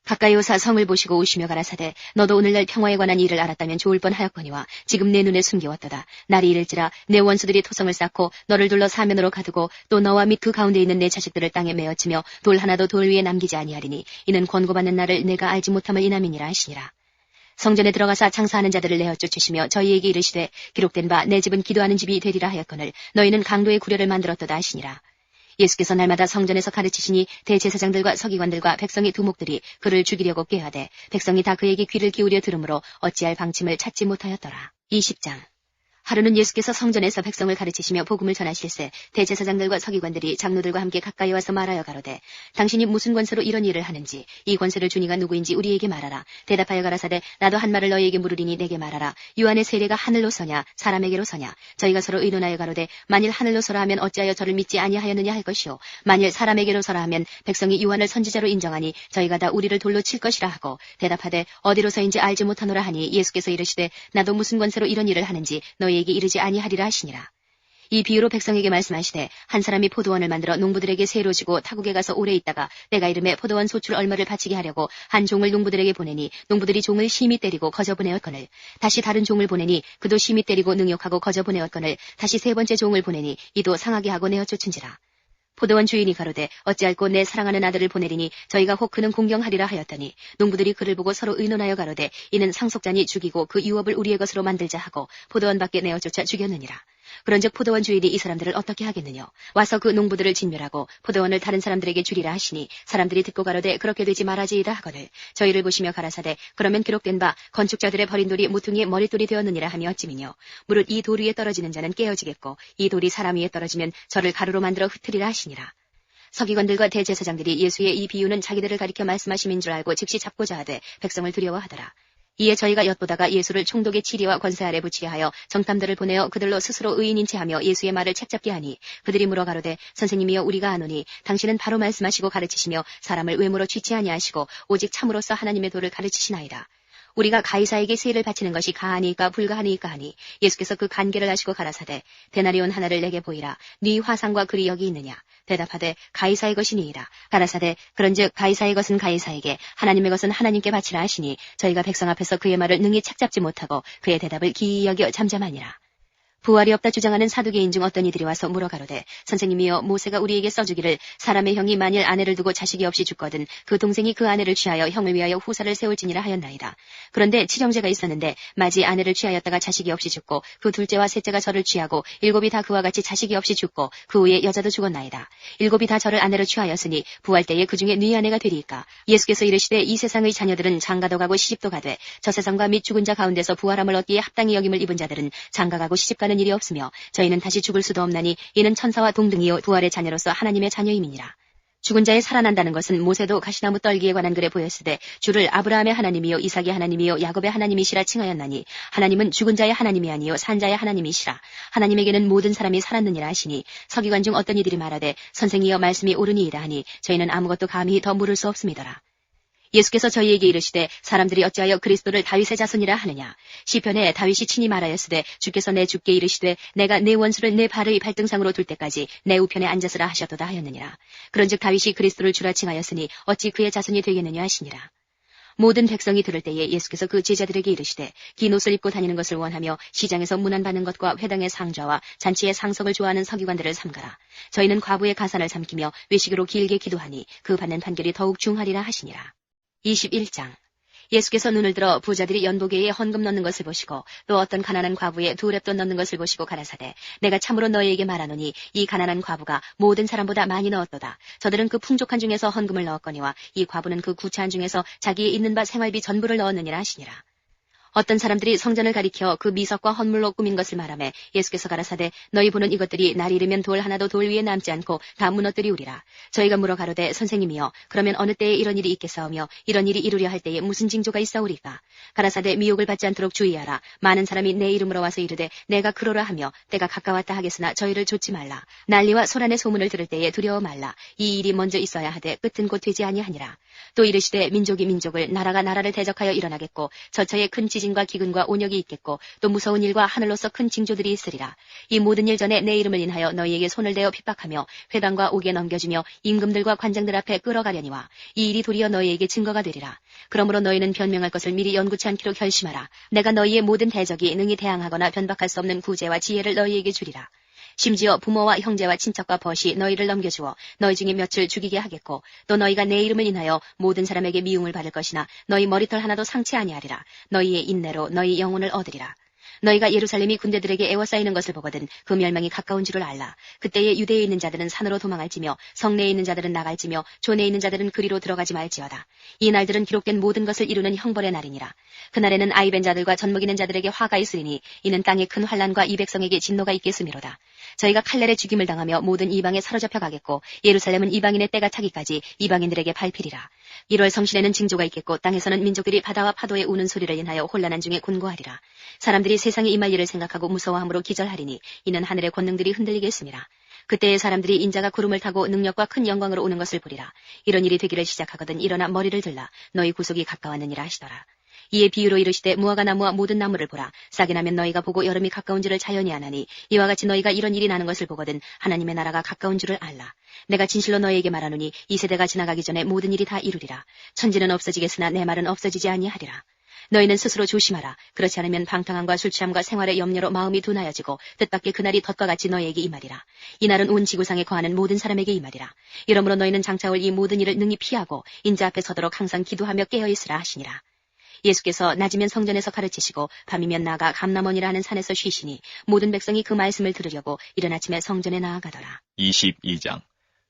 가까이 오사 성을 보시고 오시며 가라사대 너도 오늘날 평화에 관한 일을 알았다면 좋을 뻔하였거니와 지금 내 눈에 숨겨왔도다. 날이 이를지라 내 원수들이 토성을 쌓고 너를 둘러 사면으로 가두고 또 너와 및 그 가운데 있는 내 자식들을 땅에 메어치며 돌 하나도 돌 위에 남기지 아니하리니 이는 권고받는 날을 내가 알지 못함을 인함이니라 하시니라. 성전에 들어가사 장사하는 자들을 내어 쫓으시며 저희에게 이르시되 기록된 바 내 집은 기도하는 집이 되리라 하였거늘 너희는 강도의 구려를 만들었도다 하시니라. 예수께서 날마다 성전에서 가르치시니 대제사장들과 서기관들과 백성의 두목들이 그를 죽이려고 꾀하되 백성이 다 그에게 귀를 기울여 들으므로 어찌할 방침을 찾지 못하였더라. 20장 하루는 예수께서 성전에서 백성을 가르치시며 복음을 전하실세 대제사장들과 서기관들이 장로들과 함께 가까이 와서 말하여 가로되 당신이 무슨 권세로 이런 일을 하는지 이 권세를 주니가 누구인지 우리에게 말하라. 대답하여 가라사대 나도 한 말을 너희에게 물으리니 내게 말하라. 요한의 세례가 하늘로 서냐 사람에게로 서냐. 저희가 서로 의논하여 가로되 만일 하늘로 서라 하면 어찌하여 저를 믿지 아니하였느냐 할 것이요 만일 사람에게로 서라 하면 백성이 요한을 선지자로 인정하니 저희가 다 우리를 돌로 칠 것이라 하고 대답하되 어디로서인지 알지 못하노라 하니 예수께서 이르시되 나도 무슨 권세로 이런 일을 하는지 너희에게 이르지 아니하리라 하시니라. 이 비유로 백성에게 말씀하시되 한 사람이 포도원을 만들어 농부들에게 세로 주고 타국에 가서 오래 있다가 때가 이름에 포도원 소출 얼마를 바치게 하려고 한 종을 농부들에게 보내니 농부들이 종을 심히 때리고 거저 보내었거늘 다시 다른 종을 보내니 그도 심히 때리고 능욕하고 거저 보내었거늘 다시 세 번째 종을 보내니 이도 상하게 하고 내어 쫓은지라. 포도원 주인이 가로되 어찌할꼬 내 사랑하는 아들을 보내리니 저희가 혹 그는 공경하리라 하였더니 농부들이 그를 보고 서로 의논하여 가로되 이는 상속자니 죽이고 그 유업을 우리의 것으로 만들자 하고 포도원 밖에 내어 쫓아 죽였느니라. 그런즉 포도원 주인이 이 사람들을 어떻게 하겠느냐. 와서 그 농부들을 진멸하고 포도원을 다른 사람들에게 주리라 하시니 사람들이 듣고 가로되 그렇게 되지 말아지이다 하거늘 저희를 보시며 가라사대 그러면 기록된 바 건축자들의 버린 돌이 모퉁이의 머릿돌이 되었느니라 하며 어찌미뇨. 무릇 이 돌 위에 떨어지는 자는 깨어지겠고 이 돌이 사람 위에 떨어지면 저를 가루로 만들어 흩으리라 하시니라. 서기관들과 대제사장들이 예수의 이 비유는 자기들을 가리켜 말씀하심인 줄 알고 즉시 잡고자 하되 백성을 두려워하더라. 이에 저희가 엿보다가 예수를 총독의 치리와 권세 아래 붙이게 하여 정탐들을 보내어 그들로 스스로 의인인 체하며 예수의 말을 책잡게 하니 그들이 물어 가로되 선생님이여 우리가 아노니 당신은 바로 말씀하시고 가르치시며 사람을 외모로 취치 아니하시고 오직 참으로서 하나님의 도를 가르치시나이다. 우리가 가이사에게 세를 바치는 것이 가하니까 불가하니까 하니 예수께서 그 간계를 아시고 가라사대 데나리온 하나를 내게 보이라. 네 화상과 글이 여기 있느냐. 대답하되 가이사의 것이니이다. 가라사대 그런즉 가이사의 것은 가이사에게 하나님의 것은 하나님께 바치라 하시니 저희가 백성 앞에서 그의 말을 능히 책잡지 못하고 그의 대답을 기이 여겨 잠잠하니라. 부활이 없다 주장하는 사두개인 중 어떤 이들이 와서 물어가로되 선생님이여 모세가 우리에게 써주기를 사람의 형이 만일 아내를 두고 자식이 없이 죽거든 그 동생이 그 아내를 취하여 형을 위하여 후사를 세울지니라 하였나이다. 그런데 칠형제가 있었는데 마지 아내를 취하였다가 자식이 없이 죽고 그 둘째와 셋째가 저를 취하고 일곱이 다 그와 같이 자식이 없이 죽고 그 후에 여자도 죽었나이다. 일곱이 다 저를 아내로 취하였으니 부활 때에 그 중에 네 아내가 되리이까. 예수께서 이르시되 이 세상의 자녀들은 장가도 가고 시집도 가되 저 세상과 및 죽은 자 가운데서 부활함을 얻기에 합당히 여김을 입은 자들은 장가가고 시집가는 일이 없으며 저희는 다시 죽을 수도 없나니 이는 천사와 동등이요 부활의 자녀로서 하나님의 자녀임이니라. 죽은 자의 살아난다는 것은 모세도 가시나무 떨기에 관한 글에 보였으되 주를 아브라함의 하나님이요 이삭의 하나님이요 야곱의 하나님이시라 칭하였나니 하나님은 죽은 자의 하나님이 아니요 산 자의 하나님이시라. 하나님에게는 모든 사람이 살았느니라 하시니 서기관 중 어떤 이들이 말하되 선생이여 말씀이 옳으니이다 하니 저희는 아무것도 감히 더 물을 수 없음이더라. 예수께서 저희에게 이르시되 사람들이 어찌하여 그리스도를 다윗의 자손이라 하느냐. 시편에 다윗이 친히 말하였으되 주께서 내 주께 이르시되 내가 내 원수를 내 발의 발등상으로 둘 때까지 내 우편에 앉았으라 하셨도다 하였느니라. 그런즉 다윗이 그리스도를 주라 칭하였으니 어찌 그의 자손이 되겠느냐 하시니라. 모든 백성이 들을 때에 예수께서 그 제자들에게 이르시되 긴 옷을 입고 다니는 것을 원하며 시장에서 문안받는 것과 회당의 상좌와 잔치의 상석을 좋아하는 서기관들을 삼가라. 저희는 과부의 가산을 삼키며 외식으로 길게 기도하니 그 받는 판결이 더욱 중하리라 하시니라. 21장. 예수께서 눈을 들어 부자들이 연보계에 헌금 넣는 것을 보시고 또 어떤 가난한 과부의 두 렙돈 넣는 것을 보시고 가라사대 내가 참으로 너희에게 말하노니 이 가난한 과부가 모든 사람보다 많이 넣었도다. 저들은 그 풍족한 중에서 헌금을 넣었거니와 이 과부는 그 구차한 중에서 자기의 있는 바 생활비 전부를 넣었느니라 하시니라. 어떤 사람들이 성전을 가리켜 그 미석과 헌물로 꾸민 것을 말하매 예수께서 가라사대 너희 보는 이것들이 날이 이르면 돌 하나도 돌 위에 남지 않고 다 무너뜨리우리라. 저희가 물어 가로되 선생님이여 그러면 어느 때에 이런 일이 있겠사오며 이런 일이 이루려 할 때에 무슨 징조가 있사오리까. 가라사대 미혹을 받지 않도록 주의하라. 많은 사람이 내 이름으로 와서 이르되 내가 그러라 하며 때가 가까웠다 하겠으나 저희를 좇지 말라. 난리와 소란의 소문을 들을 때에 두려워 말라. 이 일이 먼저 있어야 하되 끝은 곧 되지 아니하니라. 또 이르시되 민족이 민족을 나라가 나라를 대적하여 일어나겠고 저처에 큰 지진과 기근과 온역이 있겠고 또 무서운 일과 하늘로서 큰 징조들이 있으리라. 이 모든 일 전에 내 이름을 인하여 너희에게 손을 대어 핍박하며 회당과 옥에 넘겨주며 임금들과 관장들 앞에 끌어가려니와 이 일이 도리어 너희에게 증거가 되리라. 그러므로 너희는 변명할 것을 미리 연구치 않기로 결심하라. 내가 너희의 모든 대적이 능히 대항하거나 변박할 수 없는 구제와 지혜를 너희에게 주리라. 심지어 부모와 형제와 친척과 벗이 너희를 넘겨주어 너희 중에 몇을 죽이게 하겠고 또 너희가 내 이름을 인하여 모든 사람에게 미움을 받을 것이나 너희 머리털 하나도 상치 아니하리라. 너희의 인내로 너희 영혼을 얻으리라. 너희가 예루살렘이 군대들에게 애워싸이는 것을 보거든 그 멸망이 가까운 줄을 알라. 그때에 유대에 있는 자들은 산으로 도망할지며 성내에 있는 자들은 나갈지며 존에 있는 자들은 그리로 들어가지 말지어다. 이 날들은 기록된 모든 것을 이루는 형벌의 날이니라. 그날에는 아이벤 자들과 젖먹이는 자들에게 화가 있으리니 이는 땅에 큰 환난과 이 백성에게 진노가 있겠음이로다. 저희가 칼날에 죽임을 당하며 모든 이방에 사로잡혀 가겠고 예루살렘은 이방인의 때가 차기까지 이방인들에게 밟히리라. 1월 성실에는 징조가 있겠고 땅에서는 민족들이 바다와 파도의 우는 소리를 인하여 혼란한 중에 곤고하리라. 사람들이 세상에 임할 일을 생각하고 무서워함으로 기절하리니 이는 하늘의 권능들이 흔들리겠음이라. 그때에 사람들이 인자가 구름을 타고 능력과 큰 영광으로 오는 것을 보리라. 이런 일이 되기를 시작하거든 일어나 머리를 들라. 너희 구속이 가까웠느니라 하시더라. 이에 비유로 이르시되 무화과 나무와 모든 나무를 보라. 싹이 나면 너희가 보고 여름이 가까운 줄을 자연히 아나니 이와 같이 너희가 이런 일이 나는 것을 보거든 하나님의 나라가 가까운 줄을 알라. 내가 진실로 너희에게 말하노니 이 세대가 지나가기 전에 모든 일이 다 이루리라. 천지는 없어지겠으나 내 말은 없어지지 아니하리라. 너희는 스스로 조심하라. 그렇지 않으면 방탕함과 술취함과 생활의 염려로 마음이 둔하여지고 뜻밖의 그날이 덫과 같이 너희에게 임하리라. 이 날은 온 지구상에 거하는 모든 사람에게 임하리라. 이러므로 너희는 장차 올 이 모든 일을 능히 피하고 인자 앞에 서도록 항상 기도하며 깨어있으라 하시니라. 예수께서 낮이면 성전에서 가르치시고 밤이면 나아가 감람원이라 하는 산에서 쉬시니 모든 백성이 그 말씀을 들으려고 이른 아침에 성전에 나아가더라. 22장.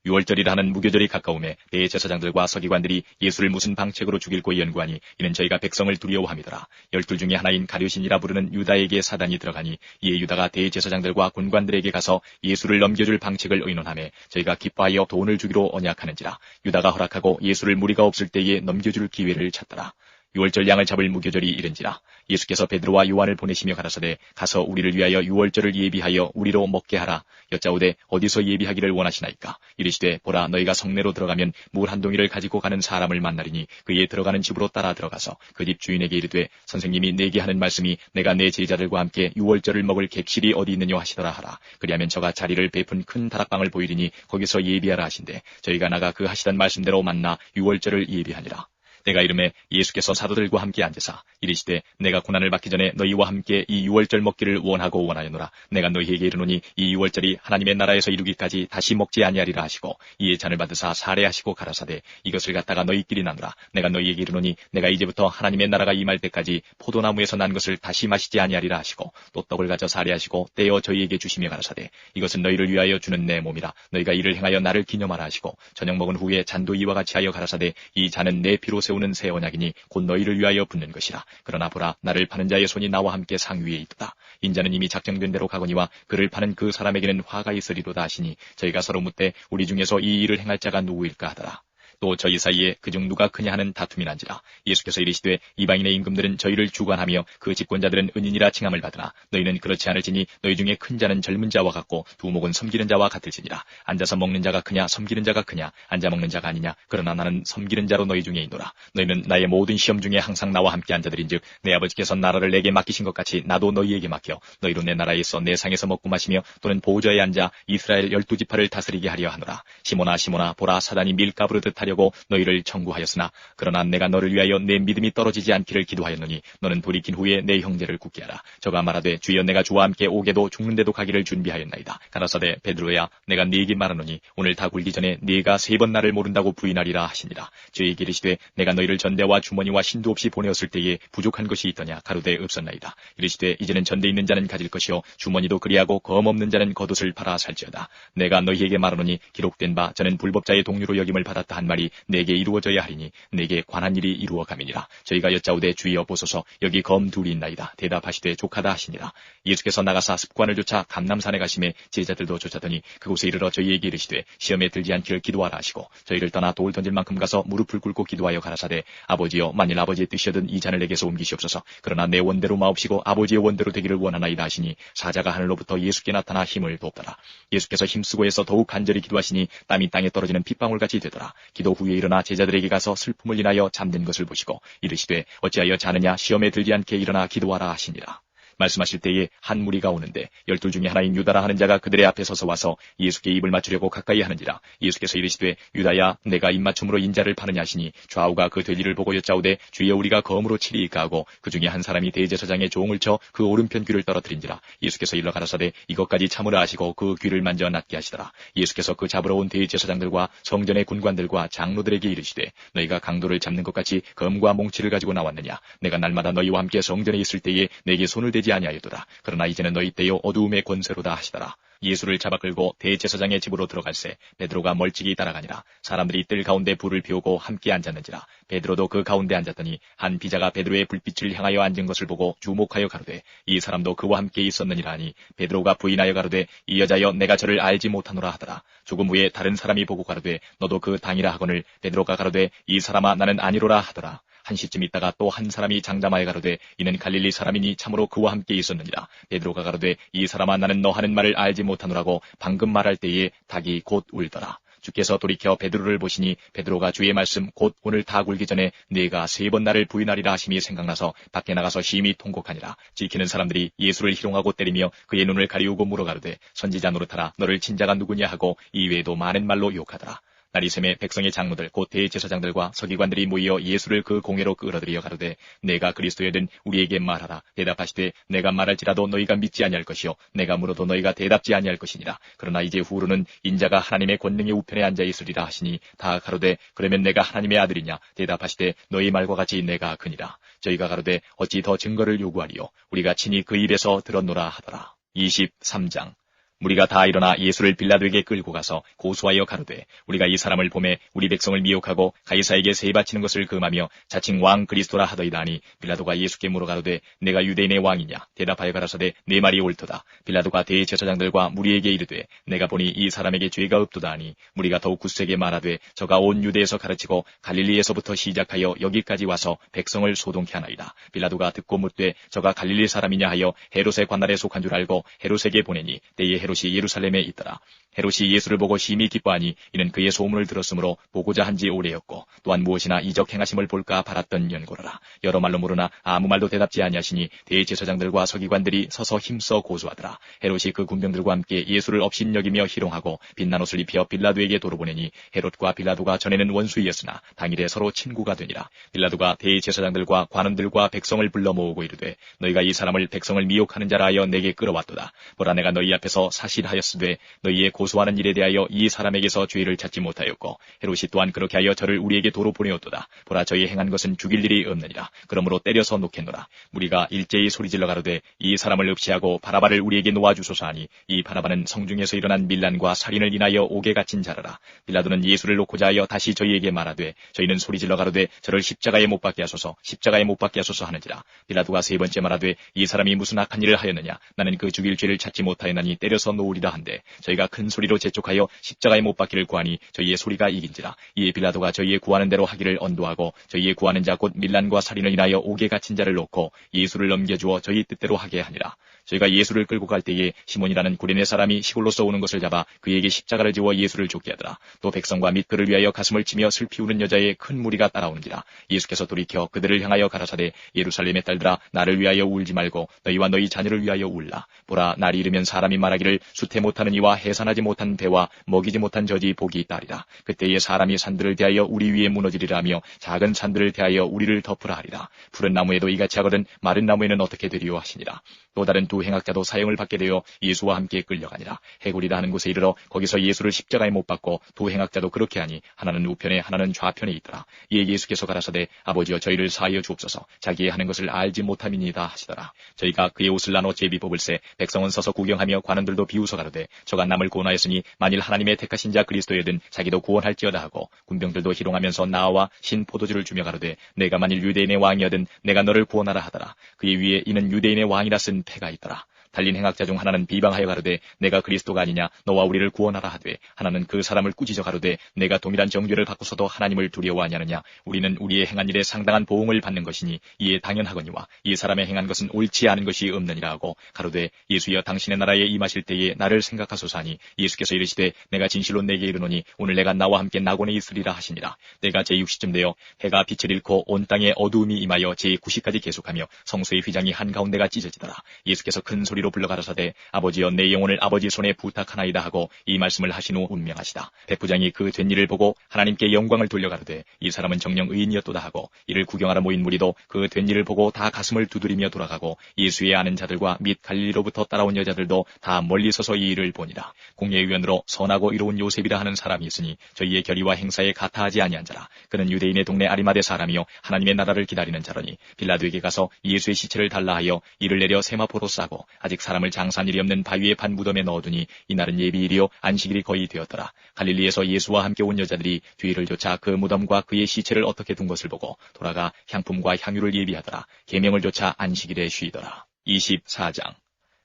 유월절이라 하는 무교절이 가까움에 대제사장들과 서기관들이 예수를 무슨 방책으로 죽일고 연구하니 이는 저희가 백성을 두려워함이더라. 12 중에 하나인 가룟신이라 부르는 유다에게 사단이 들어가니 이에 유다가 대제사장들과 군관들에게 가서 예수를 넘겨줄 방책을 의논하며 저희가 기뻐하여 돈을 주기로 언약하는지라. 유다가 허락하고 예수를 무리가 없을 때에 넘겨줄 기회를 찾더라. 유월절 양을 잡을 무교절이 이른지라. 예수께서 베드로와 요한을 보내시며 가라사대 가서 우리를 위하여 유월절을 예비하여 우리로 먹게 하라. 여짜오되 어디서 예비하기를 원하시나이까. 이르시되 보라 너희가 성내로 들어가면 물 한 동이를 가지고 가는 사람을 만나리니 그의 들어가는 집으로 따라 들어가서 그 집 주인에게 이르되 선생님이 내게 하는 말씀이 내가 내 제자들과 함께 유월절을 먹을 객실이 어디 있느냐 하시더라 하라. 그리하면 저가 자리를 베푼 큰 다락방을 보이리니 거기서 예비하라 하신대 저희가 나가 그 하시던 말씀대로 만나 유월절을 예비하니라. 내가 이름에 예수께서 사도들과 함께 앉으사 이르시되 내가 고난을 받기 전에 너희와 함께 이 유월절 먹기를 원하고 원하였노라. 내가 너희에게 이르노니 이 유월절이 하나님의 나라에서 이루기까지 다시 먹지 아니하리라 하시고 이에 잔을 받으사 살해하시고 가라사대 이것을 갖다가 너희끼리 나누라. 내가 너희에게 이르노니 내가 이제부터 하나님의 나라가 임할 때까지 포도나무에서 난 것을 다시 마시지 아니하리라 하시고 또 떡을 가져 살해하시고 떼어 저희에게 주시며 가라사대 이것은 너희를 위하여 주는 내 몸이라. 너희가 이를 행하여 나를 기념하라 하시고 저녁 먹은 후에 잔도 이와 같이 하여 가라사대 이 잔은 내 피로 세우는 새 언약이니 곧 너희를 위하여 붓는 것이라. 그러나 보라 나를 파는 자의 손이 나와 함께 상 위에 있도다. 인자는 이미 작정된 대로 가거니와 그를 파는 그 사람에게는 화가 있으리로다 하시니 저희가 서로 묻되 우리 중에서 이 일을 행할 자가 누구일까 하더라. 또 저희 사이에 그중 누가 크냐 하는 다툼이 난지라. 예수께서 이르시되 이방인의 임금들은 저희를 주관하며 그 집권자들은 은인이라 칭함을 받으나 너희는 그렇지 않을지니 너희 중에 큰 자는 젊은 자와 같고 두목은 섬기는 자와 같을지니라. 앉아서 먹는 자가 크냐 섬기는 자가 크냐 앉아 먹는 자가 아니냐. 그러나 나는 섬기는 자로 너희 중에 있노라. 너희는 나의 모든 시험 중에 항상 나와 함께 앉아들인즉 내 아버지께서 나라를 내게 맡기신 것 같이 나도 너희에게 맡겨 너희로 내 나라에 있어 내 상에서 먹고 마시며 또는 보좌에 앉아 이스라엘 12지파를 다스리게 하려 하노라. 시몬아 시몬아 보라 사단이 밀가부르듯 하려고 너희를 청구하였으나 그러나 내가 너를 위하여 내 믿음이 떨어지지 않기를 기도하였노니 너는 돌이킨 후에 내 형제를 굳게 하라. 저가 말하되 주여 내가 주와 함께 오게도 죽는데도 가기를 준비하였나이다. 가라사대 베드로야 내가 네게 말하노니 오늘 다 굴기 전에 네가 3번 나를 모른다고 부인하리라 하시니라. 저에게 이르시되 내가 너희를 전대와 주머니와 신도 없이 보내었을 때에 부족한 것이 있더냐. 가로되 없었나이다. 이르시되 이제는 전대 있는 자는 가질 것이요 주머니도 그리하고 검 없는 자는 겉옷을 팔아 살지어다. 내가 너희에게 말하노니 기록된 바 저는 불법자의 동료로 여김을 받았다 한 말이 내게 이루어져야 하리니 내게 관한 일이 이루어감이니라. 저희가 여짜오되 주여 보소서 여기 검 둘이 있나이다. 대답하시되 족하다 하시니라. 예수께서 나가사 습관을 쫓아 감람산에 가심에 제자들도 쫓았더니 그곳에 이르러 저희에게 이르시되 시험에 들지 않기를 기도하라 하시고 저희를 떠나 돌 던질 만큼 가서 무릎을 꿇고 기도하여 가라사대 아버지여 만일 아버지의 뜻이거든 이 잔을 내게서 옮기시옵소서. 그러나 내 원대로 마옵시고 아버지의 원대로 되기를 원하나이다 하시니 사자가 하늘로부터 예수께 나타나 힘을 돕더라. 예수께서 힘쓰고 해서 더욱 간절히 기도하시니 땀이 땅에 떨어지는 핏방울같이 되더라. 기도 후에 일어나 제자들에게 가서 슬픔을 인하여 잠든 것을 보시고 이르시되 어찌하여 자느냐 시험에 들지 않게 일어나 기도하라 하시니라. 말씀하실 때에 한 무리가 오는데 12 중에 하나인 유다라 하는 자가 그들의 앞에 서서 와서 예수께 입을 맞추려고 가까이 하는지라. 예수께서 이르시되 유다야 내가 입맞춤으로 인자를 파느냐 하시니 좌우가 그 돼지를 보고 여짜오되 주여 우리가 검으로 치리이까 하고 그 중에 한 사람이 대제사장의 종을 쳐 그 오른편 귀를 떨어뜨린지라. 예수께서 일러 가라사대 이것까지 참으라 하시고 그 귀를 만져 낫게 하시더라. 예수께서 그 잡으러 온 대제사장들과 성전의 군관들과 장로들에게 이르시되 너희가 강도를 잡는 것 같이 검과 몽치를 가지고 나왔느냐. 내가 날마다 너희와 함께 성전에 있을 때에 내게 손을 대지 아니하였도다. 그러나 이제는 너희 때요 어두움의 권세로다 하시더라. 예수를 잡아 끌고 대제사장의 집으로 들어갈새 베드로가 멀찍이 따라가니라. 사람들이 뜰 가운데 불을 피우고 함께 앉았는지라. 베드로도 그 가운데 앉았더니 한 비자가 베드로의 불빛을 향하여 앉은 것을 보고 주목하여 가로되 이 사람도 그와 함께 있었느니라 하니 베드로가 부인하여 가로되 이 여자여 내가 저를 알지 못하노라 하더라. 조금 후에 다른 사람이 보고 가로되 너도 그 당이라 하거늘 베드로가 가로되 이 사람아 나는 아니로라 하더라. 한 시쯤 있다가 또 한 사람이 장담하여 가로되 이는 갈릴리 사람이니 참으로 그와 함께 있었느니라. 베드로가 가로되 이 사람아 나는 너 하는 말을 알지 못하노라고 방금 말할 때에 닭이 곧 울더라. 주께서 돌이켜 베드로를 보시니 베드로가 주의 말씀 곧 오늘 다 굴기 전에 네가 3번 나를 부인하리라 하심이 생각나서 밖에 나가서 심히 통곡하니라. 지키는 사람들이 예수를 희롱하고 때리며 그의 눈을 가리우고 물어가로되 선지자 노릇하라 너를 친자가 누구냐 하고 이외에도 많은 말로 욕하더라. 나리샘의 백성의 장로들 곧 대제사장들과 서기관들이 모여 예수를 그 공회로 끌어들여 가로되 내가 그리스도여든 우리에게 말하라. 대답하시되 내가 말할지라도 너희가 믿지 아니할 것이요 내가 물어도 너희가 대답지 아니할 것이니라. 그러나 이제 후로는 인자가 하나님의 권능의 우편에 앉아 있으리라 하시니 다 가로되 그러면 내가 하나님의 아들이냐. 대답하시되 너희 말과 같이 내가 그니라. 저희가 가로되 어찌 더 증거를 요구하리요 우리가 친히 그 입에서 들었노라 하더라. 23장 무리가 다 일어나 예수를 빌라도에게 끌고 가서 고소하여 가로되 우리가 이 사람을 보매 우리 백성을 미혹하고 가이사에게 세 바치는 것을 금하며 자칭 왕 그리스도라 하더이다 하니 빌라도가 예수께 물어 가로되 내가 유대인의 왕이냐. 대답하여 가라사대 내 말이 옳도다. 빌라도가 대제사장들과 무리에게 이르되 내가 보니 이 사람에게 죄가 없도다 하니 무리가 더욱 굳세게 말하되 저가 온 유대에서 가르치고 갈릴리에서부터 시작하여 여기까지 와서 백성을 소동케 하나이다. 빌라도가 듣고 묻되 저가 갈릴리 사람이냐 하여 헤롯의 관할에 속한 줄 알고 헤롯에게 보내니 때에 헤롯이 예루살렘에 있더라. 헤롯이 예수를 보고 심히 기뻐하니 이는 그의 소문을 들었으므로 보고자 한지 오래였고 또한 무엇이나 이적 행하심을 볼까 바랐던 연고로라. 여러 말로 물으나 아무 말도 대답지 아니하시니 대제사장들과 서기관들이 서서 힘써 고소하더라. 헤롯이 그 군병들과 함께 예수를 업신여기며 희롱하고 빛난 옷을 입혀 빌라도에게 도로보내니 헤롯과 빌라도가 전에는 원수이었으나 당일에 서로 친구가 되니라. 빌라도가 대제사장들과 관원들과 백성을 불러 모으고 이르되 너희가 이 사람을 백성을 미혹하는 자라 하여 내게 끌어왔도다. 보라 내가 너희 앞에서 사실하였으되 너희의 고소하는 일에 대하여 이 사람에게서 죄를 찾지 못하였고 헤롯이 또한 그렇게 하여 저를 우리에게 도로 보내었도다. 보라 저희 행한 것은 죽일 일이 없느니라. 그러므로 때려서 놓겠노라. 무리가 일제히 소리질러 가로되 이 사람을 읍시하고 바라바를 우리에게 놓아주소서 하니 이 바라바는 성중에서 일어난 밀란과 살인을 인하여 옥에 갇힌 자라라. 빌라도는 예수를 놓고자 하여 다시 저희에게 말하되 저희는 소리질러 가로되 저를 십자가에 못 박게 하소서 십자가에 못 박게 하소서 하는지라. 빌라도가 세 번째 말하되 이 사람이 무슨 악한 일을 하였느냐. 나는 그 죽일 죄를 찾지 못하였나니 때려서 놓으리라 한데 저희가 큰 소리로 재촉하여 십자가에 못 박기를 구하니 저희의 소리가 이긴지라. 이에 빌라도가 저희의 구하는 대로 하기를 언도하고 저희의 구하는 자 곧 밀란과 살인을 인하여 옥에 갇힌 자를 놓고 예수를 넘겨주어 저희 뜻대로 하게 하니라. 저희가 예수를 끌고 갈 때에 시몬이라는 구레네 사람이 시골로서 오는 것을 잡아 그에게 십자가를 지워 예수를 죽게 하더라. 또 백성과 및 그를 위하여 가슴을 치며 슬피 우는 여자의 큰 무리가 따라오는지라. 예수께서 돌이켜 그들을 향하여 가라사대 예루살렘의 딸들아 나를 위하여 울지 말고 너희와 너희 자녀를 위하여 울라. 보라 날이 이르면 사람이 말하기를 수태 못하는 이와 해산하지 못한 배와 먹이지 못한 젖이 복이 있다리라. 그때에 사람이 산들을 대하여 우리 위에 무너지리라 하며 작은 산들을 대하여 우리를 덮으라 하리라. 푸른 나무에도 이같이 하거든 마른 나무에는 어떻게 되리요 하시니라. 또 다른 두 행악자도 사형을 받게 되어 예수와 함께 끌려가니라. 해골이라 하는 곳에 이르러 거기서 예수를 십자가에 못 박고 두 행악자도 그렇게 하니 하나는 우편에 하나는 좌편에 있더라. 이에 예수께서 가라사대 아버지여 저희를 사하여 주옵소서 자기의 하는 것을 알지 못함이니이다 하시더라. 저희가 그의 옷을 나눠 제비 뽑을새 백성은 서서 구경하며 관원들도 비웃어 가로되 저가 남을 구원하였으니 만일 하나님의 택하신 자 그리스도이든 자기도 구원할지어다 하고 군병들도 희롱하면서 나와 신 포도주를 주며 가로되 내가 만일 유대인의 왕이여든 내가 너를 구원하라 하더라. 그의 위에 이는 유대인의 왕이라 쓴 패가 있더라. 달린 행악자 중 하나는 비방하여 가로되 내가 그리스도가 아니냐 너와 우리를 구원하라 하되 하나는 그 사람을 꾸짖어 가로되 내가 동일한 정죄를 받고서도 하나님을 두려워하냐느냐. 우리는 우리의 행한 일에 상당한 보응을 받는 것이니 이에 당연하거니와 이 사람의 행한 것은 옳지 않은 것이 없느니라 하고 가로되 예수여 당신의 나라에 임하실 때에 나를 생각하소서 하니 예수께서 이르시되 내가 진실로 내게 이르노니 오늘 내가 나와 함께 낙원에 있으리라 하시니라. 때가 제6시쯤 되어 해가 빛을 잃고 온 땅에 어두움이 임하여 제9시까지 계속하며 성소의 휘장이 한가운데가 찢어지더라. 예수께서 큰 소리로 불러 가라사대 아버지여 내 영혼을 아버지 손에 부탁하나이다 하고 이 말씀을 하신 후 운명하시다. 백부장이 그 된 일을 보고 하나님께 영광을 돌려 가로되 이 사람은 정녕 의인이었도다 하고 이를 구경하러 모인 무리도 그 된 일을 보고 다 가슴을 두드리며 돌아가고 예수의 아는 자들과 및 갈릴리로부터 따라온 여자들도 다 멀리 서서 이 일을 보니라. 공예의원으로 선하고 이로운 요셉이라 하는 사람이 있으니 저희의 결의와 행사에 가타하지 아니한 자라. 그는 유대인의 동네 아리마대 사람이요 하나님의 나라를 기다리는 자러니 빌라도에게 가서 예수의 시체를 달라 하여 이를 내려 세마포로 싸고 아직 사람을 장사한 일이 없는 바위의 반 무덤에 넣어두니 이날은 예비일이요 안식일이 거의 되었더라. 갈릴리에서 예수와 함께 온 여자들이 뒤를 쫓아 그 무덤과 그의 시체를 어떻게 둔 것을 보고 돌아가 향품과 향유를 예비하더라. 계명을 쫓아 안식일에 쉬더라. 24장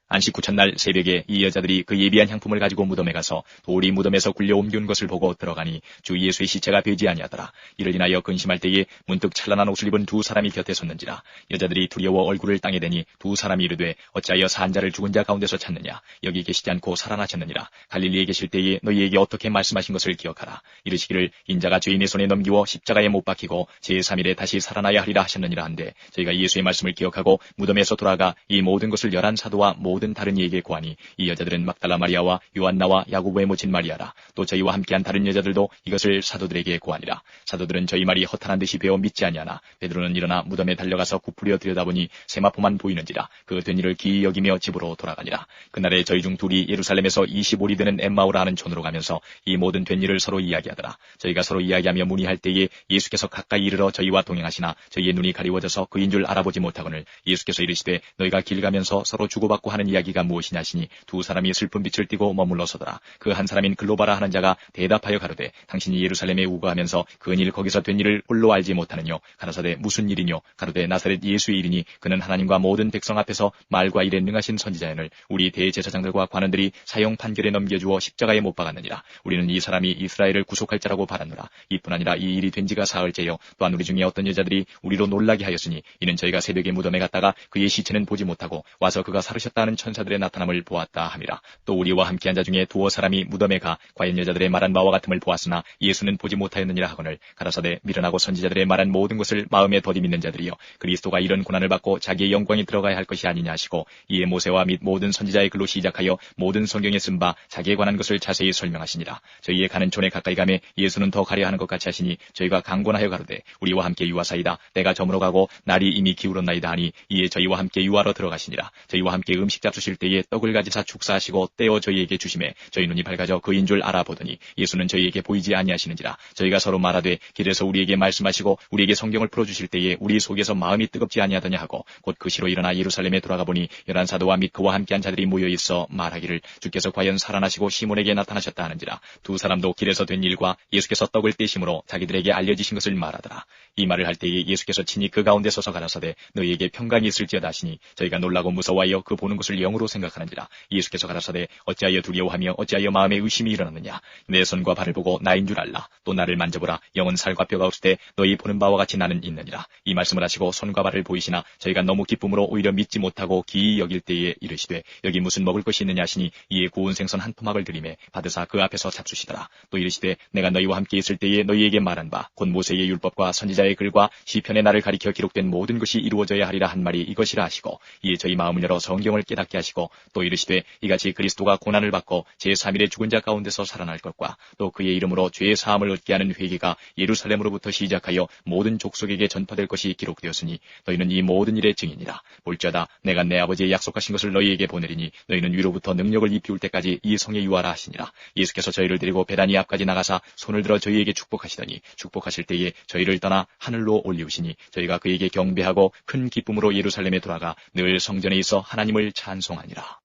안식 후천날 새벽에 이 여자들이 그 예비한 향품을 가지고 무덤에 가서 돌이 무덤에서 굴려 옮겨온 것을 보고 들어가니 주 예수의 시체가 되지 아니하더라. 이를 인하여 근심할 때에 문득 찬란한 옷을 입은 두 사람이 곁에 섰는지라. 여자들이 두려워 얼굴을 땅에 대니 두 사람이 이르되 어찌하여 산 자를 죽은 자 가운데서 찾느냐. 여기 계시지 않고 살아나셨느니라. 갈릴리에 계실 때에 너희에게 어떻게 말씀하신 것을 기억하라. 이르시기를 인자가 죄인의 손에 넘기워 십자가에 못 박히고 제3일에 다시 살아나야 하리라 하셨느니라 한데 저희가 예수의 말씀을 기억하고 무덤에서 돌아가 이 모든 것을 11 사도와 모든 다른 이에게 구하니 이 여자들은 막달라 마리아와 요한나와 야고보의 모친 마리아라. 또 저희와 함께한 다른 여자들도 이것을 사도들에게 구하니라. 사도들은 저희 말이 허탄한 듯이 배워 믿지 아니하나 베드로는 일어나 무덤에 달려가서 굽부려 들여다보니 세마포만 보이는지라. 그 된 일을 기이 여기며 집으로 돌아가니라. 그날에 저희 중 둘이 예루살렘에서 25리 되는 엠마오라 하는 촌으로 가면서 이 모든 된 일을 서로 이야기하더라. 저희가 서로 이야기하며 문의할 때에 예수께서 가까이 이르러 저희와 동행하시나 저희의 눈이 가리워져서 그인 줄 알아보지 못하거늘 예수께서 이르시되 너희가 길 가면서 서로 주고받고 하는 이야기가 무엇이냐 하시니 두 사람이 슬픈 빛을 띠고 머물러 서더라. 그 한 사람인 글로바라 하는 자가 대답하여 가로되 당신이 예루살렘에 우거하면서 그일 거기서 된 일을 홀로 알지 못하느뇨. 가라사대 무슨 일이뇨. 가로되 나사렛 예수의 일이니 그는 하나님과 모든 백성 앞에서 말과 일에 능하신 선지자연을 우리 대제사장들과 관원들이 사형 판결에 넘겨주어 십자가에 못 박았느니라. 우리는 이 사람이 이스라엘을 구속할 자라고 바랐노라. 이뿐 아니라 이 일이 된 지가 사흘째요. 또한 우리 중에 어떤 여자들이 우리로 놀라게 하였으니 이는 저희가 새벽에 무덤에 갔다가 그의 시체는 보지 못하고 와서 그가 살으셨다는 많은 천사들의 나타남을 보았다 함이라. 또 우리와 함께한 자 중에 두어 사람이 무덤에 가 과연 여자들의 말한 바와 같음을 보았으나 예수는 보지 못하였느니라 하거늘 가라사대 미련하고 선지자들의 말한 모든 것을 마음에 더디 믿는 자들이여 그리스도가 이런 고난을 받고 자기의 영광에 들어가야 할 것이 아니냐 하시고 이에 모세와 및 모든 선지자의 글로 시작하여 모든 성경에 쓴 바 자기에 관한 것을 자세히 설명하시니라. 저희의 가는 촌에 가까이 가매 예수는 더 가려 하는 것 같이 하시니 저희가 강권하여 가로되 우리와 함께 유하사이다. 때가 저물어 가고 날이 이미 기울었나이다 하니 이에 저희와 함께 유하러 들어가시니라. 저희와 함께 음식 잡수실 때에 떡을 가지사 축사하시고 떼어 저희에게 주심에 저희 눈이 밝아져 그인 줄 알아보더니 예수는 저희에게 보이지 아니하시는지라. 저희가 서로 말하되 길에서 우리에게 말씀하시고 우리에게 성경을 풀어주실 때에 우리 속에서 마음이 뜨겁지 아니하더냐 하고 곧 그 시로 일어나 예루살렘에 돌아가 보니 열한 사도와 및 그와 함께한 자들이 모여 있어 말하기를 주께서 과연 살아나시고 시몬에게 나타나셨다 하는지라. 두 사람도 길에서 된 일과 예수께서 떡을 떼심으로 자기들에게 알려지신 것을 말하더라. 이 말을 할 때에 예수께서 친히 그 가운데 서서 가라사대 너희에게 평강이 있을지어다 하시니 저희가 놀라고 무서워하여 그 보는 것을 영으로 생각하는지라. 예수께서 가라사대 어찌하여 두려워하며 어찌하여 마음에 의심이 일어났느냐. 내 손과 발을 보고 나인 줄 알라. 또 나를 만져보라. 영은 살과 뼈가 없을 때 너희 보는 바와 같이 나는 있느니라. 이 말씀을 하시고 손과 발을 보이시나 저희가 너무 기쁨으로 오히려 믿지 못하고 기이 여길 때에 이르시되 여기 무슨 먹을 것이 있느냐 하시니 이에 구운 생선 한 토막을 드리매 받으사 그 앞에서 잡수시더라. 또 이르시되 내가 너희와 함께 있을 때에 너희에게 말한 바 곧 모세의 율법과 선지자의 글과 시편의 날을 가리켜 기록된 모든 것이 이루어져야 하리라 한 말이 이것이라 하시고 이에 저희 마음을 열어 성경을 깨닫게 하시고 또 이르시되 이같이 그리스도가 고난을 받고 제3일에 죽은 자 가운데서 살아날 것과 또 그의 이름으로 죄의 사함을 얻게 하는 회개가 예루살렘으로부터 시작하여 모든 족속에게 전파될 것이 기록되었으니 너희는 이 모든 일의 증인이라. 볼지어다 내가 내 아버지의 약속하신 것을 너희에게 보내리니 너희는 위로부터 능력을 입히울 때까지 이 성에 유하라 하시니라. 예수께서 저희를 데리고 베다니 앞까지 나가사 손을 들어 저희에게 축복하시더니 축복하실 때에 저희를 떠나 하늘로 올리우시니 저희가 그에게 경배하고 큰 기쁨으로 예루살렘에 돌아가 늘 성전에 있어 하나님을 찬송하니라.